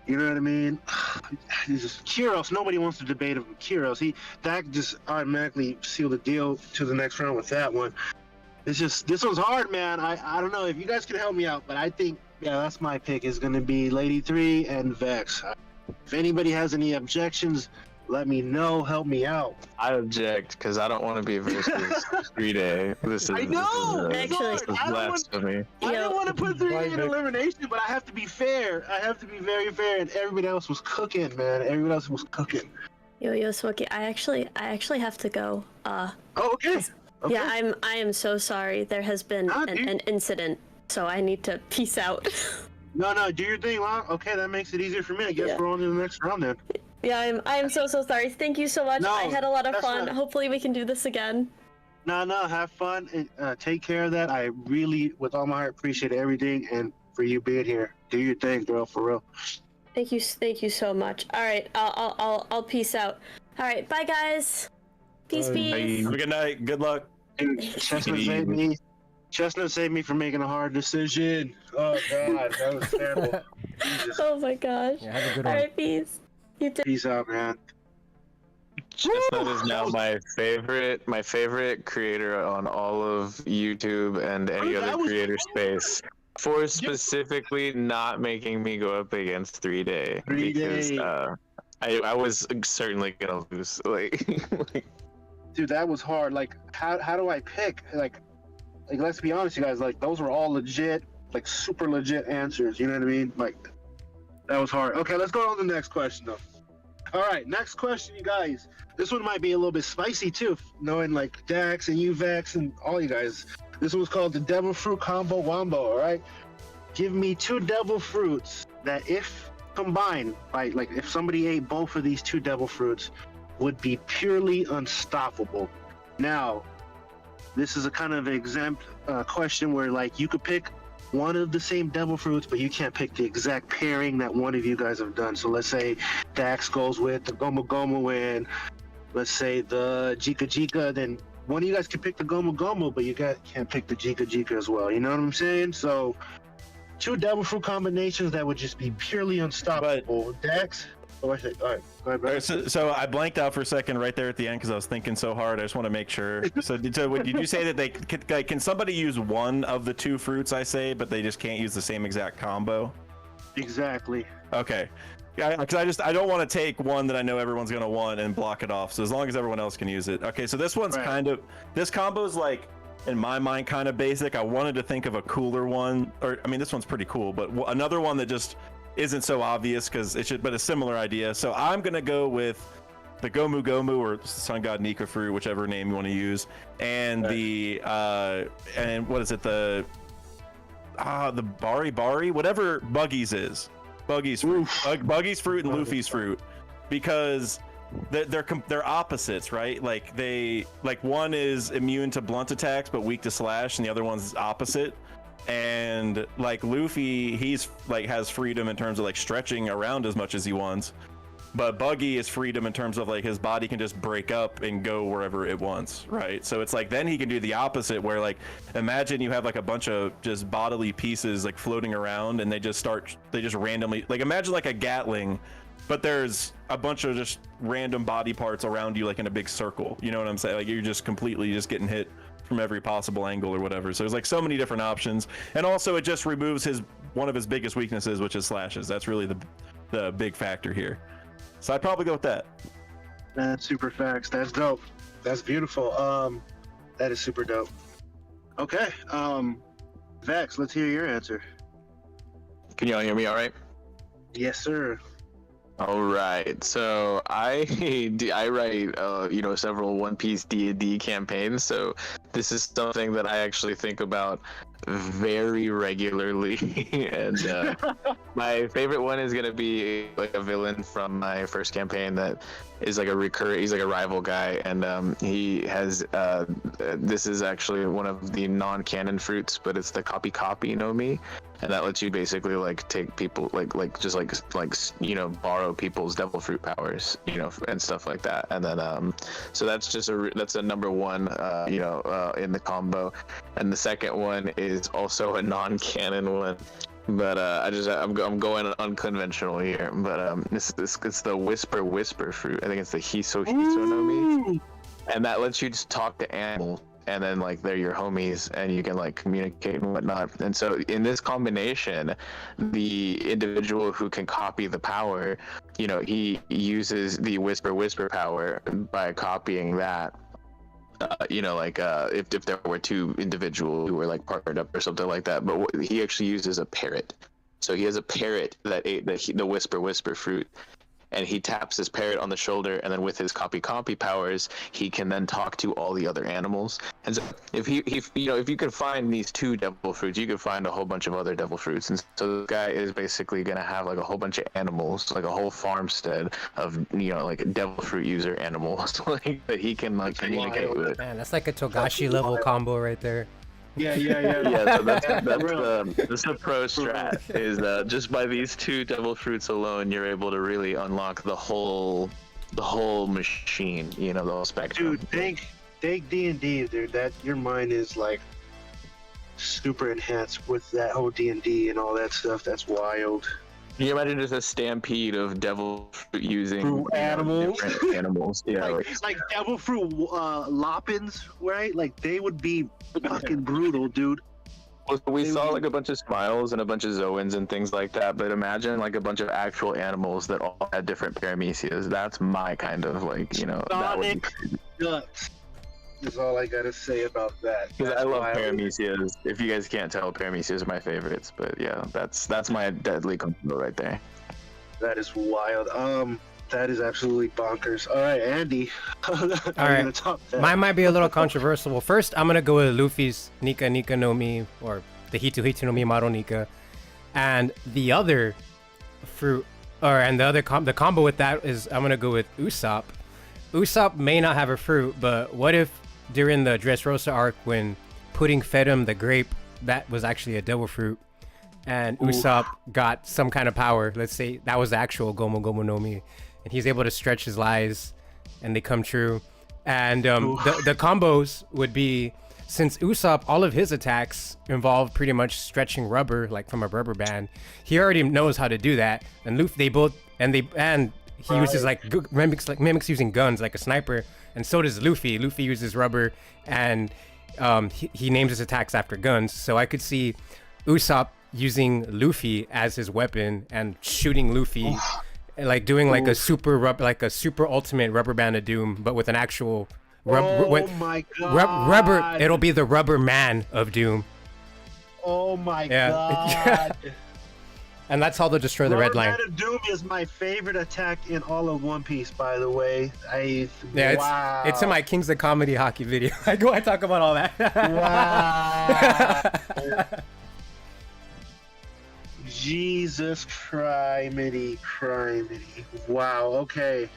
You know what I mean? Kyros, nobody wants to debate him. Kyros, that just automatically sealed the deal to the next round with that one. It's just, this one's hard, man. I don't know if you guys can help me out, but I think, that's my pick is going to be Lady 3 and Vex. If anybody has any objections, let me know. Help me out. I object because I don't want to be versus 3-Day. I know. Actually, I don't want to put 3-Day in elimination, but I have to be fair. I have to be very fair, and everybody else was cooking, man. Everybody else was cooking. Yo, Smokey, I actually have to go. Oh, okay. Yeah, I am so sorry. There has been an incident, so I need to peace out. No, do your thing, Long. Okay, that makes it easier for me. I guess we're on to the next round then. Yeah, I am so sorry. Thank you so much. No, I had a lot of fun. not... Hopefully we can do this again. No, have fun and take care of that. I really, with all my heart, appreciate everything and for you being here. Do your thing, girl, for real. Thank you so much. All right, I'll peace out. All right, bye guys. Peace. Have a good night. Good luck. Chestnut saved me from making a hard decision. Oh God, that was terrible. Oh my gosh. Yeah, have a good All one. right, peace. You too. Peace out, man. Chestnut is now my favorite creator on all of YouTube and any other creator space for specifically not making me go up against 3-Day because I was certainly gonna lose. Dude, that was hard. Like, how do I pick? Like, let's be honest, you guys. Like, those were all legit, like super legit answers. You know what I mean? Like, that was hard. Okay, let's go on to the next question though. All right, next question, you guys. This one might be a little bit spicy too, knowing like Dax and Uvex and all you guys. This one's called the Devil Fruit Combo Wombo. All right, give me 2 devil fruits that, if combined, like if somebody ate both of these 2 devil fruits, would be purely unstoppable. Now, this is a kind of question where like you could pick one of the same devil fruits, but you can't pick the exact pairing that one of you guys have done. So let's say Dax goes with the Gomu Gomu and let's say the Jika Jika, then one of you guys can pick the Gomu Gomu, but you can't pick the Jika Jika as well. You know what I'm saying? So 2 devil fruit combinations that would just be purely unstoppable. Dax? All right, go ahead, bro. So I blanked out for a second right there at the end because I was thinking so hard. I just want to make sure. So did you say that can somebody use one of the 2 fruits I say, but they just can't use the same exact combo? Exactly. Okay. Yeah, because I don't want to take one that I know everyone's gonna want and block it off. So as long as everyone else can use it. Okay. So this one's this combo is like, in my mind, kind of basic. I wanted to think of a cooler one, this one's pretty cool, but another one that just isn't so obvious but a similar idea. So I'm gonna go with the Gomu Gomu or Sun God Nika fruit, whichever name you want to use, and the and what is it, the Bari, whatever Buggy's is, Buggy's fruit, Buggy's fruit and Luffy's fruit, because they're opposites, right? Like one is immune to blunt attacks but weak to slash, and the other one's opposite. And like Luffy, he's like has freedom in terms of like stretching around as much as he wants, but Buggy is freedom in terms of like his body can just break up and go wherever it wants, right? So it's like then he can do the opposite, where like imagine you have like a bunch of just bodily pieces like floating around and they just randomly, like imagine like a Gatling but there's a bunch of just random body parts around you, like in a big circle. You know what I'm saying? Like you're just completely just getting hit from every possible angle or whatever. So there's like so many different options, and also it just removes one of his biggest weaknesses, which is slashes. That's really the big factor here. So I'd probably go with that. That's super facts. That's dope. That's beautiful. That is super dope. Okay. Vex, let's hear your answer. Can y'all hear me all right? Yes, sir. All right, so I write several One Piece D&D campaigns, so this is something that I actually think about very regularly. And my favorite one is gonna be like a villain from my first campaign that is like he's like a rival guy, and he has this is actually one of the non-canon fruits, but it's the copy no mi. And that lets you basically like take people borrow people's devil fruit powers, and stuff like that. And then so that's a number one in the combo. And the second one is also a non-canon one, but I'm going unconventional here. But it's the whisper fruit. I think it's the hiso no mi, and that lets you just talk to animals. And then like they're your homies and you can like communicate and whatnot. And so in this combination, the individual who can copy the power, he uses the whisper power by copying that. If there were two individuals who were like partnered up or something like that, but he actually uses a parrot. So he has a parrot that ate the whisper fruit. And he taps his parrot on the shoulder, and then with his copy powers, he can then talk to all the other animals. And so if you can find these two devil fruits, you can find a whole bunch of other devil fruits. And so the guy is basically gonna have like a whole bunch of animals, like a whole farmstead of like devil fruit user animals, like that he can like communicate with. Man, that's like a Togashi level combo right there. Yeah. Yeah, so that's the pro strat. Is just by these two devil fruits alone, you're able to really unlock the whole machine. The whole spectrum. Dude, take D&D, dude. That your mind is like super enhanced with that whole D&D and all that stuff. That's wild. Can you imagine just a stampede of devil fruit using animals? Different animals. Yeah, like devil fruit lopins, right? Like they would be fucking brutal, dude. Well, we saw like a bunch of Smiles and a bunch of Zoans and things like that, but imagine like a bunch of actual animals that all had different paramecias. That's my kind of like, that would be crazy. Nuts. Is all I gotta say about that. Because I love paramecias. If you guys can't tell, paramecias are my favorites. But yeah, that's my deadly combo right there. That is wild. That is absolutely bonkers. All right, Andy. All right, mine might be a little controversial. Well, first I'm gonna go with Luffy's Nika no Mi, or the Hitu no Mi Maro Nika, and the other fruit, the combo with that is I'm gonna go with Usopp. Usopp may not have a fruit, but what if during the Dressrosa arc when Pudding fed him the grape that was actually a devil fruit, and Usopp got some kind of power? Let's say that was the actual Gomu no Mi, and he's able to stretch his lies and they come true. And the combos would be, since Usopp, all of his attacks involve pretty much stretching rubber, like from a rubber band, he already knows how to do that. And Luffy, he uses mimics using guns like a sniper, and so does Luffy. Luffy uses rubber, and he names his attacks after guns. So I could see Usopp using Luffy as his weapon and shooting Luffy, like doing like a super ultimate rubber band of doom, but with an actual my god! Rubber. It'll be the rubber man of doom. Oh my god! And that's how they'll destroy the red line. Rubber Band of Doom is my favorite attack in all of One Piece, by the way. Wow. It's in my Kings of Comedy hockey video. I talk about all that. Wow. Jesus criminy. Wow, okay.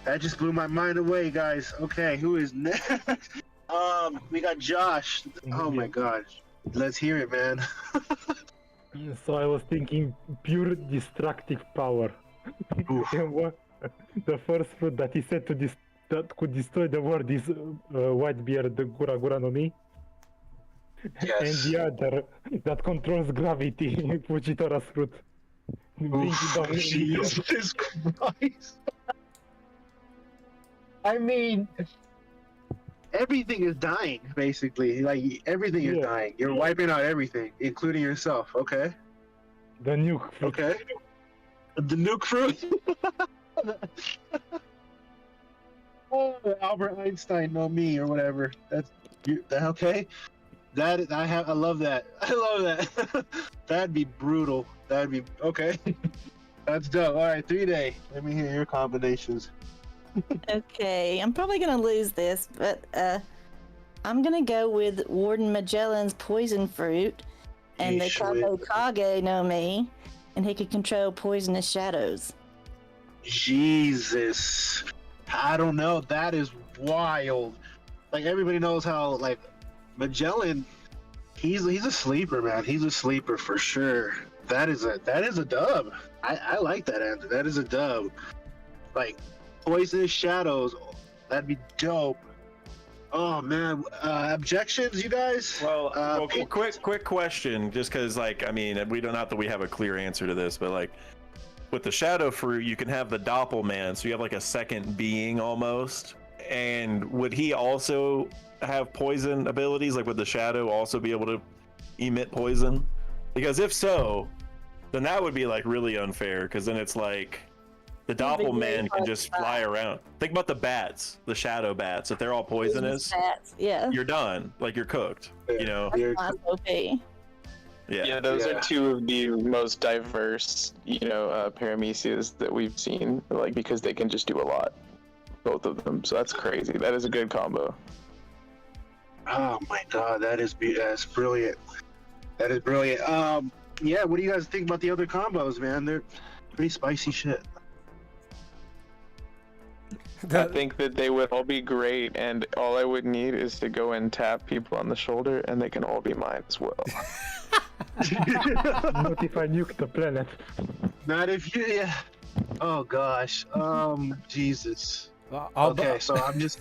That just blew my mind away, guys. Okay, who is next? We got Josh. Oh my god. Let's hear it, man. So I was thinking pure destructive power. The first fruit that he said that could destroy the world is Whitebeard, the Gura no Mi. Yes. And the other that controls gravity, Fujitora's fruit. Jesus Christ. I mean, everything is dying, basically. Like, everything is dying. You're wiping out everything, including yourself, okay? The nuke fruit. Okay. The nuke fruit? Oh, Albert Einstein, no me, or whatever. That's okay. I love that. I love that. That'd be brutal. That'd be okay. That's dope. All right, 3-day. Let me hear your combinations. Okay, I'm probably gonna lose this, but I'm gonna go with Warden Magellan's poison fruit and the Kage Kage no Mi, and he could control poisonous shadows. Jesus, I don't know. That is wild. Like, everybody knows how, like, Magellan, he's a sleeper, man. He's a sleeper for sure. That is a dub. I like that answer. That is a dub. Like, poisonous shadows, that'd be dope. Oh man, objections, you guys? Well, quick question, just because, like, I mean, we don't, not that we have a clear answer to this, but like, with the shadow fruit, you can have the doppelman, so you have like a second being almost. And would he also have poison abilities? Like, would the shadow also be able to emit poison? Because if so, then that would be like really unfair, because then it's like the doppelman can just fly around. Think about the bats, the shadow bats. If they're all poisonous, bats, yeah, you're done. Like, you're cooked. You know. That's OP. Yeah, those are two of the most diverse, paramecias that we've seen. Like, because they can just do a lot, both of them. So that's crazy. That is a good combo. Oh my god, that's brilliant. That is brilliant. Yeah, what do you guys think about the other combos, man? They're pretty spicy shit. I think that they would all be great, and all I would need is to go and tap people on the shoulder, and they can all be mine as well. Not if I nuke the planet. Not if you, yeah. Oh gosh. Jesus. Well, okay, so I'm just.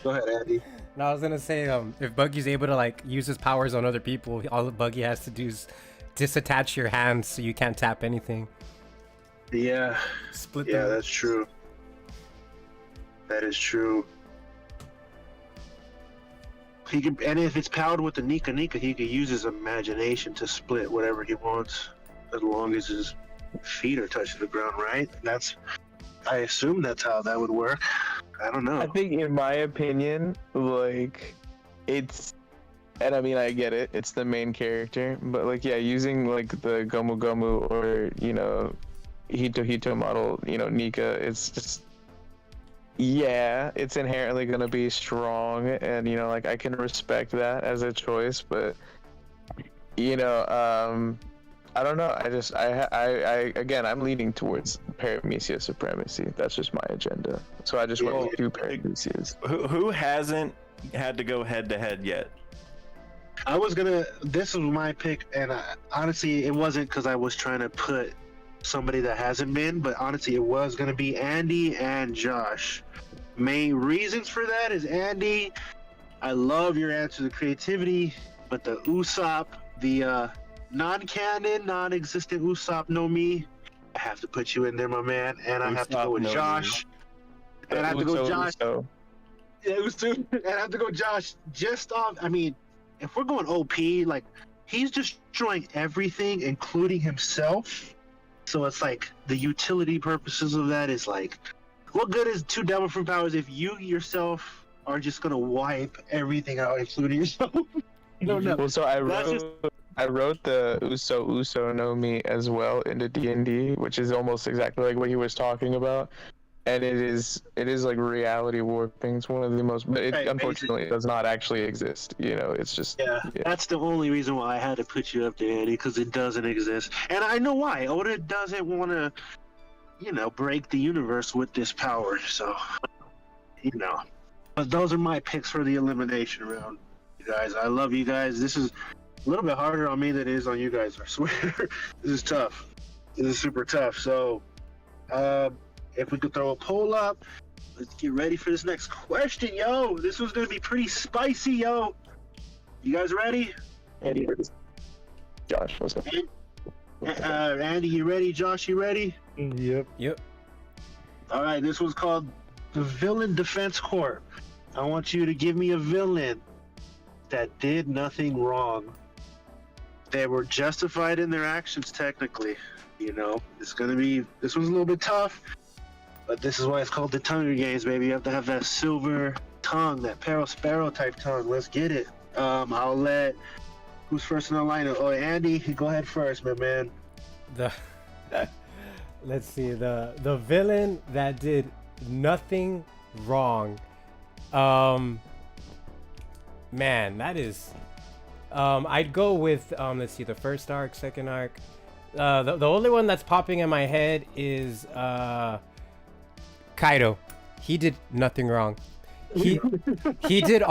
Go ahead, Andy. No, I was gonna say, if Buggy's able to like use his powers on other people, all Buggy has to do is disattach your hands so you can't tap anything. Yeah. Split. Yeah, that's true. That is true. He can, and if it's powered with the Nika, he can use his imagination to split whatever he wants, as long as his feet are touching the ground, right? I assume that's how that would work. I don't know. I think, in my opinion, like, it's, and I mean, I get it, it's the main character, but like, yeah, using like the Gomu Gomu or, Hito model, Nika, it's just, yeah, it's inherently going to be strong, and like, I can respect that as a choice, but I don't know. Again, I'm leaning towards paramecia supremacy. That's just my agenda. So I just want to do paramecias. Who hasn't had to go head to head yet? This was my pick, and honestly, it wasn't because I was trying to put somebody that hasn't been, but honestly, it was going to be Andy and Josh. Main reasons for that is, Andy, I love your answer to creativity, but the Usopp, the non-canon, non-existent Usopp no Mi, I have to put you in there, my man, and I have to go with Josh. And I have to go Josh. Yeah, Uso. And I have to go Josh just off. I mean, if we're going OP, like, he's destroying everything, including himself. So it's like the utility purposes of that is like, what good is 2 devil fruit powers if you yourself are just gonna wipe everything out, including yourself? No. Well, so I wrote the Uso no Mi as well into D&D, which is almost exactly like what he was talking about. And it is like reality warping. It's one of the most, but it unfortunately does not actually exist. It's just yeah. That's the only reason why I had to put you up there, Andy, because it doesn't exist, and I know why. Oda doesn't want to, break the universe with this power. So, but those are my picks for the elimination round, you guys. I love you guys. This is a little bit harder on me than it is on you guys. I swear, this is tough. This is super tough. So, if we could throw a poll up, let's get ready for this next question, yo. This one's gonna be pretty spicy, yo. You guys ready? Andy, Josh, what's up? Andy, you ready? Josh, you ready? Yep. Yep. All right, this one's called the Villain Defense Corps. I want you to give me a villain that did nothing wrong. They were justified in their actions, technically. You know, this one's a little bit tough, but this is why it's called the Hunger Games, baby. You have to have that silver tongue, that Peril Sparrow type tongue. Let's get it. I'll let, who's first in the lineup? Oh, Andy, go ahead first, my man. Let's see, the villain that did nothing wrong. Man, that is. I'd go with let's see, the first arc, second arc. The only one that's popping in my head is Kaido. He did nothing wrong. He did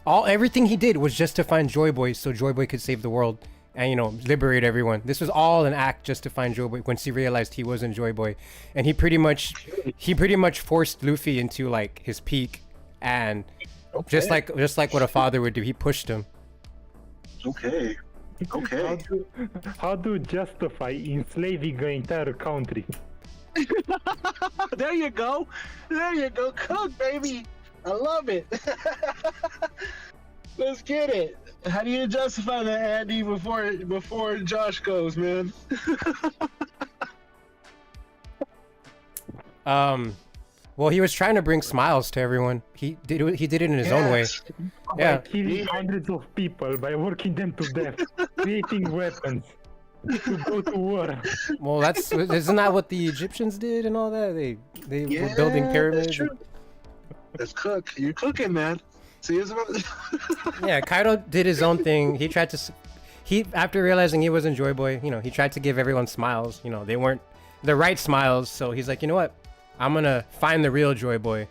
everything he did was just to find Joy Boy so Joy Boy could save the world and, you know, liberate everyone. This was all an act just to find Joy Boy once he realized he wasn't Joy Boy. And he pretty much forced Luffy into like his peak, and just like what a father would do, he pushed him. Okay. How do you justify enslaving an entire country? There you go. Cook, baby. I love it. Let's get it. How do you justify that, Andy, before Josh goes, man? Well, he was trying to bring smiles to everyone. He did it in his own way. Yeah. By killing hundreds of people, by working them to death, creating weapons to go to war. Well, isn't that what the Egyptians did and all that? They were building pyramids. That's true. That's cook. You're cooking, man. See, Yeah, Kaido did his own thing. He tried to. After realizing he wasn't Joy Boy, you know, he tried to give everyone smiles. You know, they weren't the right smiles. So he's like, you know what? I'm gonna find the real Joy Boy,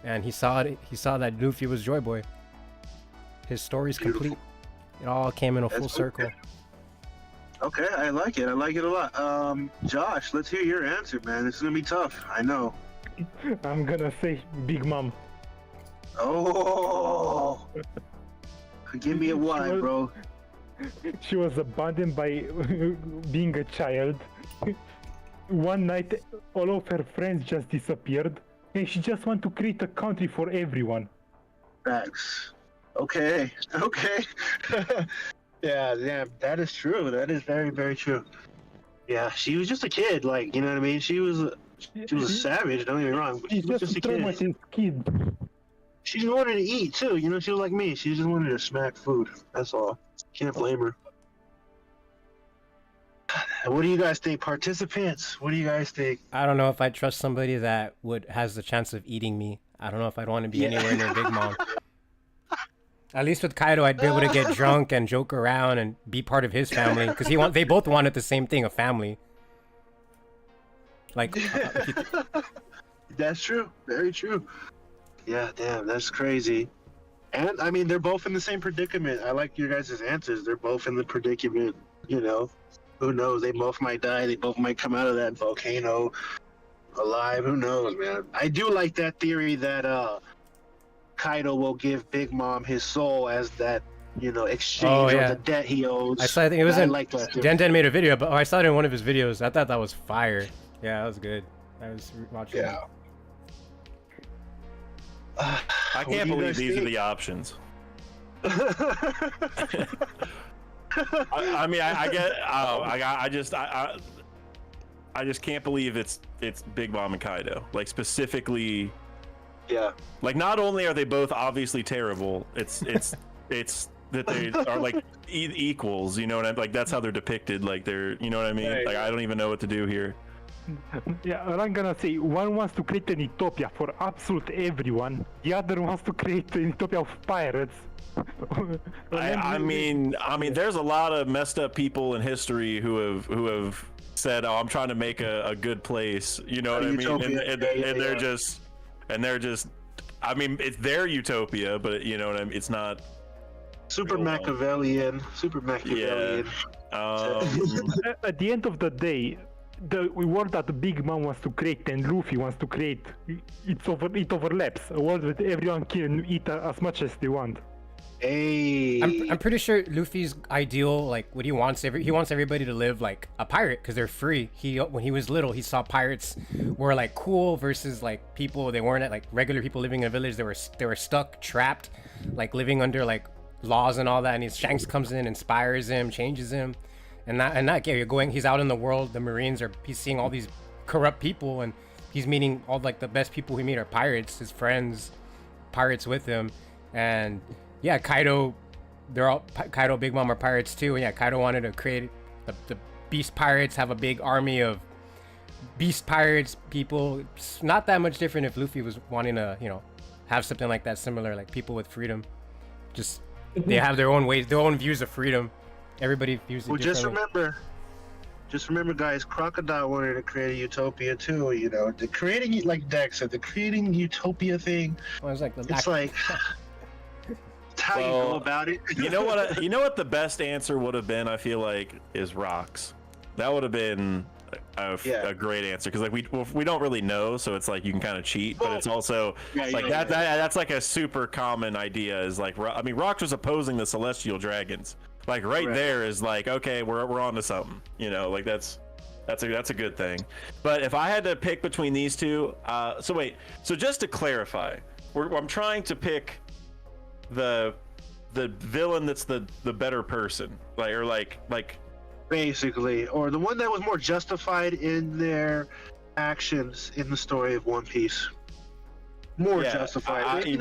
and he saw it. He saw that Luffy was Joy Boy. His story's complete. It all came in a full circle. Okay, I like it. I like it a lot. Josh, let's hear your answer, man. This is gonna be tough. I know. I'm gonna say Big Mom. Oh, give me a why, bro. She was abandoned by being a child. One night, all of her friends just disappeared, and she just wanted to create a country for everyone. Facts. Okay. Yeah, that is true. That is very, very true. Yeah, she was just a kid, like, you know what I mean? She was a savage, don't get me wrong. But she was just a kid. She just wanted to eat, too. You know, she was like me. She just wanted to smack food. That's all. Can't blame her. What do you guys think, participants? What do you guys think? I don't know if I trust somebody that has the chance of eating me. I don't know if I'd want to be anywhere near Big Mom. At least with Kaido, I'd be able to get drunk and joke around and be part of his family, because they both wanted the same thing, a family. Like, that's true. Very true. Yeah, damn, that's crazy. And I mean, they're both in the same predicament. I like your guys' answers. They're both in the predicament. You know, who knows? They both might die. They both might come out of that volcano alive. Who knows, man? I do like that theory that Kaido will give Big Mom his soul as that, you know, exchange of the debt he owes. I saw. I think it was Den made a video, but I saw it in one of his videos. I thought that was fire. Yeah, that was good. I was watching. Yeah. I can't believe these are the options. I mean, I get. I just can't believe it's Big Mom and Kaido. Like, specifically. Yeah. Like, not only are they both obviously terrible, it's that they are like equals. You know what I mean? Like, that's how they're depicted. Like, they're. You know what I mean? Right. Like, I don't even know what to do here. Yeah, I'm gonna say one wants to create an utopia for absolute everyone. The other wants to create an utopia of pirates. I mean, there's a lot of messed up people in history who have said, "Oh, I'm trying to make a good place." You know what I mean? And they're just, I mean, it's their utopia, but you know what I mean? It's not super Machiavellian. Yeah. At the end of the day, the world that Big Mom wants to create and Luffy wants to create, it overlaps. A world that everyone can eat as much as they want. Hey. I'm pretty sure Luffy's ideal, like what he wants everybody to live like a pirate because they're free. When he was little, he saw pirates were like cool versus like people. They weren't like regular people living in a village. They were stuck, trapped, like living under like laws and all that. And Shanks comes in, inspires him, changes him, and he's out in the world. The Marines he's seeing all these corrupt people, and he's meeting all like the best people he meet are pirates, his friends, pirates with him, and yeah, Kaido, Kaido, Big Mom are pirates too. And yeah, Kaido wanted to create the Beast Pirates, have a big army of Beast Pirates people. It's not that much different if Luffy was wanting to, have something like that similar, like people with freedom. Just they have their own ways, their own views of freedom. Everybody views it differently. Just remember, guys, Crocodile wanted to create a utopia too. The creating, like Dex said, the creating utopia thing. Well, it's like. How you go about it. You know what the best answer would have been, I feel like, is rocks. That would have been a great answer because like we don't really know, so it's like you can kind of cheat, but it's also that's like a super common idea. Is like, I mean, Rocks was opposing the celestial dragons. Like right there is like, okay, we're on to something. Like that's a good thing. But if I had to pick between these two, so just to clarify, I'm trying to pick the villain that's the better person, like basically, or the one that was more justified in their actions in the story of One Piece. More justified.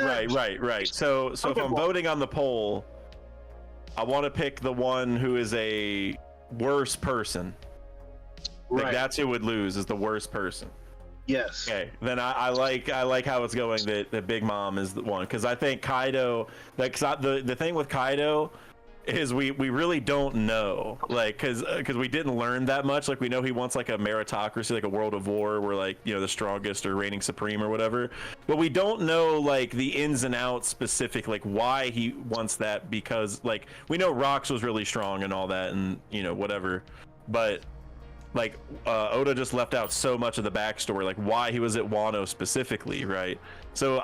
Right. So if I'm voting on the poll, I want to pick the one who is a worse person. Like that's who would lose, is the worst person. Yes. Okay. Then I like how it's going. That Big Mom is the one, because I think Kaido. The thing with Kaido is we really don't know, like, because we didn't learn that much. Like we know he wants like a meritocracy, like a world of war, where like the strongest or reigning supreme or whatever. But we don't know like the ins and outs specific, like why he wants that. Because like we know Rocks was really strong and all that, and whatever, but. Like Oda just left out so much of the backstory, like why he was at Wano specifically, right? So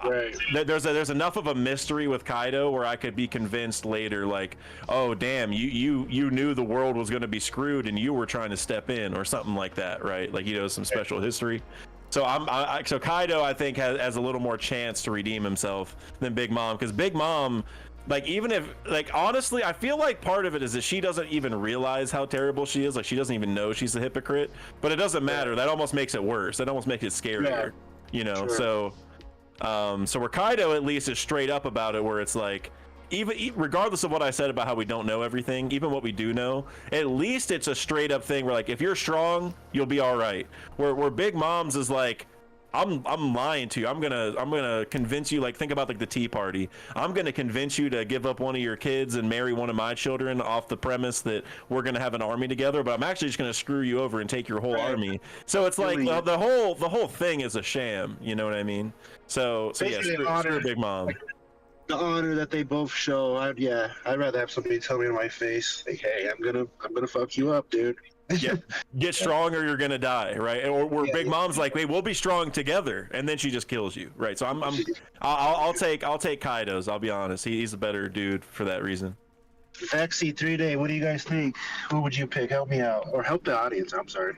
there's enough of a mystery with Kaido where I could be convinced later, like, oh damn, you knew the world was going to be screwed and you were trying to step in or something like that, right? Like some special history. So so Kaido I think has a little more chance to redeem himself than Big Mom, because Big Mom. Like, even if, like, honestly, I feel like part of it is that she doesn't even realize how terrible she is. Like, she doesn't even know she's a hypocrite. But it doesn't matter. That almost makes it worse. That almost makes it scarier. Sure. So where Kaido at least is straight up about it, where it's like, even regardless of what I said about how we don't know everything, even what we do know, at least it's a straight up thing where, like, if you're strong, you'll be all right. Where Big Mom's is like, I'm lying to you. I'm gonna convince you. Like, think about like the Tea Party. I'm gonna convince you to give up one of your kids and marry one of my children off the premise that we're gonna have an army together. But I'm actually just gonna screw you over and take your whole army. So it's like the whole thing is a sham. You know what I mean? So yeah, screw Big Mom. The honor that they both show. I'd rather have somebody tell me in my face, like, hey, I'm gonna fuck you up, dude. Get strong or you're gonna die, right? Or Big Mom's like, hey, we'll be strong together, and then she just kills you, right? So I'll take Kaido's. I'll be honest, he's a better dude for that reason. Vexy 3-Day, what do you guys think? Who would you pick? Help me out, or help the audience. I'm sorry.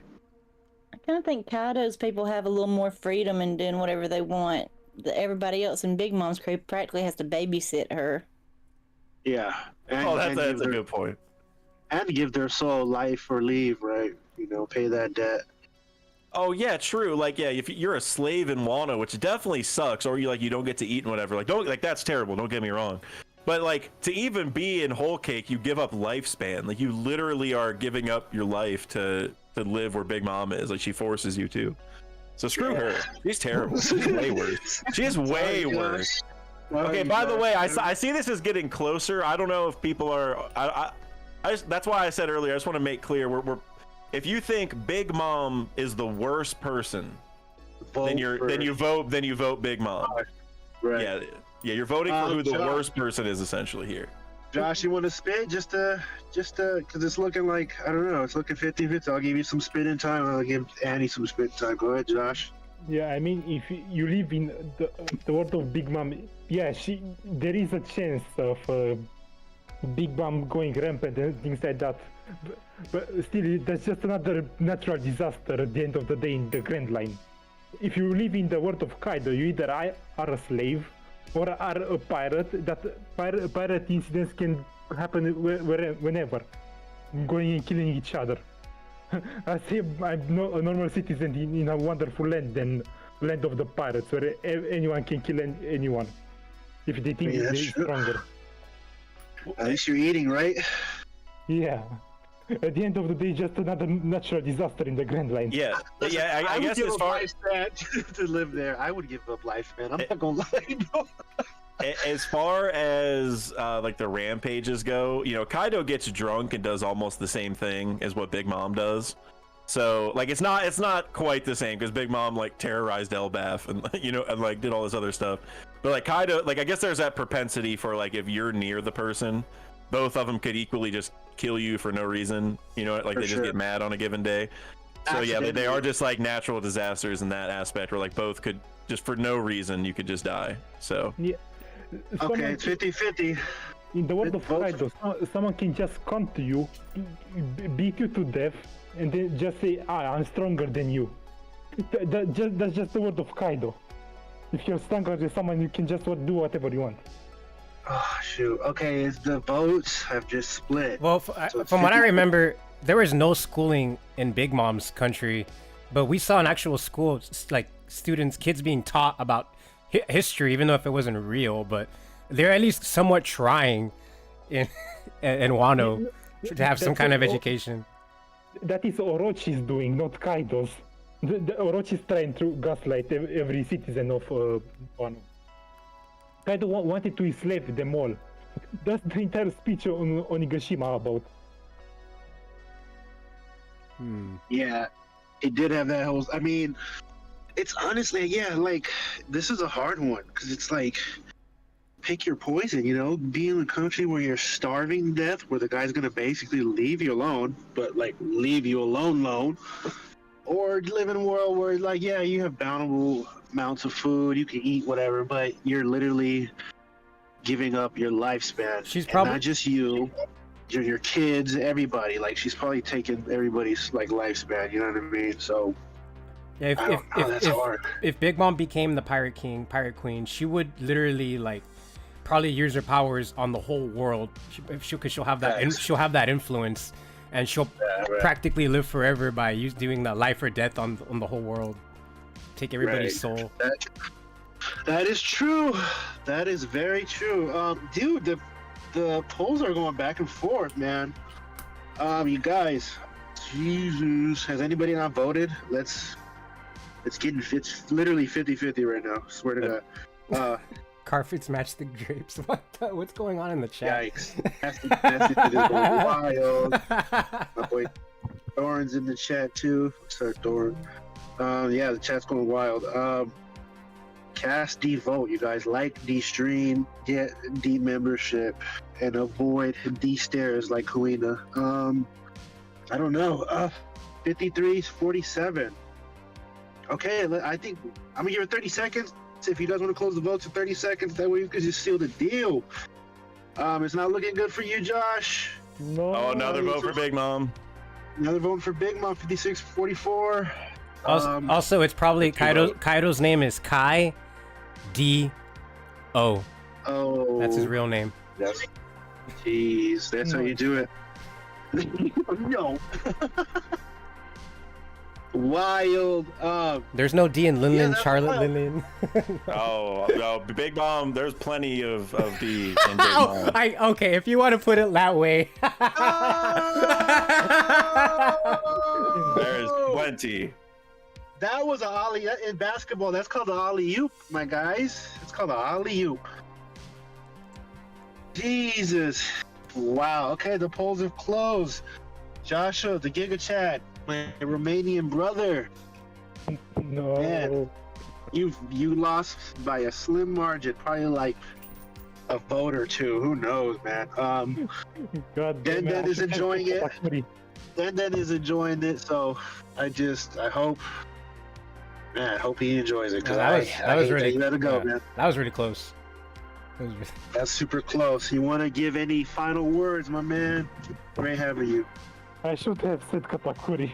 I kind of think Kaido's people have a little more freedom in doing whatever they want. Everybody else in Big Mom's crew practically has to babysit her. Yeah. That's a good point. And give their soul life or leave, right? Pay that debt. Oh yeah, true. Like, yeah, if you're a slave in Wano, which definitely sucks, or you don't get to eat and whatever. Like, that's terrible. Don't get me wrong. But like, to even be in Whole Cake, you give up lifespan. Like, you literally are giving up your life to live where Big Mom is. Like, she forces you to. So screw her. She's terrible. She's way worse. She is way worse. Okay. By the way, I see this is getting closer. I don't know if people are. That's why I said earlier. I just want to make clear if you think Big Mom is the worst person, then you vote Big Mom. Right. Yeah. You're voting for who the worst person is essentially here. Josh, you want to spit just to because it's looking like, I don't know, it's looking 50-50. I'll give you some spitting time. I'll give Annie some spitting time. Go ahead, Josh. Yeah, I mean, if you live in the world of Big Mom, yeah, there is a chance of Big Mom going rampant and things like that. But still, that's just another natural disaster at the end of the day in the Grand Line. If you live in the world of Kaido, you either are a slave or are a pirate. That pirate incidents can happen whenever, going and killing each other. I say I'm not a normal citizen in a wonderful land than land of the pirates, where anyone can kill anyone if they think they're stronger. At least you're eating, right? Yeah. At the end of the day, just another natural disaster in the Grand Line. Yeah, yeah. I guess would give as up far lifespan to live there, I would give up lifespan. I'm not gonna lie, bro. as far as like the rampages go, you know, Kaido gets drunk and does almost the same thing as what Big Mom does. So like it's not quite the same because Big Mom like terrorized Elbaf and you know and like did all this other stuff. But like Kaido, like I guess there's that propensity for like if you're near the person, both of them could equally just kill you for no reason. You know, like they just get mad on a given day. So yeah, they are just like natural disasters in that aspect where like both could just for no reason you could just die. So yeah. Okay, it's 50-50. In the world of Kaido, someone can just come to you, beat you to death, and then just say, I'm stronger than you. That's just the word of Kaido. If you're stronger than someone, you can just do whatever you want. Oh, shoot. Okay, the votes have just split. Well, from what I remember, there was no schooling in Big Mom's country, but we saw an actual school, like kids being taught about history, even though if it wasn't real, but they're at least somewhat trying in Wano to have some kind of education. That is Orochi's doing, not Kaido's. The Orochi's trying to gaslight every citizen of Wano. Kaido wanted to enslave them all. That's the entire speech on Onigashima about. Yeah, he did have that whole. I mean, it's honestly, yeah, like this is a hard one because it's like pick your poison, you know, be in a country where you're starving to death, where the guy's gonna basically leave you alone, but like leave you alone, or live in a world where like, yeah, you have bountiful amounts of food, you can eat whatever, but you're literally giving up your lifespan. She's probably not just you. Your kids, everybody. Like she's probably taking everybody's like lifespan. You know what I mean? So yeah, if Big Mom became the Pirate King, Pirate Queen, she would literally like probably use her powers on the whole world. She'll have that. She'll have that influence, and she'll practically live forever by doing the life or death on the whole world. Take everybody's soul. That is true. That is very true. Dude, the polls are going back and forth, man. You guys, Jesus, has anybody not voted? It's literally 50-50 right now. Swear to God. Carpets match the drapes. What's going on in the chat? Yikes. That's wild. My boy Thorn's in the chat too. What's up, Thorn? Yeah, the chat's going wild. Cast D vote, you guys. Like D stream, get D membership, and avoid D stairs like Kalina. I don't know. 53-47. Okay, I think I'm gonna give it 30 seconds. If you guys want to close the votes in 30 seconds, that way you can just seal the deal. It's not looking good for you, Josh. No. Oh, another vote for Big Mom. Another vote for Big Mom, 56-44. Also, it's probably Kaido's name is Kai D-O. Oh. That's his real name. Jeez, that's how you do it. No. Wild. There's no D in Linlin, Charlotte Linlin. No, Big Mom. There's plenty of D in Big Mom. Okay, if you want to put it that way. There's plenty. That was an ollie in basketball. That's called an alley-oop, my guys. It's called an alley-oop. Jesus. Wow. Okay, the polls have closed. Joshua, the Giga Chat, my Romanian brother. No. Man, you lost by a slim margin, probably like a vote or two. Who knows, man? Den is enjoying it. Den is enjoying it. So I hope Man, hope he enjoys it. Cause That was I hate really that you gotta go, yeah, man. that was really close. It was That's super close. You want to give any final words, my man? Great having you. I should have said Katakuri.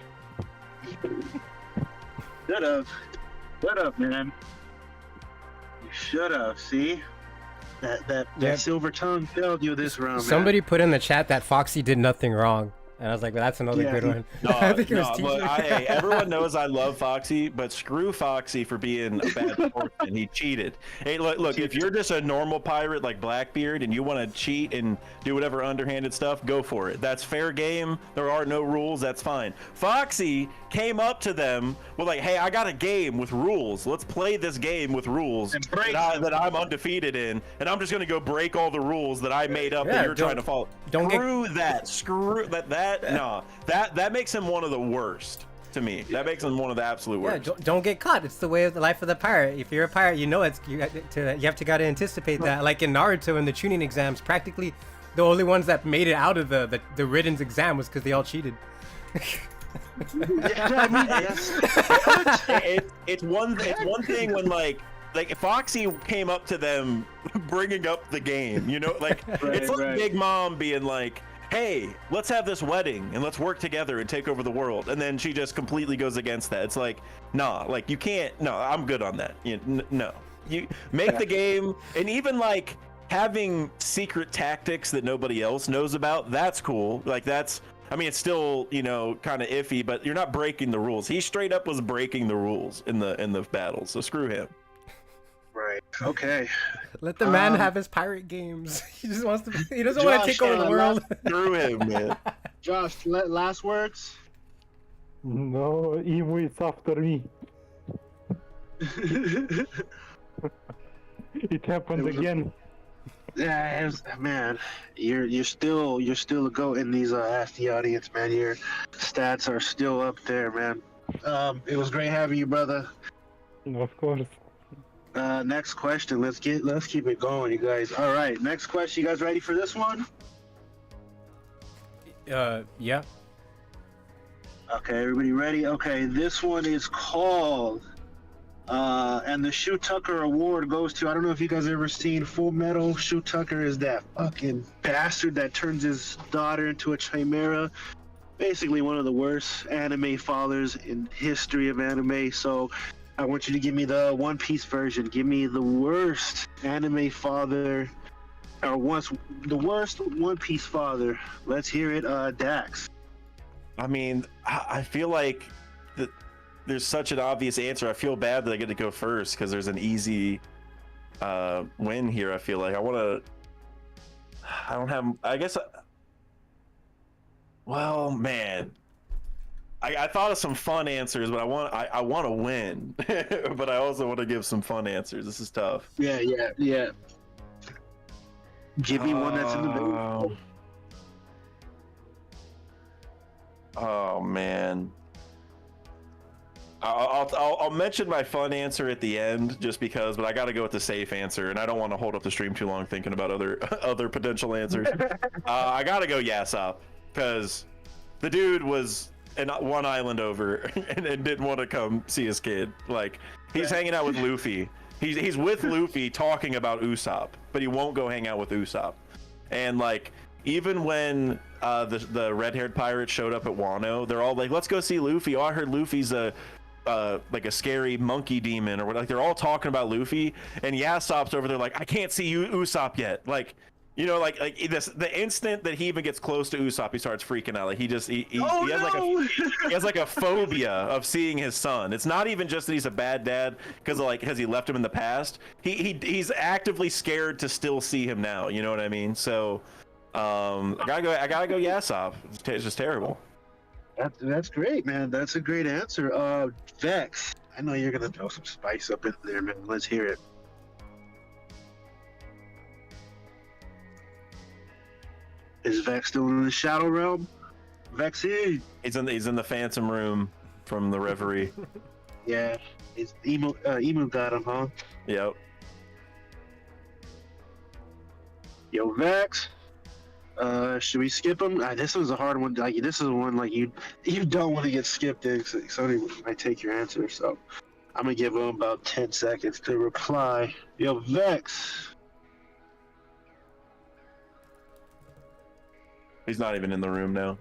Shut up. Shut up, man. You should have. See? That Yeah. silver tongue failed you this round, Somebody put in the chat that Foxy did nothing wrong, and I was like, well, that's another Yeah, good he- one. No, I think it was no, look, TJ. hey, everyone knows I love Foxy, but screw Foxy for being a bad sportsman. He cheated. Hey, look, if you're just a normal pirate like Blackbeard and you want to cheat and do whatever underhanded stuff, go for it. That's fair game. There are no rules. That's fine. Foxy came up to them with like, hey, I got a game with rules. Let's play this game with rules And break that I'm undefeated in, and I'm just going to go break all the rules that I made up Yeah, that you're don't- trying to follow. don't get- Screw that. No, that makes him one of the worst to me. That makes him one of the absolute Yeah, worst. don't get caught. It's the way of the life of the pirate. If you're a pirate, you know you have to gotta anticipate that. Like in Naruto in the tuning exams, practically the only ones that made it out of the Ridden's exam was because they all cheated. It's one thing when like Foxy came up to them bringing up the game, you know, like it's like right. Big Mom being like, hey, let's have this wedding and let's work together and take over the world, and then she just completely goes against that. It's like, nah, like you can't. No, I'm good on that. No, you make the game, and even like having secret tactics that nobody else knows about, that's cool. Like I mean, it's still, you know, kind of iffy, but you're not breaking the rules. He straight up was breaking the rules in the battle, so screw him. Right. Okay. Let the man have his pirate games. He just wants to. He doesn't want to Josh, take over the world. Screw him, man. Josh, last words? No, Emu is after me. It happened again. Yeah, man, you're still a goat in these Ask the Audience, man. Your stats are still up there, man. It was great having you, brother. Of course. Next question. Let's keep it going, you guys. All right, next question. You guys ready for this one? Yeah. Okay, everybody ready? Okay, this one is called, and the Shoe Tucker Award goes to, I don't know if you guys ever seen Full Metal. Shoe Tucker is that fucking bastard that turns his daughter into a chimera. Basically one of the worst anime fathers in history of anime. So I want you to give me the One Piece version. Give me the worst anime father, or the worst One Piece father. Let's hear it, Dax. I mean, I feel like there's such an obvious answer. I feel bad that I get to go first because there's an easy win here. I feel like I guess. Well, man, I thought of some fun answers, but I want to win, but I also want to give some fun answers. This is tough. Yeah. Give me one that's in the middle. Oh man. I'll mention my fun answer at the end just because, but I got to go with the safe answer, and I don't want to hold up the stream too long thinking about other potential answers. I got to go Yasop because the dude was one island over and didn't want to come see his kid. Like he's hanging out with Luffy. He's with Luffy talking about Usopp, but he won't go hang out with Usopp. And like even when the red-haired pirates showed up at Wano, they're all like, "Let's go see Luffy." Oh, I heard Luffy's like a scary monkey demon, or what. Like they're all talking about Luffy, and Yasop's over there like, "I can't see Usopp yet." Like, you know, like the instant that he even gets close to Usopp, he starts freaking out. Like he has like a phobia of seeing his son. It's not even just that he's a bad dad because he left him in the past. He's actively scared to still see him now. You know what I mean? So. I gotta go Yasop. It's just terrible. That's great, man. That's a great answer. Vex, I know you're gonna throw some spice up in there, man. Let's hear it. Is Vex still in the Shadow Realm? Vexy. He's in the Phantom Room from the Reverie. Yeah, it's Emu got him, huh? Yep. Yo, Vex. Should we skip him? This one's a hard one. Like this is one like you don't want to get skipped in, so somebody might take your answer. So, I'm gonna give him about 10 seconds to reply. Yo, Vex. He's not even in the room now.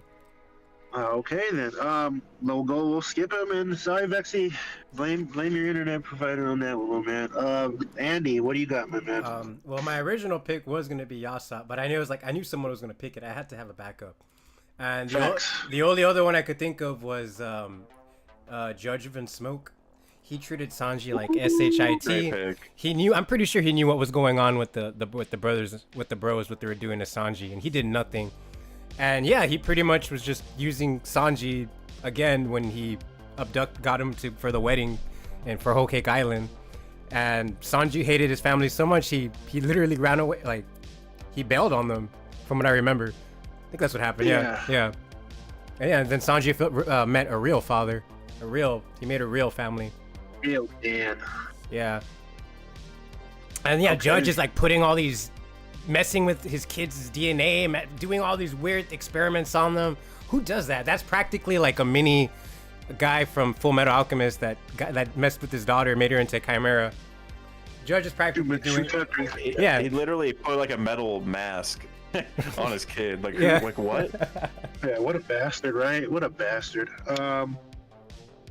Okay then. We'll skip him, and sorry, Vexy. Blame your internet provider on that one, man. Andy, what do you got, my man? Well, my original pick was gonna be Yasop, but I knew someone was gonna pick it. I had to have a backup. And the only other one I could think of was Judge Van Smoke. He treated Sanji like shit. He knew. I'm pretty sure he knew what was going on with the brothers, with the bros, what they were doing to Sanji, and he did nothing. And yeah, he pretty much was just using Sanji again when he got him for the wedding and for Whole Cake Island. And Sanji hated his family so much he literally ran away. Like, he bailed on them, from what I remember. I think that's what happened. Yeah. And then Sanji met a real father. He made a real family. Real Dan. Yeah. And yeah, okay. Judge is like putting all these, messing with his kids' DNA, doing all these weird experiments on them. Who does that? That's practically like a mini guy from Full Metal Alchemist that messed with his daughter, made her into a chimera. Judge is practically doing. Yeah, he literally put like a metal mask on his kid. Like, like what? Yeah, what a bastard, right? What a bastard.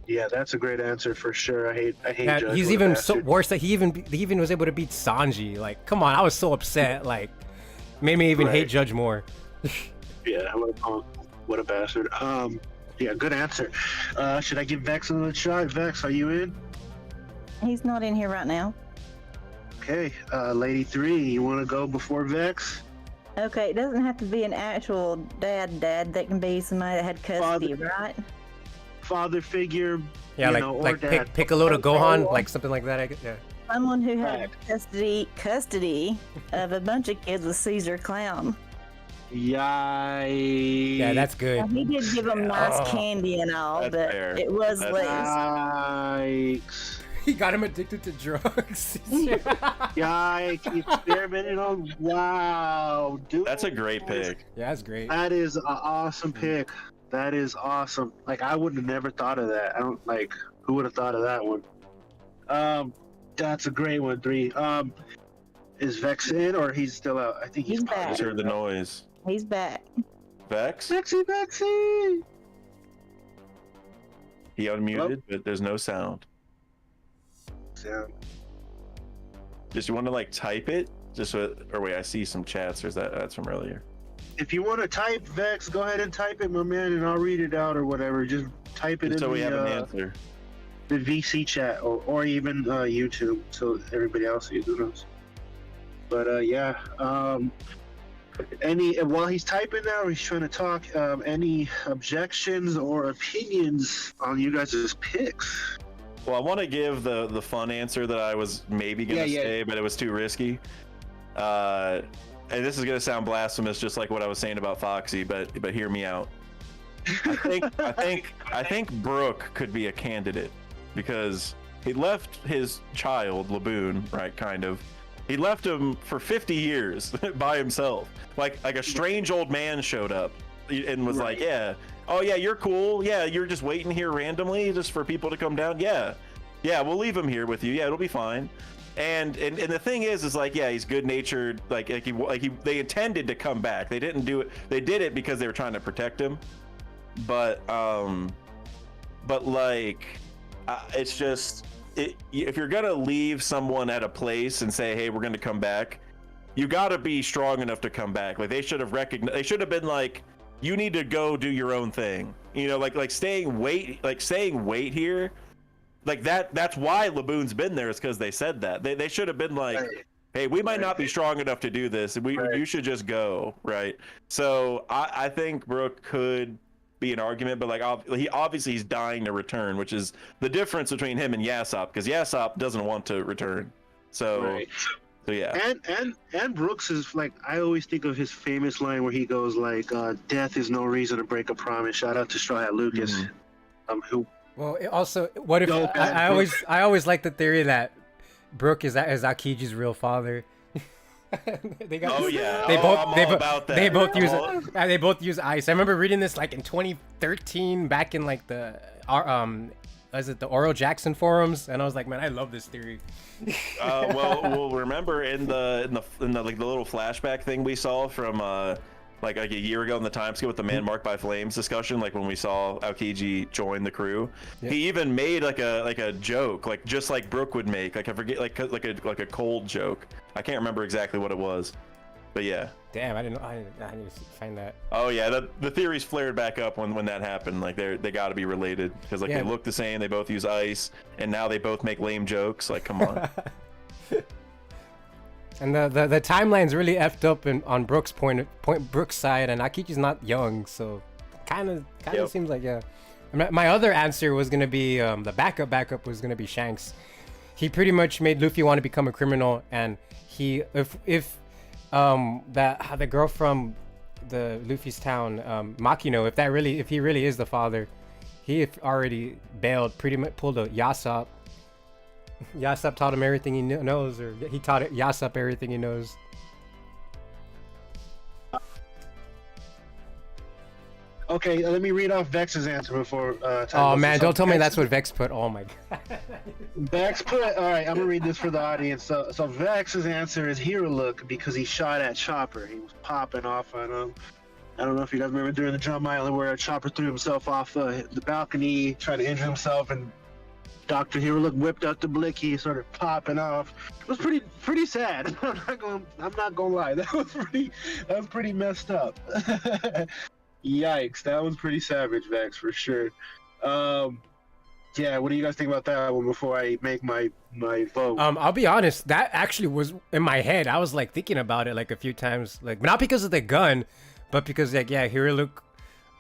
Yeah, that's a great answer for sure. I hate yeah, Judge. He's even so worse that he even was able to beat Sanji. Like, come on, I was so upset. Like, made me even hate Judge more. Yeah, what a bastard. Yeah, good answer. Should I give Vex another shot? Vex, are you in? He's not in here right now. Okay, Lady 3, you want to go before Vex? Okay, it doesn't have to be an actual dad. That can be somebody that had custody, right? Father figure. Yeah, like Piccolo to Gohan, like something like that. Yeah. Someone who had custody of a bunch of kids with Caesar Clown. Yikes. Yeah, that's good. He did give them nice candy and all, but it was less. Yikes. He got him addicted to drugs. Yikes. He experimented on. Wow, dude. That's a great pick. Yeah, that's great. That is an awesome pick. That is awesome. Like, I would have never thought of that. Who would have thought of that one? That's a great one, 3. Is Vex in, or he's still out? I think he's back. I just heard the noise. He's back. Vex? Vexy! He unmuted, but there's no sound. Just you want to like type it? Or wait, I see some chats, or that's from earlier. If you want to type Vex, go ahead and type it, my man, and I'll read it out or whatever. Just type it in we have an answer. The VC chat or even YouTube, so everybody else sees who knows. But while he's typing now, he's trying to talk. Any objections or opinions on you guys' picks? Well, I want to give the fun answer that I was maybe gonna say, but it was too risky. And this is gonna sound blasphemous, just like what I was saying about Foxy, but hear me out. I think Brooke could be a candidate because he left his child Laboon, right? Kind of. He left him for 50 years by himself. Like a strange old man showed up and was like, "Yeah, oh yeah, you're cool. Yeah, you're just waiting here randomly just for people to come down. Yeah, we'll leave him here with you. Yeah, it'll be fine." And the thing is like, yeah, he's good natured. They intended to come back. They didn't do it. They did it because they were trying to protect him. But it's just if you're gonna leave someone at a place and say, hey, we're gonna come back, you gotta be strong enough to come back. Like they should have recognized. They should have been like, you need to go do your own thing. You know, like saying wait here. Like that's why Laboon's been there, is because they said that. They should have been like, hey, we might not be strong enough to do this. You should just go, right? So I think Brooke could be an argument, but like he's dying to return, which is the difference between him and Yasop, because Yasop doesn't want to return. So yeah. And Brooks is like, I always think of his famous line where he goes like, death is no reason to break a promise. Shout out to Straw Hat Lucas. Who Well, also, what if I always like the theory that Brooke is Akiji's real father. They both use ice. I remember reading this like in 2013, back in like the is it the Oral Jackson forums, and I was like, man, I love this theory. Well, remember in the like the little flashback thing we saw from like a year ago in the time skip with the man marked by flames discussion, like when we saw Aokiji join the crew, he even made like a joke, like just like Brooke would make, like I forget, like a cold joke. I can't remember exactly what it was, but yeah. Damn, I didn't find that. Oh yeah, the theories flared back up when that happened. Like they got to be related because like they look the same. They both use ice, and now they both make lame jokes. Like, come on. And the timeline's really effed up on Brooke's Brooke's side, and Akichi's not young, so kind of seems like My other answer was gonna be the backup was gonna be Shanks. He pretty much made Luffy want to become a criminal, and he if the girl from the Luffy's town, Makino, if he really is the father, he already bailed, pretty much pulled a Yasop. Yasop taught him everything he knows, or he taught Yasop everything he knows. Okay, let me read off Vex's answer before. Oh man, don't tell me that's what Vex put. Oh my god. Vex put. All right, I'm gonna read this for the audience. So Vex's answer is Hero Look because he shot at Chopper. He was popping off on him. I don't know if you guys remember during the Drum Island where Chopper threw himself off the balcony, tried to injure himself, and Dr. Hero Look whipped out the blicky, started popping off. It was pretty sad. I'm not gonna lie. That was pretty messed up. Yikes, that was pretty savage, Vex, for sure. Yeah, what do you guys think about that one before I make my vote? I'll be honest, that actually was in my head. I was like thinking about it like a few times, like not because of the gun, but because like Hero Look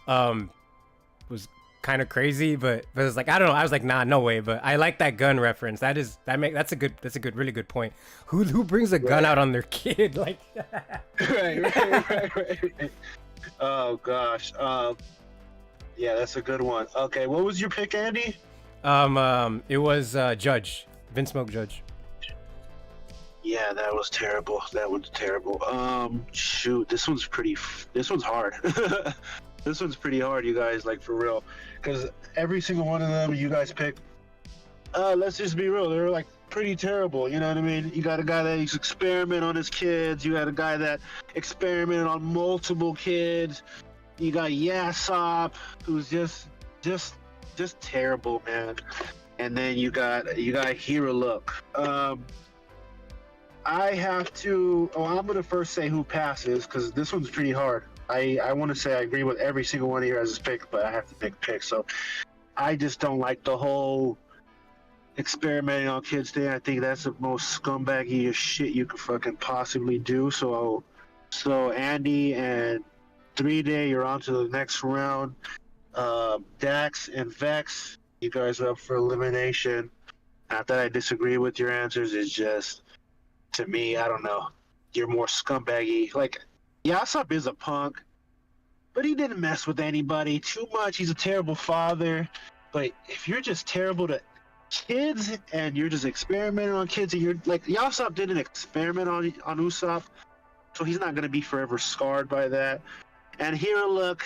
was kind of crazy, but it's like I don't know. I was like, nah, no way. But I like that gun reference. That's a really good point. Who brings a gun out on their kid like that? Right. Oh gosh. Yeah, that's a good one. Okay, what was your pick, Andy? It was Judge, Vince Smoke Judge. Yeah, that was terrible. Shoot, this one's hard. This one's pretty hard, you guys, like for real, because every single one of them you guys picked. Let's just be real, they're like pretty terrible. You know what I mean? You got a guy that used to experiment on his kids. You got a guy that experimented on multiple kids. You got Yasop, who's just terrible, man. And then you got Hero Look. I have to. Oh, I'm gonna first say who passes because this one's pretty hard. I want to say I agree with every single one of you guys' pick, but I have to pick pick. So I just don't like the whole experimenting on kids thing. I think that's the most scumbaggy shit you could fucking possibly do. So Andy and 3-Day, you're on to the next round. Dax and Vex, you guys are up for elimination. Not that I disagree with your answers, it's just, to me, I don't know. You're more scumbaggy. Like, Yasop is a punk, but he didn't mess with anybody too much. He's a terrible father. But if you're just terrible to kids and you're just experimenting on kids, and you're like, Yasop didn't experiment on Usopp, so he's not gonna be forever scarred by that. And Hero Look,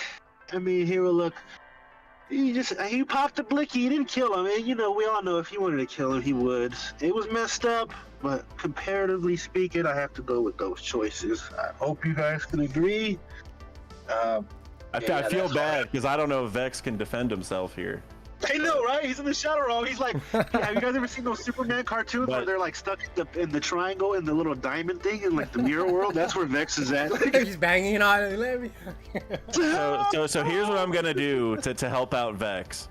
he popped the blicky. He didn't kill him. And, we all know if he wanted to kill him, he would. It was messed up, but comparatively speaking, I have to go with those choices. I hope you guys can agree. I feel bad because I don't know if Vex can defend himself here. I know, right? He's in the shadow roll. He's like, have you guys ever seen those Superman cartoons where they're like stuck in the triangle in the little diamond thing in like the mirror world? That's where Vex is at. He's banging on it. Let me. So here's what I'm gonna do to help out Vex,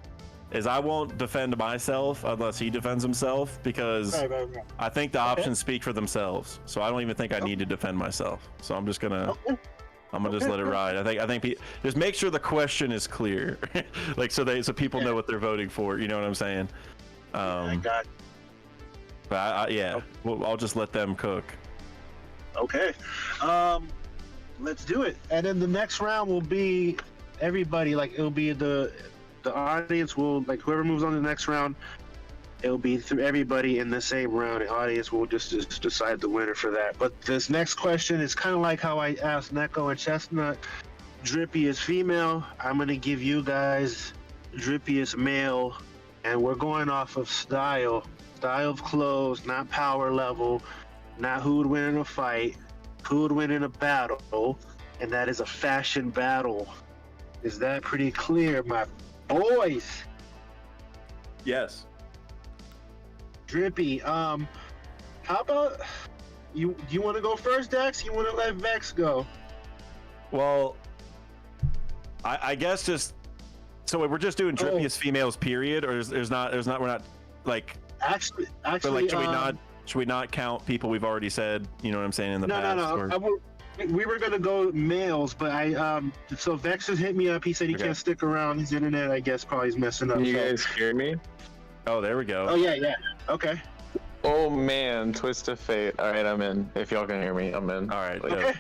is I won't defend myself unless he defends himself because Right. I think the options speak for themselves. So I don't even think I need to defend myself. So I'm just gonna. I'm gonna just let it ride. I think just make sure the question is clear, like so people know what they're voting for. You know what I'm saying? I got. But I'll just let them cook. Okay, let's do it. And then the next round will be everybody. Like it'll be the audience will like whoever moves on to the next round. It'll be through everybody in the same round. The audience will just decide the winner for that. But this next question is kind of like how I asked Neko and Chestnut. Drippy is female. I'm going to give you guys Drippy is male. and we're going off of style of clothes, not power level, not who would win in a fight, who would win in a battle, and that is a fashion battle. Is that pretty clear, my boys? Yes. Drippy, how about you? Do you want to go first, Dex? You want to let Vex go? Well, I guess just so we're just doing drippiest females, period, or we're not like actually. But like, should we not count people we've already said? You know what I'm saying in the past? No. We were gonna go males, but so Vex has hit me up. He said he can't stick around. His internet, I guess, probably is messing up. You guys hear me? Oh, there we go. Oh yeah. Okay. Oh man, twist of fate. All right, I'm in. If y'all can hear me, I'm in. All right. Okay.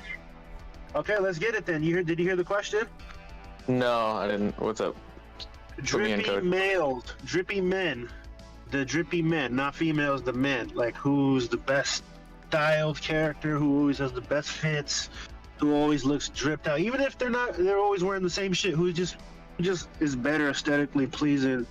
Okay, let's get it then. Did you hear the question? No, I didn't. What's up? Drippy males, drippy men, the drippy men, not females, the men. Like, who's the best styled character? Who always has the best fits? Who always looks dripped out? Even if they're always wearing the same shit. Who just is better aesthetically pleasing?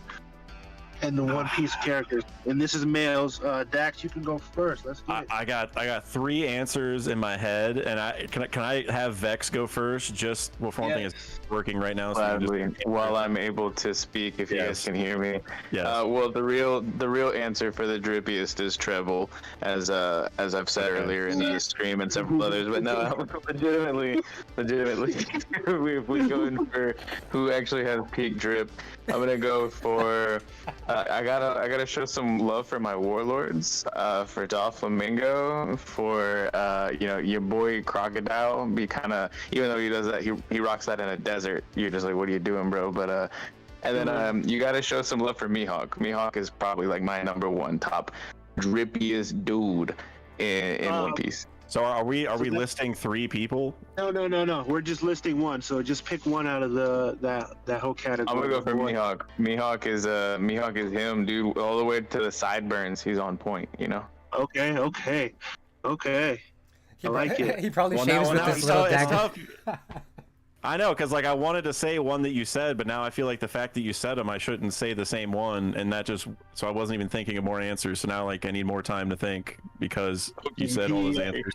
And the One Piece characters, and this is males. Dax, you can go first. Let's get it. I got 3 answers in my head, and can I have Vex go first? Just for one thing is working right now. Gladly, while I'm able to speak, if you guys can hear me. Yes. Well, the real answer for the drippiest is treble, as I've said earlier in the stream and several others. But no, legitimately, if we go in for who actually has peak drip, I'm gonna go for. I gotta show some love for my warlords, for Doflamingo, for your boy Crocodile. Be kind of, even though he does that, he rocks that in a desert. You're just like, what are you doing, bro? But and then you gotta show some love for Mihawk. Mihawk is probably like my #1 top drippiest dude in One Piece. So are we listing 3 people? No. We're just listing one. So just pick one out of that whole category. I'm gonna go for Mihawk. Mihawk is him, dude. All the way to the sideburns, he's on point. You know. Okay. I like it. He probably shaves with this little dagger. I know, because like I wanted to say one that you said, but now I feel like the fact that you said them, I shouldn't say the same one, and that just so I wasn't even thinking of more answers. So now like I need more time to think because you said all those answers.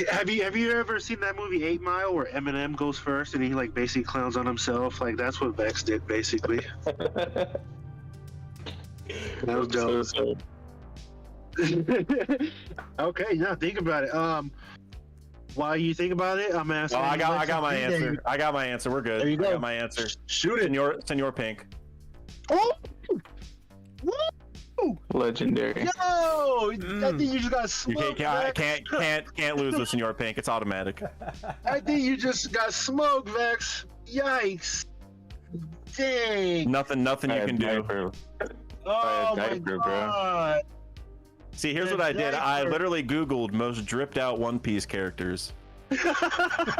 Have you ever seen that movie 8 Mile where Eminem goes first and he like basically clowns on himself? Like that's what Vex did basically. That was dope. Okay, now think about it. While you think about it, I'm asking. Oh, I got my answer. I got my answer. We're good. There you go. I got my answer. Shoot it. Senor Pink. Oh! Legendary. Yo! I think you just got smoked. You can't lose with Senor Pink. It's automatic. I think you just got smoked, Vex. Yikes! Dang. Nothing you can do. Oh my god. See, here's what I did. I literally Googled most dripped out One Piece characters.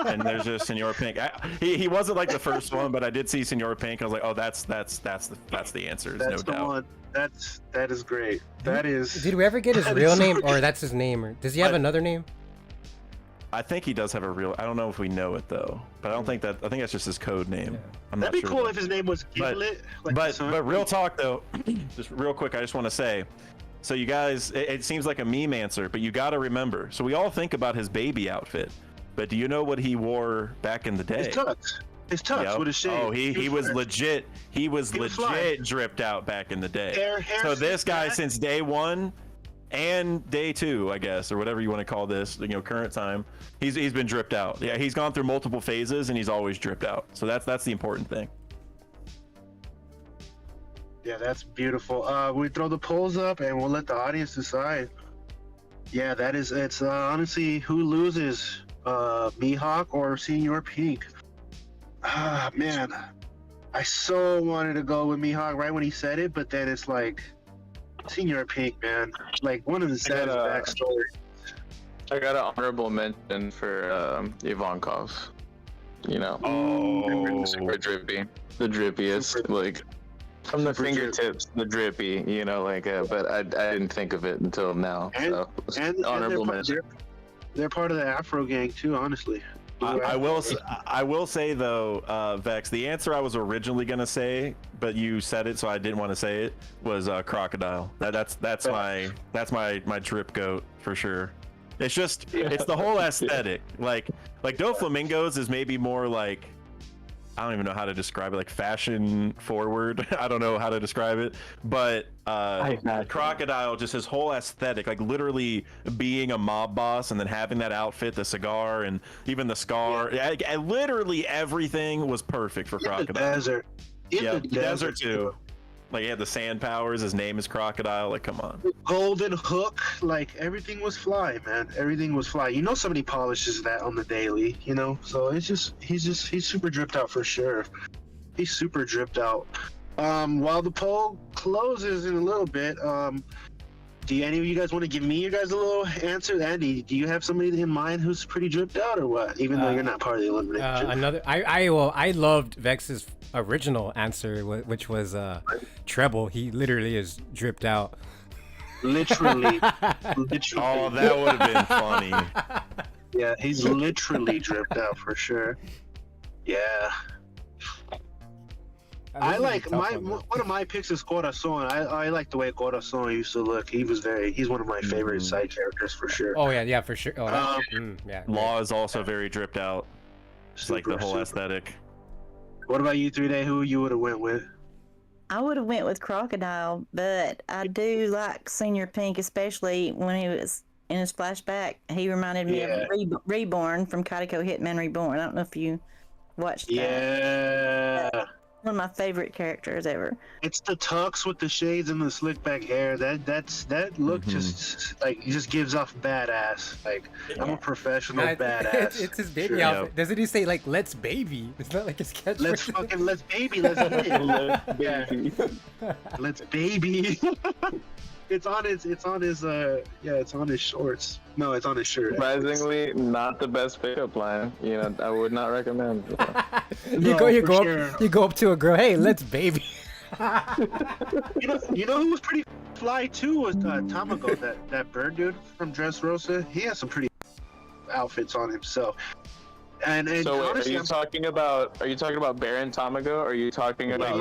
And there's just Senor Pink. He wasn't like the first one, but I did see Senor Pink. I was like, oh, that's the answer. There's no doubt. One. That is great. That is. Did we ever get his real name, or that's his name, or does he have another name? I think he does have a real. I don't know if we know it though, but I don't think that. I think that's just his code name. Yeah. That'd be cool if his name was Gimlet. But real talk though, just real quick, I just want to say. So you guys, it seems like a meme answer, but you got to remember. So we all think about his baby outfit, but do you know what he wore back in the day? His tux with his shade. Oh, he was legit. He was legit dripped out back in the day. Hair so this guy, since day 1 and day 2, I guess, or whatever you want to call this, current time, he's been dripped out. Yeah, he's gone through multiple phases and he's always dripped out. So that's the important thing. Yeah, that's beautiful. We throw the polls up and we'll let the audience decide. Yeah, it's honestly who loses, Mihawk or Senor Pink. Ah, man. I so wanted to go with Mihawk right when he said it, but then it's like, Senor Pink, man. Like, one of the saddest backstories. I got an honorable mention for Ivankov. Super drippy. The drippiest, like... From the fingertips, the drippy, but I didn't think of it until now. And honorable mention. They're part of the Afro gang too, honestly. I will say though, Vex, the answer I was originally gonna say, but you said it, so I didn't want to say it, was crocodile. That's my drip goat for sure. It's just it's the whole aesthetic. Like Doflamingos is maybe more like, I don't even know how to describe it, like fashion forward. I don't know how to describe it, but crocodile, just his whole aesthetic, like literally being a mob boss and then having that outfit, the cigar, and even the scar. Literally everything was perfect for crocodile. The desert. The desert too. Like he had the sand powers. His name is Crocodile. Like, come on. Golden hook. Like everything was fly, man. Everything was fly. You know, somebody polishes that on the daily. You know, so he's super dripped out for sure. He's super dripped out. While the poll closes in a little bit, do any of you guys want to give me your guys a little answer? Andy, do you have somebody in mind who's pretty dripped out, or what? Even though you're not part of the elimination. I loved Vex's original answer, which was treble. He literally is dripped out. Literally. Oh, that would have been funny. Yeah, he's literally dripped out for sure. Yeah. I like one of my picks is Corazon. I like the way Corazon used to look. He's one of my favorite side characters for sure. Oh yeah, for sure. Oh, yeah. Law is also very dripped out. Just like the whole aesthetic. What about you, 3-Day? Who you would have went with? I would have went with Crocodile, but I do like Senior Pink, especially when he was in his flashback. He reminded me of Reborn from Kaito Hitman Reborn. I don't know if you watched that. Yeah. One of my favorite characters ever. It's the tux with the shades and the slick back hair. That look just gives off badass. Like I'm a professional badass. It's his baby outfit. Doesn't he say like "Let's baby"? It's not like his catchphrase. Let's baby. Let's hit it. Let's baby. It's on his shorts. No, it's on his shirt. Surprisingly, not the best pickup line. You know, I would not recommend. You go up to a girl. Hey, let's baby. You know who was pretty fly too was Tamago, that bird dude from Dressrosa. He has some pretty outfits on himself. And so honestly, are you talking about Baron Tamago, or are you talking about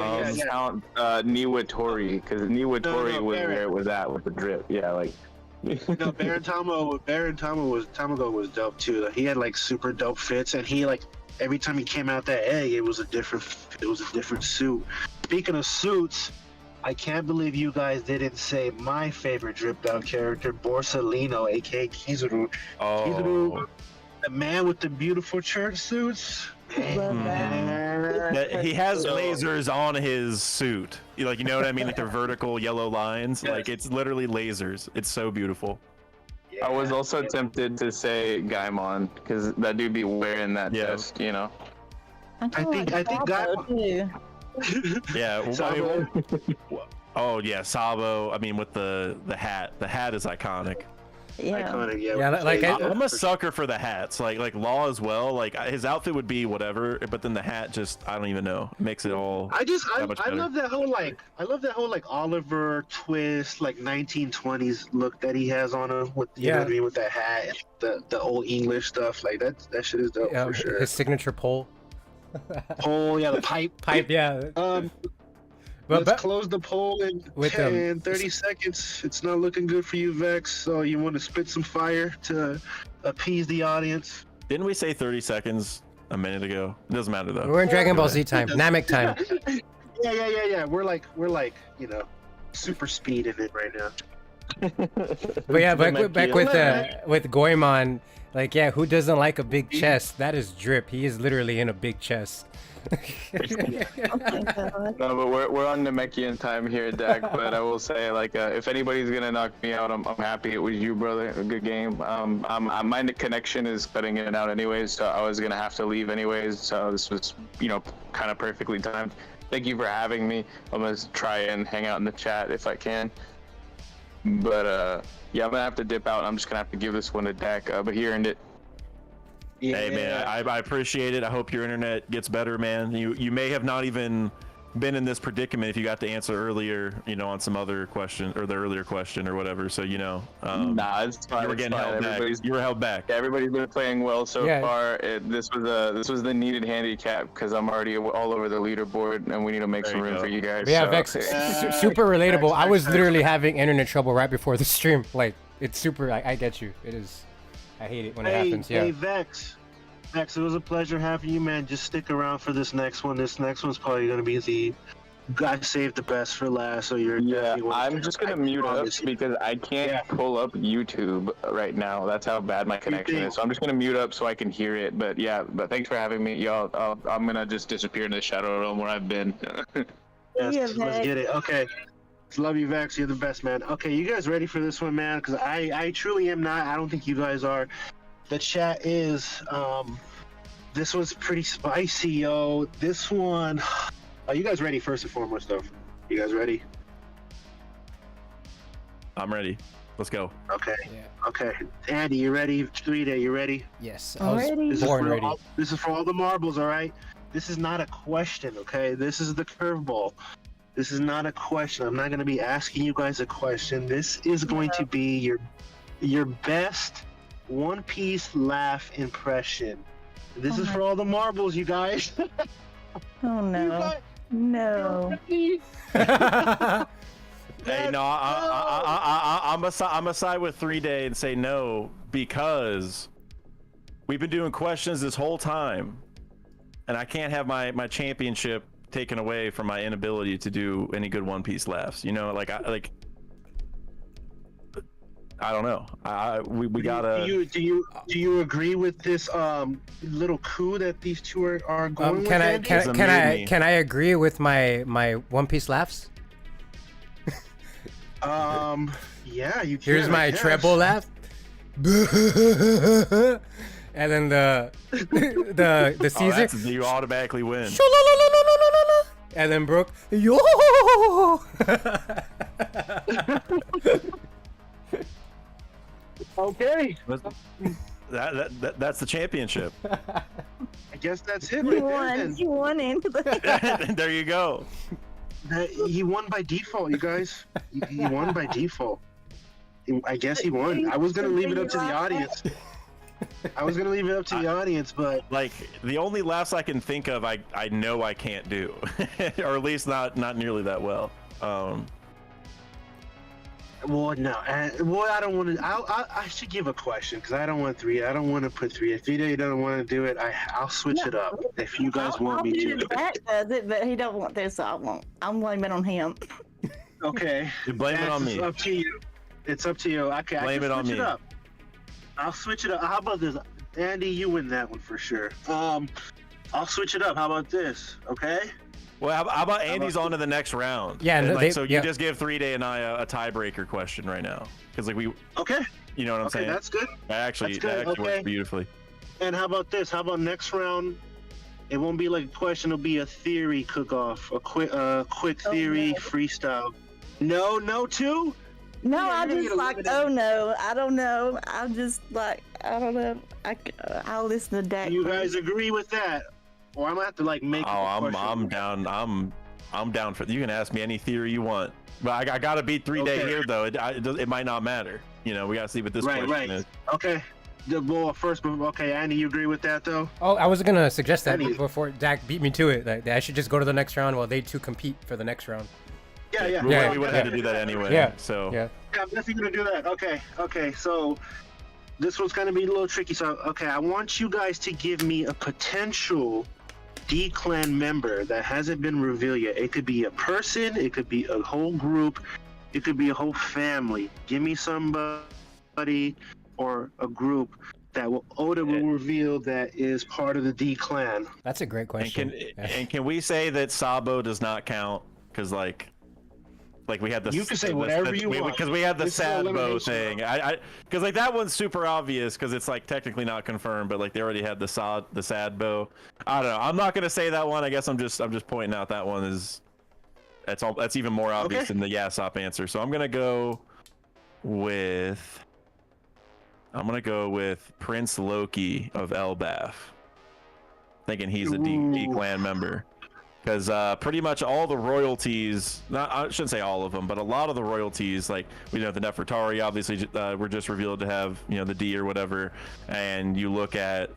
Niwa Tori? Because Niwa Tori was where it was at with the drip. Yeah, like. No, Tamago was dope too. He had like super dope fits, and he like every time he came out that egg, it was a different suit. Speaking of suits, I can't believe you guys didn't say my favorite dripped out character, Borsalino, aka Kizuru. Oh. Kizuru, the man with the beautiful church suits. He has lasers on his suit. You know what I mean? Like the vertical yellow lines. Yes. Like it's literally lasers. It's so beautiful. Yeah. I was also tempted to say Gaimon because that dude be wearing that vest, you know. I think Gaimon. Yeah. Well, oh yeah, Sabo. I mean, with the hat. The hat is iconic. Yeah. Iconic, yeah. Like I'm a sucker for the hats. Like Law as well. Like his outfit would be whatever, but then the hat just I don't even know makes it all. I love that whole like Oliver Twist like 1920s look that he has on him with you know what I mean, with that hat, the old English stuff like that shit is dope for sure. His signature pole. The pipe. Yeah. Let's close the poll in 30 seconds. It's not looking good for you, Vex. So you want to spit some fire to appease the audience? Didn't we say 30 seconds a minute ago? It doesn't matter though. We're in Dragon Ball Z time, Namek time. Yeah. We're like super speed in it right now. But yeah, back with Goemon, like who doesn't like a big chest? That is drip. He is literally in a big chest. No, but we're on Namekian time here, Dak. But I will say, like, if anybody's gonna knock me out, I'm happy it was you, brother. A good game. My connection is cutting in and out anyways, so I was gonna have to leave anyways. So this was, kind of perfectly timed. Thank you for having me. I'm gonna try and hang out in the chat if I can. But yeah, I'm gonna have to dip out. I'm just gonna have to give this one to Dak. But he earned it. Yeah. Hey man, I appreciate it. I hope your internet gets better, man. You may have not even been in this predicament if you got to answer earlier, you know, on some other question or the earlier question or whatever. So you know, nah, it's fine. you were it's getting fine. held back. You were held back. Everybody's been playing well so far. This was the needed handicap because I'm already all over the leaderboard, and we need to make some room for you guys. But yeah, so. Vex, super relatable. I was literally having internet trouble right before the stream. Like, it's super. I get you. It is. I hate it when it happens. Yeah. Hey, Vex, it was a pleasure having you, man. Just stick around for this next one. This next one's probably gonna be the. I saved the best for last, so you're. Yeah, I'm just gonna mute up because I can't pull up YouTube right now. That's how bad my connection is. So I'm just gonna mute up so I can hear it. But yeah, thanks for having me, y'all. I'm gonna just disappear in the shadow realm where I've been. Yes, let's get it. Okay. Love you, Vex. You're the best, man. Okay, you guys ready for this one, man? Because I truly am not. I don't think you guys are. The chat is. This one's pretty spicy, yo. This one. Are you guys ready, first and foremost, though? You guys ready? I'm ready. Let's go. Okay. Yeah. Okay. Andy, you ready? 3-Day, you ready? Yes. I'm ready. This is for all the marbles, all right? This is not a question, okay? This is the curveball. This is not a question. I'm not going to be asking you guys a question. This is going to be your best One Piece laugh impression. This is for all the marbles, you guys. Oh no. No. Hey, no, I'm a side with 3-Day and say no because we've been doing questions this whole time, and I can't have my championship taken away from my inability to do any good One Piece laughs. You know, I don't know. We gotta. Do you agree with this little coup that these two are going Can I with? can I agree with my One Piece laughs? Yeah, you can. Here's my treble laugh. And then the Caesar. You automatically win. And then Brooke, yo. Okay. That's the championship. I guess that's it. You won. You won into the. There you go. He won by default, you guys. He won by default. I guess he won. I was gonna leave it up to the audience. But like the only laughs I can think of, I know I can't do, or at least not nearly that well. Well, no. Well, I don't want to. I should give a question because I don't want 3. I don't want to put 3. If 3-Day doesn't want to do it, I'll switch it up. If you guys want me to. That does it, but he don't want this, so I won't. I'm blaming it on him. Okay. You blame it on me. It's up to you. It's up to you. Okay. Blame it on me. I'll switch it up. How about this, Andy? You win that one for sure. I'll switch it up. How about this? Okay. Well, how about Andy's on to the next round? Yeah, and, no, so you just give 3-Day and I a tiebreaker question right now, because we. Okay. You know what I'm saying? That's good. That actually works beautifully. And how about this? How about next round? It won't be like a question. It'll be a theory cook-off, a quick theory freestyle. No, too. No, I just oh no, I don't know. I'm just like, I don't know. I'll listen to that. You guys agree with that? Or I'm gonna have to make. I'm down. I'm down for. You can ask me any theory you want, but I gotta beat 3-Day here though. It might not matter. You know, we gotta see what this question is. Okay. Well, first, okay, Andy, you agree with that though? Oh, I was gonna suggest that before Dak beat me to it. Like, I should just go to the next round while they two compete for the next round. Yeah. We would have had to do that anyway. Yeah. So. Yeah. I'm definitely gonna do that. Okay. So this one's gonna be a little tricky. So okay, I want you guys to give me a potential D-Clan member that hasn't been revealed yet. It could be a person, it could be a whole group, it could be a whole family. Give me somebody or a group that Oda will reveal that is part of the D-Clan. That's a great question. And can we say that Sabo does not count? Because like we had the. You can say whatever you want. Because we had the Sadbo thing. Because like that one's super obvious because it's like technically not confirmed, but like they already had the Sadbo. I don't know. I'm not gonna say that one. I guess I'm just pointing out that one is. That's even more obvious than the Yasop answer. So I'm gonna go with Prince Loki of Elbaf. Thinking he's a D-Clan member. because pretty much all the royalties, not I shouldn't say all of them, but a lot of the royalties, like we know the Nefertari obviously were just revealed to have the D or whatever, and you look at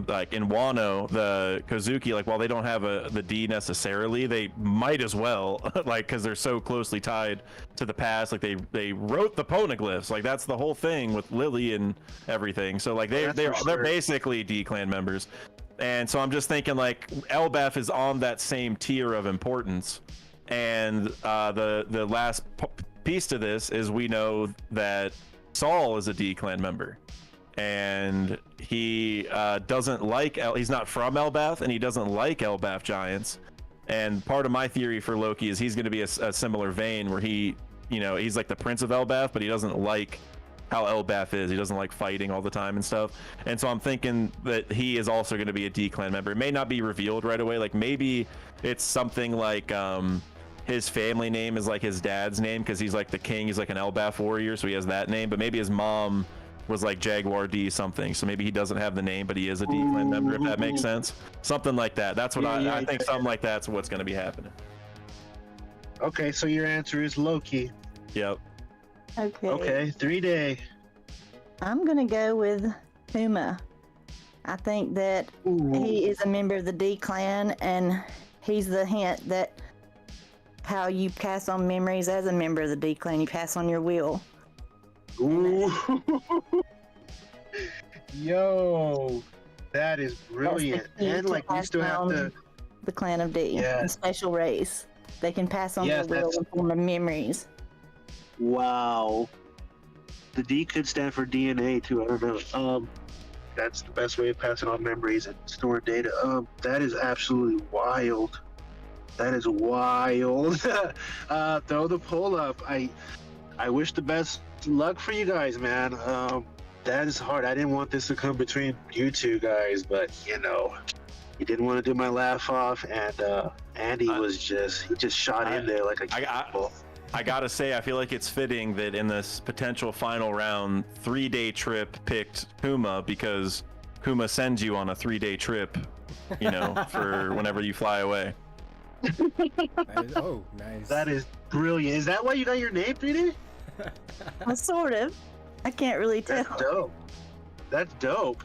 like in Wano, the Kozuki, like while they don't have the D necessarily, they might as well, like because they're so closely tied to the past. Like they wrote the poneglyphs, like that's the whole thing with Lily and everything. So like they're basically D clan members. And so I'm just thinking like Elbaf is on that same tier of importance. And the last piece to this is we know that Saul is a D clan member. And he doesn't like he's not from Elbaf, and he doesn't like Elbaf giants. And part of my theory for Loki is he's going to be a similar vein where he's like the prince of Elbaf, but he doesn't like how Elbaf is. He doesn't like fighting all the time and stuff. And so I'm thinking that he is also going to be a D clan member. It may not be revealed right away. Like maybe it's something like his family name is like his dad's name because he's like the king. He's like an Elbaf warrior, so he has that name. But maybe his mom was like Jaguar D something, so maybe he doesn't have the name, but he is a D clan member, if that makes sense. Something like that. That's what I think. Something like that's what's going to be happening. Okay, so your answer is Loki. Yep. Okay, 3-day. I'm gonna go with Kuma. I think that he is a member of the D clan, and he's the hint that how you pass on memories as a member of the D clan. You pass on your will. Ooh. Yo, that is brilliant. And like you still have to the clan of D, a special race. They can pass on their will in form of memories. Wow. The D could stand for DNA too. I don't know. That's the best way of passing on memories and storing data. That is absolutely wild. That is wild. Throw the poll up. I wish the best luck for you guys, man. That is hard. I didn't want this to come between you two guys, but you didn't want to do my laugh off, and Andy just shot in there like a cannonball. I gotta say, I feel like it's fitting that in this potential final round, 3-day trip picked Kuma because Kuma sends you on a 3-day trip, for whenever you fly away. Nice. That is brilliant. Is that why you got your name, 3D? Well, sort of. I can't really tell. That's dope. That's dope.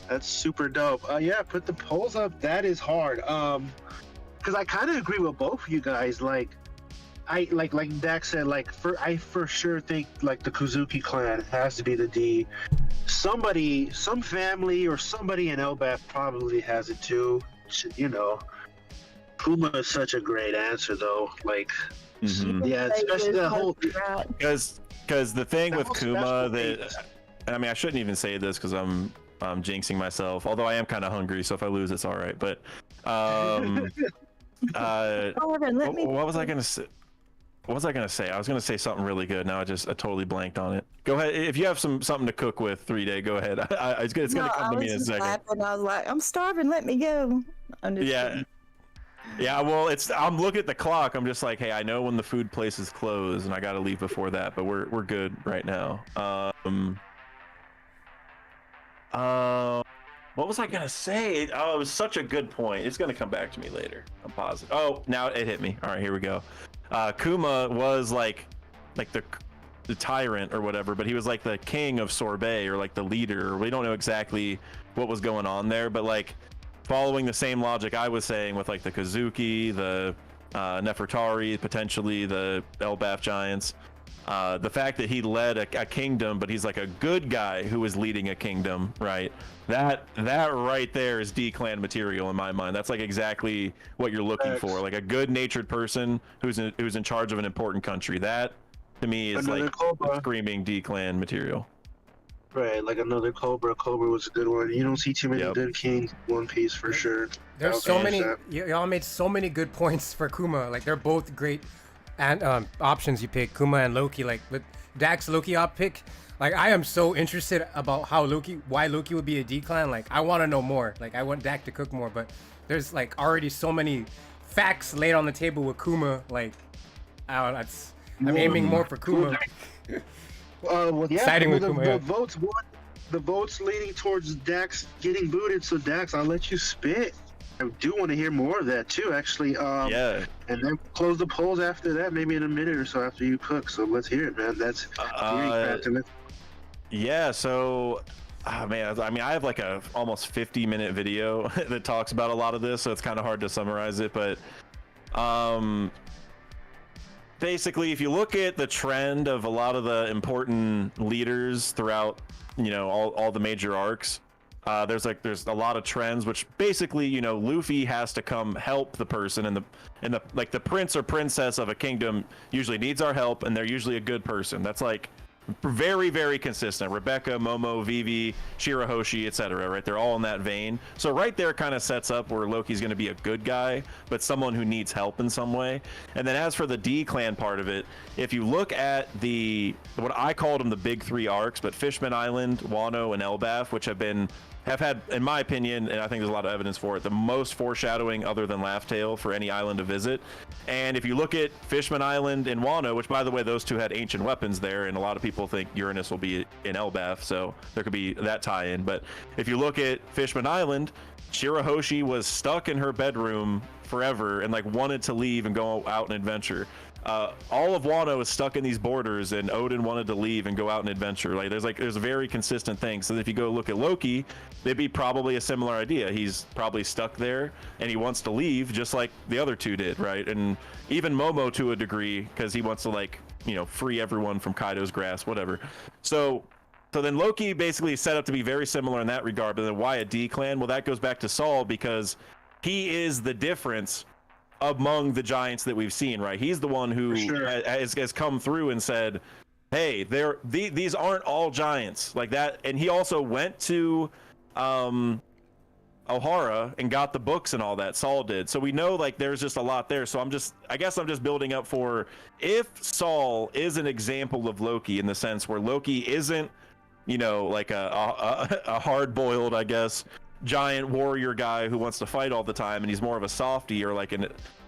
That's super dope. Yeah, put the polls up. That is hard. Because I kind of agree with both of you guys. Like Dak said, I for sure think like the Kozuki clan has to be the D. Somebody, some family or somebody in Elbaf probably has it too. Kuma is such a great answer though. Like, yeah, especially the whole. Because the thing with Kuma I shouldn't even say this because I'm jinxing myself. Although I am kind of hungry, so if I lose, it's all right. But what was I gonna say? What was I gonna say? I was gonna say something really good. Now I totally blanked on it. Go ahead. If you have something to cook with, 3-day, go ahead. It's gonna come to me in a second. I was like, I'm starving. Let me go. Yeah. Well, I'm looking at the clock. I'm just like, hey, I know when the food places close, and I gotta leave before that. But we're good right now. What was I gonna say? Oh, it was such a good point. It's gonna come back to me later. I'm positive. Oh, now it hit me. All right, here we go. Kuma was like the tyrant or whatever, but he was like the king of Sorbet or like the leader. We don't know exactly what was going on there, but like following the same logic I was saying with like the Kozuki, the Nefertari, potentially the Elbaf giants. The fact that he led a kingdom, but he's like a good guy who is leading a kingdom, right? That right there is D-clan material in my mind. That's like exactly what you're looking for, like a good-natured person who's in charge of an important country. That to me is like screaming D-clan material. Right, like another Cobra. Cobra was a good one. You don't see too many good kings in One Piece for sure. There's so many. Y'all made so many good points for Kuma. Like they're both great. And options you pick, Kuma and Loki, like with Dak's Loki op pick, like I am so interested about why Loki would be a D clan. Like I want to know more. Like I want Dak to cook more, but there's like already so many facts laid on the table with Kuma. Like I'm aiming more for Kuma. Well, yeah, siding with Kuma. The votes leaning towards Dax getting booted. So Dax, I'll let you spit. I do want to hear more of that too, actually. Yeah. And then close the polls after that, maybe in a minute or so after you cook. So let's hear it, man. That's theory crafting. Yeah, so man, I mean, I have like a almost 50-minute video that talks about a lot of this, so it's kind of hard to summarize it, but basically, if you look at the trend of a lot of the important leaders throughout, you know, all the major arcs, there's a lot of trends, which basically, you know, Luffy has to come help the person, and the like the prince or princess of a kingdom usually needs our help, and they're usually a good person. That's like very, very consistent. Rebecca, Momo, Vivi, Shirahoshi, etc. Right? They're all in that vein. So right there kind of sets up where Loki's going to be a good guy, but someone who needs help in some way. And then as for the D clan part of it, if you look at what I called them the big three arcs, but Fishman Island, Wano, and Elbaf, which have had, in my opinion, and I think there's a lot of evidence for it, the most foreshadowing other than Laugh Tale for any island to visit. And if you look at Fishman Island and Wano, which by the way, those two had ancient weapons there, and a lot of people think Uranus will be in Elbaf, so there could be that tie-in. But if you look at Fishman Island, Shirahoshi was stuck in her bedroom forever and like wanted to leave and go out and adventure. All of Wano is stuck in these borders, and Odin wanted to leave and go out and adventure. There's a very consistent thing. So if you go look at Loki, it'd be probably a similar idea. He's probably stuck there and he wants to leave, just like the other two did, right? And even Momo to a degree, because he wants to, like, you know, free everyone from Kaido's grasp, whatever. So then Loki basically is set up to be very similar in that regard. But then why a D clan? Well, that goes back to Saul, because he is the difference among the giants that we've seen, right? He's the one who has come through and said, hey, these aren't all giants like that. And he also went to Ohara and got the books and all that. Saul did. So we know, like, there's just a lot there. So I guess I'm just building up for, if Saul is an example of Loki in the sense where Loki isn't, you know, like a hard-boiled, I guess, giant warrior guy who wants to fight all the time, and he's more of a softie, or like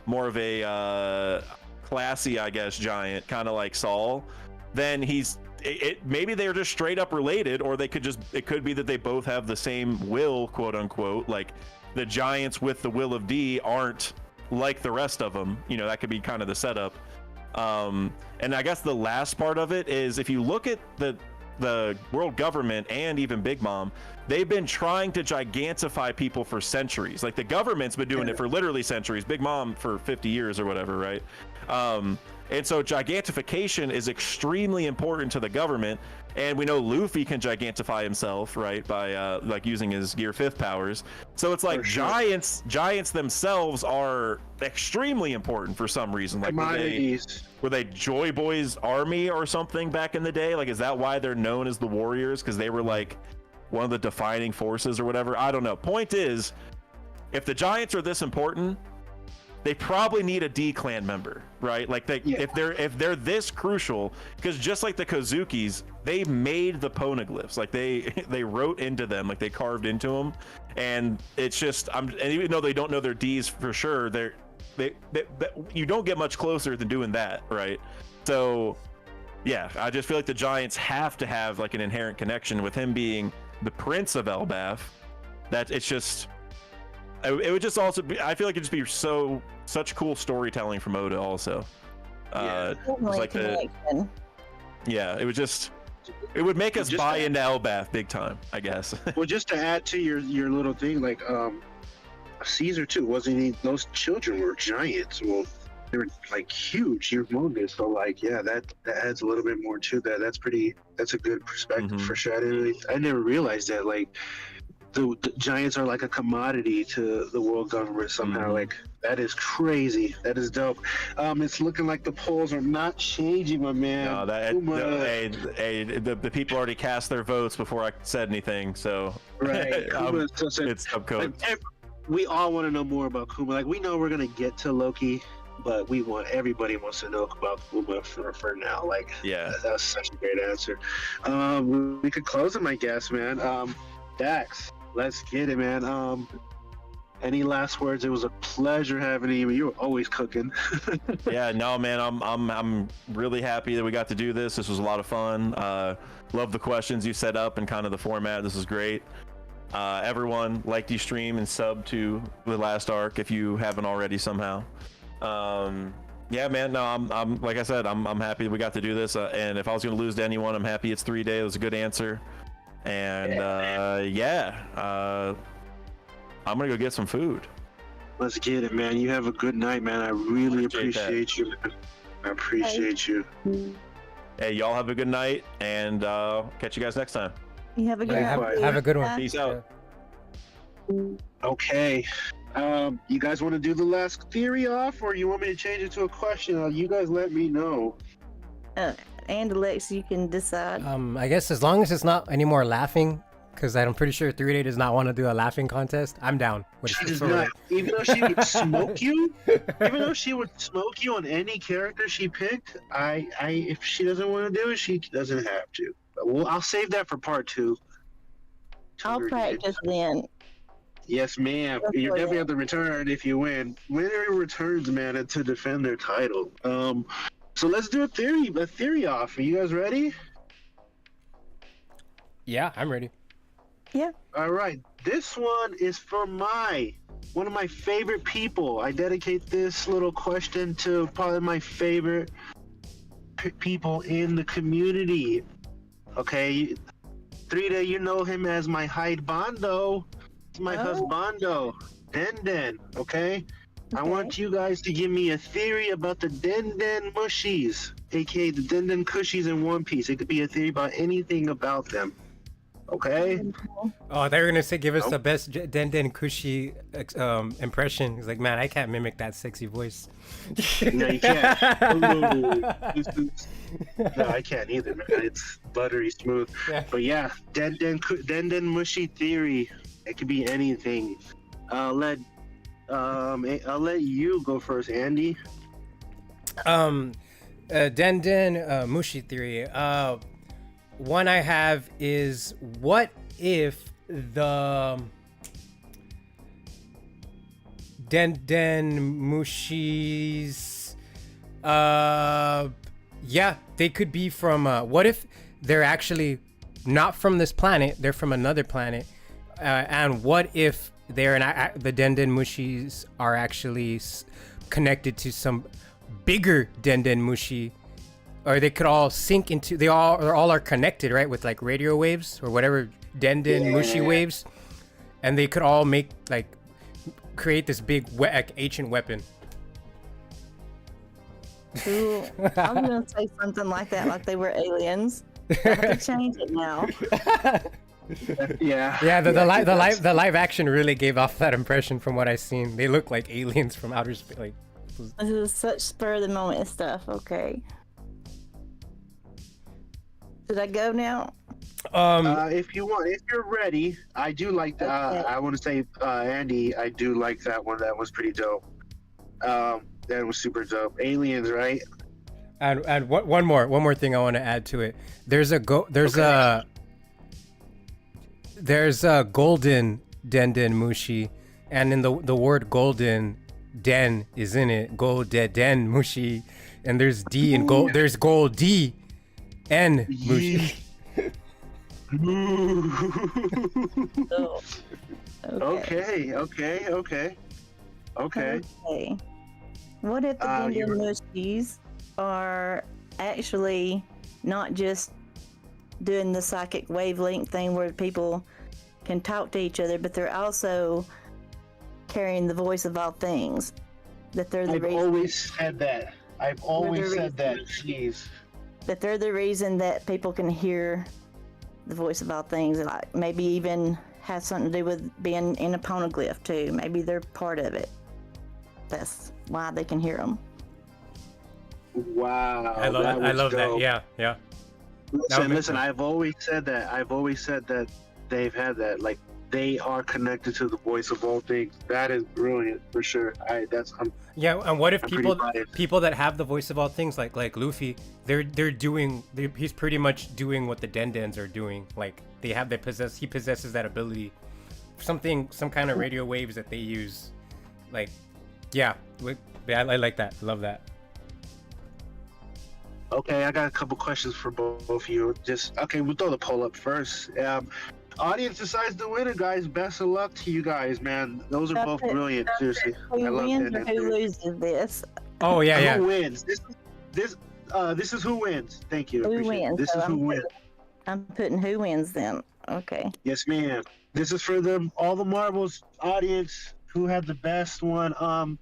more of a classy, I guess, giant, kind of like Saul, then maybe they're just straight up related, or it could be that they both have the same will, quote unquote. Like the giants with the will of D aren't like the rest of them, you know. That could be kind of the setup. And I guess the last part of it is, if you look at the world government and even Big Mom, they've been trying to gigantify people for centuries. Like the government's been doing it for literally centuries. Big Mom for 50 years or whatever, right? And so gigantification is extremely important to the government. And we know Luffy can gigantify himself, right, by like using his Gear 5th powers. So it's like giants themselves are extremely important for some reason. Like were they Joy Boy's army or something back in the day? Like, is that why they're known as the Warriors? Because they were like one of the defining forces or whatever? I don't know. Point is, if the giants are this important, they probably need a D clan member, right? Like if they're this crucial, because just like the Kozukis, they made the poneglyphs. Like they wrote into them, like they carved into them, and it's just and even though they don't know their Ds for sure, you don't get much closer than doing that, right? So yeah, I just feel like the giants have to have like an inherent connection with him being the Prince of Elbaf. That it's just. It would just also be, I feel like it'd just be such cool storytelling from Oda also. It would make us buy into Elbaf big time, I guess. Well, just to add to your little thing, like Caesar too, those children were giants. Well, they were like huge, humongous. So like, yeah, that adds a little bit more to that. That's a good perspective for sure. I never realized that, like, the giants are like a commodity to the world government somehow. Like, that is crazy. That is dope. It's looking like the polls are not changing, my man. No, the people already cast their votes before I said anything. So right, it's subcode. Like, we all want to know more about Kuma. Like, we know we're gonna get to Loki, but everybody wants to know about Kuma for now. Like, yeah, that's such a great answer. We could close him, I guess, man. Dax, let's get it, man. Any last words? It was a pleasure having you. You were always cooking. Yeah, no, man, I'm really happy that we got to do this. This was a lot of fun. Love the questions you set up and kind of the format. This was great. Everyone, like the stream and sub to the last arc if you haven't already somehow. Yeah, man. No, I'm like I said, I'm happy we got to do this. And if I was gonna lose to anyone, I'm happy it's 3 days. It was a good answer. And I'm gonna go get some food. Let's get it, man. You have a good night, man. I really appreciate you, man. I appreciate you. Hey, y'all have a good night, and catch you guys next time. You have a good night. Have a good one. Peace out. Okay. You guys want to do the last theory off, or you want me to change it to a question? You guys let me know. And Alex, you can decide. I guess as long as it's not any more laughing, because I'm pretty sure 3-Day does not want to do a laughing contest. I'm down. She does not. Even though she would smoke you, even though she would smoke you on any character she picked, if she doesn't want to do it, she doesn't have to. Well, I'll save that for part 2. I'll practice then. Yes, ma'am. You definitely have to return if you win. Winner returns, man, to defend their title. So let's do a theory off. Are you guys ready? Yeah, I'm ready. Yeah. All right. This one is for one of my favorite people. I dedicate this little question to probably my favorite people in the community. Okay. 3-Day, you know him as my husbando. It's my husbando, Den. Okay? I want you guys to give me a theory about the Den mushies, aka the Den cushies in One Piece. It could be a theory about anything about them. Okay? Oh, they're gonna say give us the best Den Kushi impression. He's like, man, I can't mimic that sexy voice. No, you can't. No, I can't either, man. It's buttery smooth. Yeah. But yeah, Den mushy theory. It could be anything. I'll let you go first, Andy. Den Mushi theory. One I have is, what if the Den Mushis, yeah, they could be from, what if they're actually not from this planet, they're from another planet, and what if they're the Den Mushis are actually connected to some bigger Den Mushi, or they could all sync into, they all are connected, right, with like radio waves or whatever Den Mushi waves, and they could all create this big ancient weapon. Ooh, I was gonna say something like that, like they were aliens. I have to change it now. Yeah. The live action really gave off that impression from what I've seen. They look like aliens from outer space. Like, this is such spur of the moment stuff. Okay. Should I go now? If you want, if you're ready, I do like that. I want to say, Andy, I do like that one. That was pretty dope. That was super dope. Aliens, right? And one more thing I want to add to it. There's a golden Den Mushi, and in the word golden, Den is in it. Den Mushi, and there's D and gold. There's gold D and Mushi. Oh, Okay. What if the Den Mushis are actually not just doing the psychic wavelength thing where people can talk to each other, but they're also carrying the voice of all things? That they're the reason. I've always said that. Jeez. That they're the reason that people can hear the voice of all things, and like maybe even has something to do with being in a poneglyph too. Maybe they're part of it. That's why they can hear them. Wow. I love that. Yeah. Listen. I've always said that they've had that. Like, they are connected to the voice of all things. That is brilliant for sure. Yeah, and what if people that have the voice of all things, like Luffy, he's pretty much doing what the Dendens are doing. Like, he possesses that ability. Some kind of radio waves that they use. Like, yeah, I like that. Love that. Okay, I got a couple questions for both of you. We'll throw the poll up first. Audience decides the winner, guys. Best of luck to you guys, man. Those are both brilliant. Seriously, I Who love wins that. or who loses this? Oh yeah, yeah. Who wins? This is who wins. Thank you. Who Appreciate it. wins? This So is who wins. I'm putting who wins then. Okay. Yes, ma'am. This is for all the marbles audience. Who had the best one?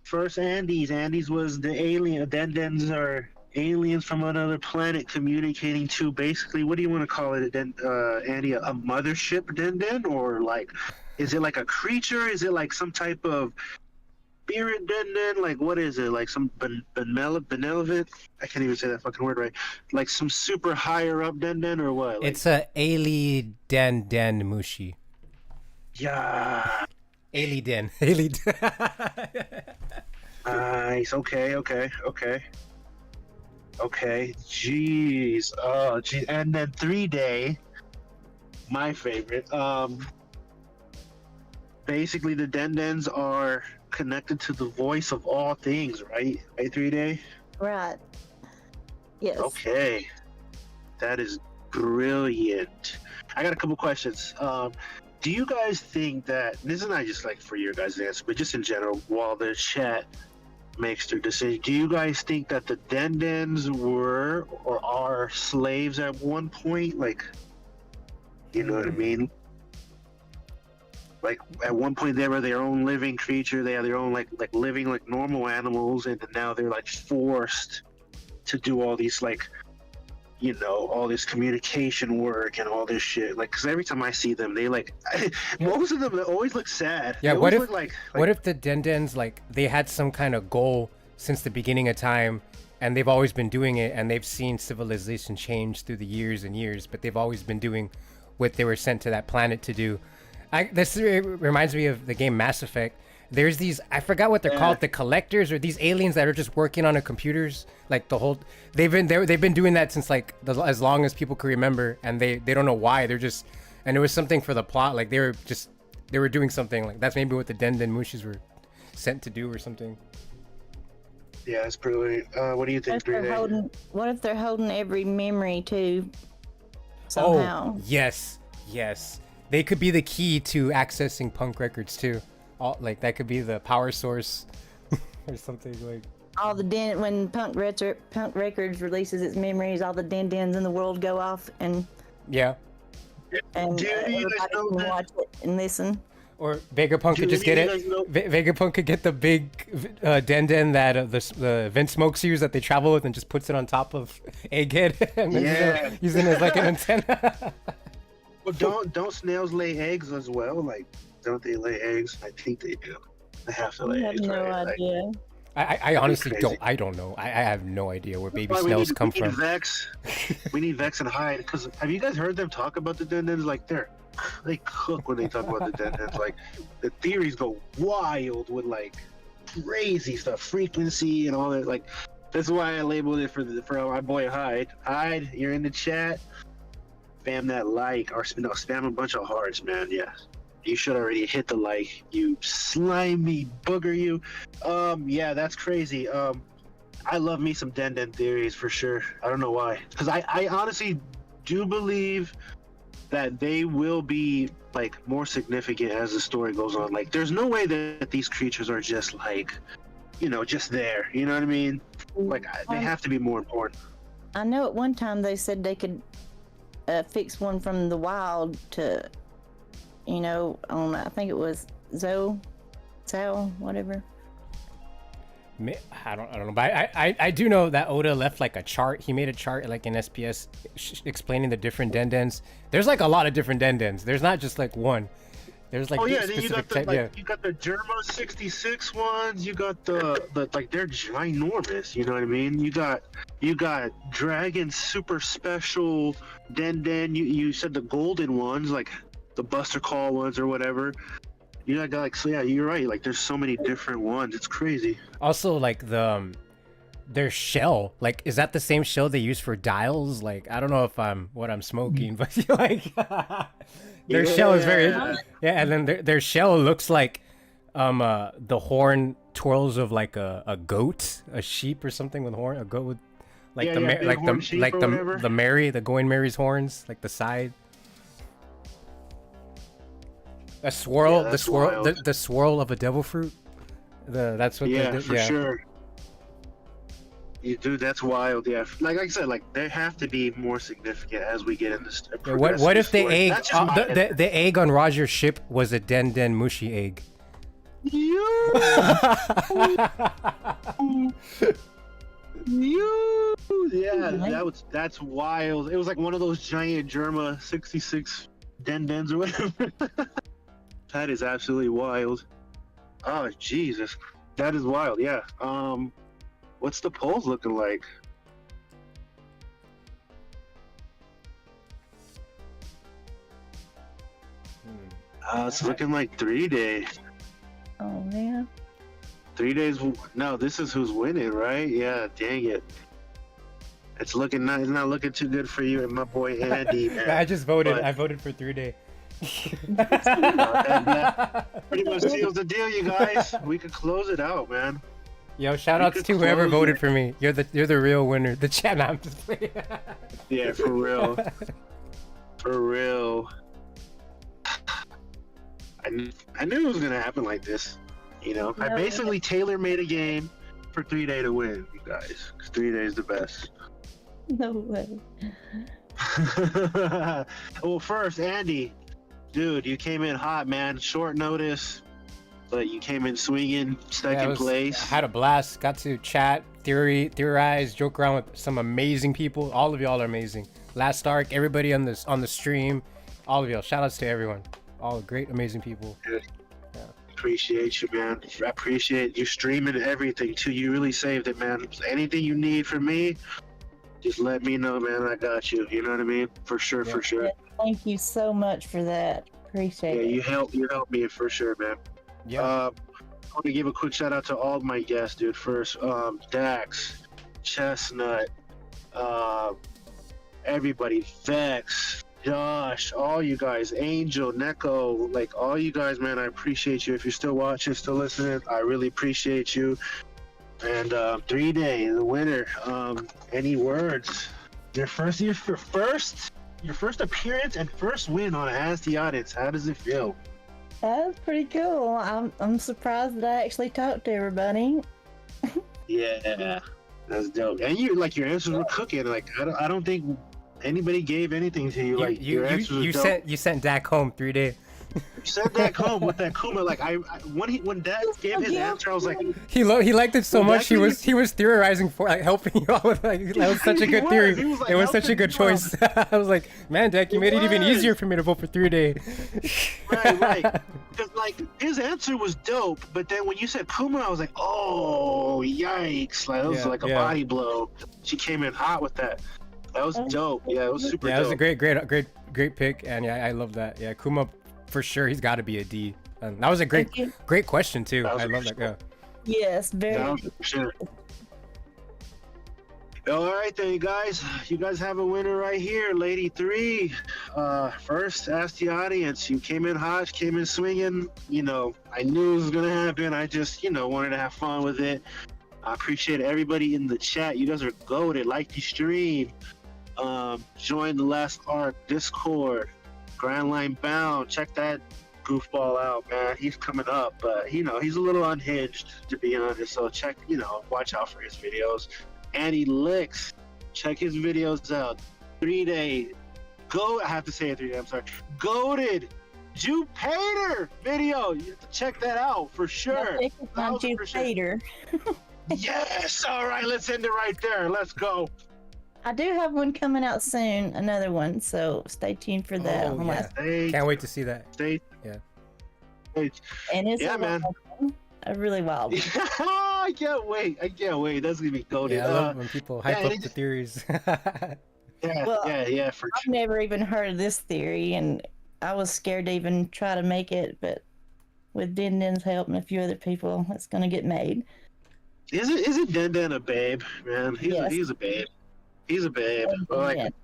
First Andes. Andes was the alien. Dendens are aliens from another planet communicating to basically, what do you want to call it? Andy, a mothership Denden, or like, is it like a creature? Is it like some type of spirit Denden? Like, what is it? Like some benevolent? I can't even say that fucking word right. Like some super higher up Denden or what? Like, It's a Ali Den Mushi. yeah. Ali Den. Ali Den. Nice. Okay. Jeez. Oh, geez. And then 3-day, my favorite. Basically, the Dendens are connected to the voice of all things, right? Right, 3-day? Right. Yes. Okay. That is brilliant. I got a couple questions. Do you guys think that, this is not just like for your guys' answer, but just in general, while the chat makes their decision, do you guys think that the Dendens were or are slaves at one point? Like, you know what I mean? Like, at one point they were their own living creature, they had their own like living like normal animals, and now they're like forced to do all these like, you know, all this communication work and all this shit. Like, because every time I see them, they like, most of them they always look sad. Yeah, They what always if look what if the Dendens, like, they had some kind of goal since the beginning of time, and they've always been doing it, and they've seen civilization change through the years and years, but they've always been doing what they were sent to that planet to do. This reminds me of the game Mass Effect. There's these, I forgot what they're called, the collectors, or these aliens that are just working on a computers, like the whole, they've been doing that since like as long as people can remember, and they don't know why. They're just, and it was something for the plot, like they were doing something, like that's maybe what the Denden Mushis were sent to do or something. Yeah, it's brilliant. What do you think, What if they're holding every memory too? Somehow. Oh, yes. They could be the key to accessing punk records too. Like that could be the power source or something like. All the when Punk Records releases its memories, all the Dendens in the world go off and. Yeah. And everybody can watch it and listen. Or Vegapunk could just get it. Vegapunk could get the big Denden that the Vince Smokes use that they travel with, and just puts it on top of Egghead and then using it as like an antenna. Well, don't snails lay eggs as well? Like, don't they lay eggs? I think they do. They have to lay eggs. I have no right? idea. I honestly don't. I don't know. I have no idea where baby snails come from. We need Vex and Hyde, because have you guys heard them talk about the Dendens? Like, they cook when they talk about the Dendens. Like, the theories go wild with like crazy stuff, frequency and all that. Like, that's why I labeled it for my boy Hyde. Hyde, you're in the chat. Spam that like, or no, spam a bunch of hearts, man. Yeah, you should already hit the like, you slimy booger, you. Yeah, that's crazy. I love me some Denden theories for sure. I don't know why, because I honestly do believe that they will be like more significant as the story goes on. Like, there's no way that these creatures are just like, you know, just there. You know what I mean? Like, they have to be more important. I know at one time they said they could fix one from the wild to, you know, on, I think it was Zoe, whatever. I don't know, but I do know that Oda left like a chart. He made a chart like in SPS explaining the different Dendens. There's like a lot of different Dendens. There's not just like one. There's like Then you got the you got the Germa 66 ones. You got the like, they're ginormous. You know what I mean? You got Dragon Super Special Denden. You said the golden ones, like the Buster Call ones or whatever. You got like, so yeah, you're right. Like, there's so many different ones. It's crazy. Also, like their shell, like, is that the same shell they use for dials? Like, I don't know if I'm smoking, but like their shell is very and then their shell looks like the horn twirls of like a goat, a sheep or something with horn, a goat with like the Going Mary's horns, like the side. A swirl, Yeah, the that's swirl, wild. the swirl of a devil fruit. That's what. Yeah, the, for sure. You dude, that's wild. Yeah, like I said, like they have to be more significant as we get in this. Yeah, what if the story. egg, That's just my the egg on Roger's ship was a Den Den Mushi egg? That's wild. It was like one of those giant Germa 66 Dendens or whatever. That is absolutely wild. Oh Jesus, that is wild. Yeah. What's the polls looking like? It's looking like 3 days. Oh man. 3 days. No, this is who's winning, right? Yeah. Dang it. It's not looking too good for you and my boy Andy. Man. I just voted. But I voted for 3 day. that pretty much seals the deal, you guys. We could close it out, man. Yo, shout outs to whoever voted for me. You're the real winner. The chat. Nah, I'm just playing. Yeah, for real. For real. I knew it was gonna happen like this. You know, I basically tailor-made a game for 3 day to win, you guys. 'Cause 3 days the best. No way. Well, first, Andy, dude, you came in hot, man. Short notice, but you came in swinging, second place. I had a blast. Got to chat, theorize, joke around with some amazing people. All of y'all are amazing. Last Arc, everybody on the stream, all of y'all. Shout outs to everyone. All great, amazing people. Yeah. Appreciate you, man. I appreciate you streaming everything too. You really saved it, man. Anything you need from me, just let me know, man. I got you. You know what I mean? For sure, for sure. Yeah, thank you so much for that. Appreciate it. You helped me for sure, man. Yeah. I want to give a quick shout out to all my guests, dude. First, Dax, Chestnut, everybody, Vex, Josh, all you guys, Angel, Neko, like all you guys, man. I appreciate you. If you're still watching, still listening, I really appreciate you. And 3 day, the winner. Any words? Your first appearance and first win on Ask the Audience. How does it feel? That was pretty cool. I'm surprised that I actually talked to everybody. Yeah, that's dope. And your answers were cooking. Like I don't think anybody gave anything to you. Like your answers were dope. You sent Dak home 3 day. You sent Dak home with that Kuma. Like when Dak gave his answer, I was like, He liked it so much. He was theorizing for helping you out with that was such a good theory. It was such a good choice. I was like, man, Dak, you made it even easier for me to vote for 3 day. Right. Because like his answer was dope, but then when you said Kuma, I was like, oh yikes! Like that was like a body blow. She came in hot with that. That was dope. Yeah, it was super. Yeah, dope. it was a great pick, and yeah, I love that. Yeah, Kuma, for sure, he's got to be a D. And that was a great question too. I love that guy. Yes, very. Yeah, for sure. All right then, you guys. You guys have a winner right here, Lady 3. First, Ask the Audience. You came in hot, came in swinging. You know, I knew it was gonna happen. I just, wanted to have fun with it. I appreciate everybody in the chat. You guys are goated. Like the stream. Join the Last Arc Discord. Grand Line Bound. Check that goofball out, man. He's coming up, but he's a little unhinged, to be honest. So check, watch out for his videos. Andy Licks, check his videos out. 3 day, I have to say it 3 day. I'm sorry. Goated Jupiter video. You have to check that out for sure. Jupiter. Yes. All right. Let's end it right there. Let's go. I do have one coming out soon, another one, so stay tuned for that. Oh, yeah. Can't wait to see that. Yeah. And it's man. A really wild one. I can't wait. That's gonna be goated. Yeah, I love when people hype up the theories. Yeah, for I've never even heard of this theory, and I was scared to even try to make it, but with Den Den's help and a few other people, it's gonna get made. Isn't Den Den a babe, man? He's a babe. He's a babe. Like,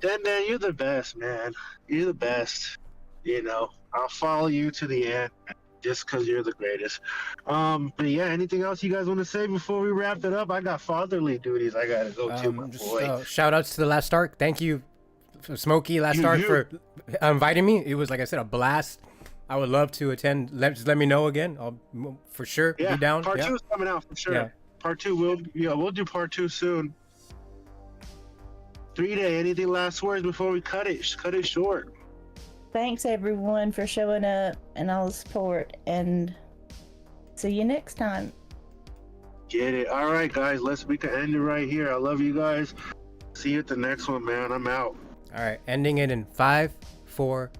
Den Den, you're the best, man. You're the best. I'll follow you to the end just because you're the greatest. But yeah, anything else you guys want to say before we wrap it up? I got fatherly duties I gotta go to, my boy. Shout outs to the Last Arc. Thank you, Smokey, Last Arc, for inviting me. It was, like I said, a blast. I would love to attend. Just let me know again. I'll for sure Yeah, be down. part Yeah. 2 is coming out for sure. Yeah. Part 2 we'll do part 2 soon. 3-Day, anything last words before we cut it? Cut it short. Thanks everyone for showing up and all the support, and see you next time. Get it. All right, guys. We can end it right here. I love you guys. See you at the next one, man. I'm out. All right. Ending it in 5, 4,